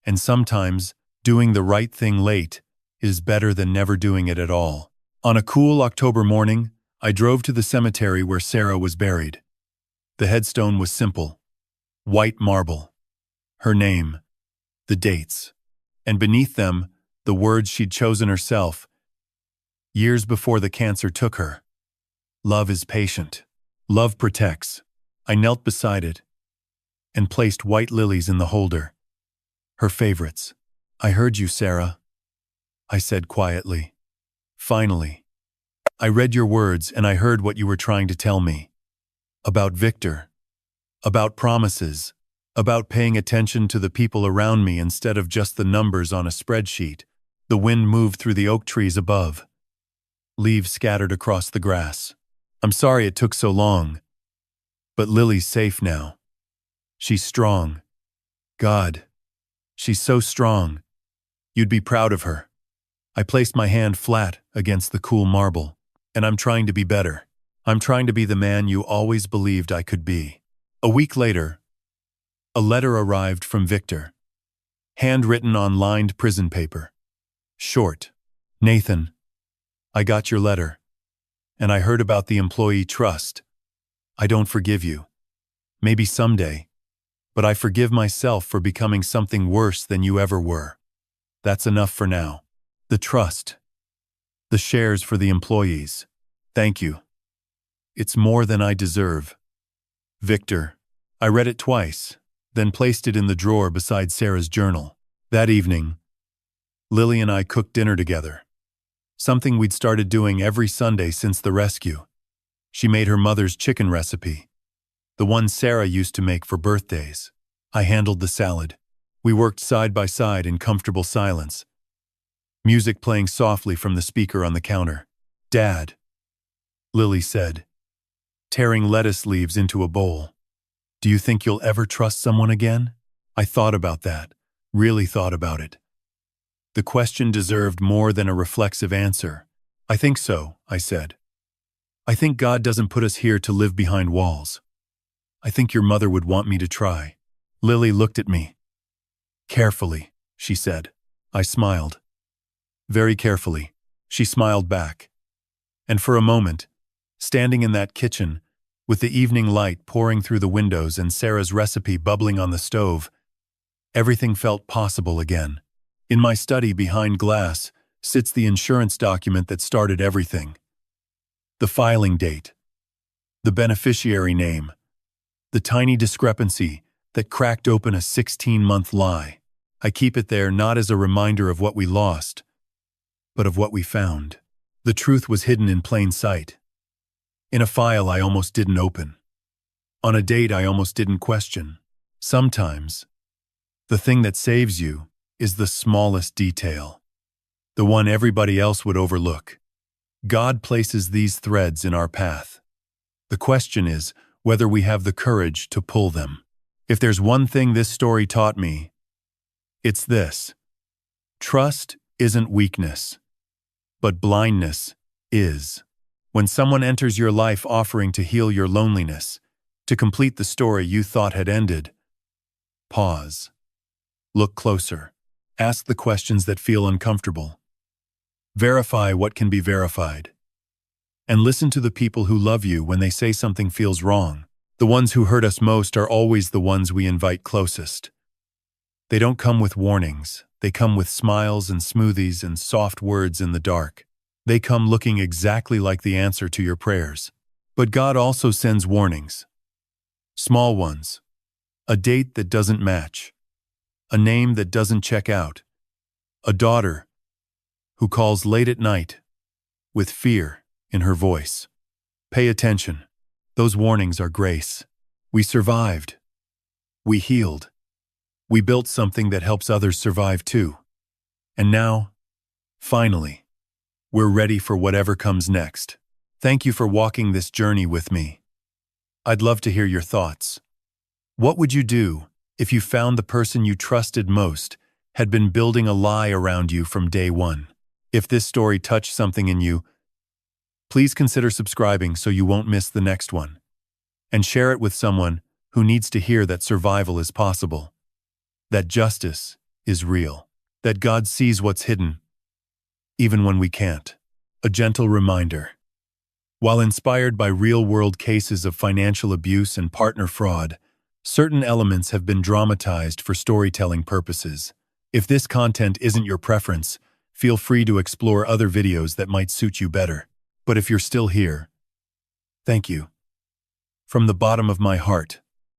And sometimes, doing the right thing late is better than never doing it at all. On a cool October morning, I drove to the cemetery where Sarah was buried. The headstone was simple. White marble. Her name. The dates. And beneath them, the words she'd chosen herself, years before the cancer took her. Love is patient. Love protects. I knelt beside it and placed white lilies in the holder. Her favorites. I heard you, Sarah, I said quietly. Finally. I read your words and I heard what you were trying to tell me. About Victor. About promises. About paying attention to the people around me instead of just the numbers on a spreadsheet. The wind moved through the oak trees above. Leaves scattered across the grass. I'm sorry it took so long. But Lily's safe now. She's strong. God, she's so strong. You'd be proud of her. I placed my hand flat against the cool marble. And I'm trying to be better. I'm trying to be the man you always believed I could be. A week later, a letter arrived from Victor. Handwritten on lined prison paper. Short. Nathan, I got your letter. And I heard about the employee trust. I don't forgive you. Maybe someday. But I forgive myself for becoming something worse than you ever were. That's enough for now. The trust. The shares for the employees. Thank you. It's more than I deserve. Victor. I read it twice, then placed it in the drawer beside Sarah's journal. That evening, Lily and I cooked dinner together. Something we'd started doing every Sunday since the rescue. She made her mother's chicken recipe, the one Sarah used to make for birthdays. I handled the salad. We worked side by side in comfortable silence. Music playing softly from the speaker on the counter. Dad, Lily said, tearing lettuce leaves into a bowl. Do you think you'll ever trust someone again? I thought about that, really thought about it. The question deserved more than a reflexive answer. I think so, I said. I think God doesn't put us here to live behind walls. I think your mother would want me to try. Lily looked at me. Carefully, she said. I smiled. Very carefully, she smiled back. And for a moment, standing in that kitchen, with the evening light pouring through the windows and Sarah's recipe bubbling on the stove, everything felt possible again. In my study behind glass sits the insurance document that started everything. The filing date. The beneficiary name. The tiny discrepancy that cracked open a 16-month lie. I keep it there not as a reminder of what we lost, but of what we found. The truth was hidden in plain sight. In a file I almost didn't open. On a date I almost didn't question. Sometimes, the thing that saves you is the smallest detail, the one everybody else would overlook. God places these threads in our path. The question is whether we have the courage to pull them. If there's one thing this story taught me, it's this: trust isn't weakness, but blindness is. When someone enters your life offering to heal your loneliness, to complete the story you thought had ended, pause. Look closer. Ask the questions that feel uncomfortable. Verify what can be verified. And listen to the people who love you when they say something feels wrong. The ones who hurt us most are always the ones we invite closest. They don't come with warnings. They come with smiles and smoothies and soft words in the dark. They come looking exactly like the answer to your prayers. But God also sends warnings. Small ones. A date that doesn't match. A name that doesn't check out. A daughter who calls late at night with fear in her voice. Pay attention. Those warnings are grace. We survived. We healed. We built something that helps others survive too. And now, finally, we're ready for whatever comes next. Thank you for walking this journey with me. I'd love to hear your thoughts. What would you do if you found the person you trusted most had been building a lie around you from day one? If this story touched something in you, please consider subscribing so you won't miss the next one. And share it with someone who needs to hear that survival is possible, that justice is real, that God sees what's hidden, even when we can't. A gentle reminder. While inspired by real-world cases of financial abuse and partner fraud, certain elements have been dramatized for storytelling purposes. If this content isn't your preference, feel free to explore other videos that might suit you better. But if you're still here, thank you. From the bottom of my heart.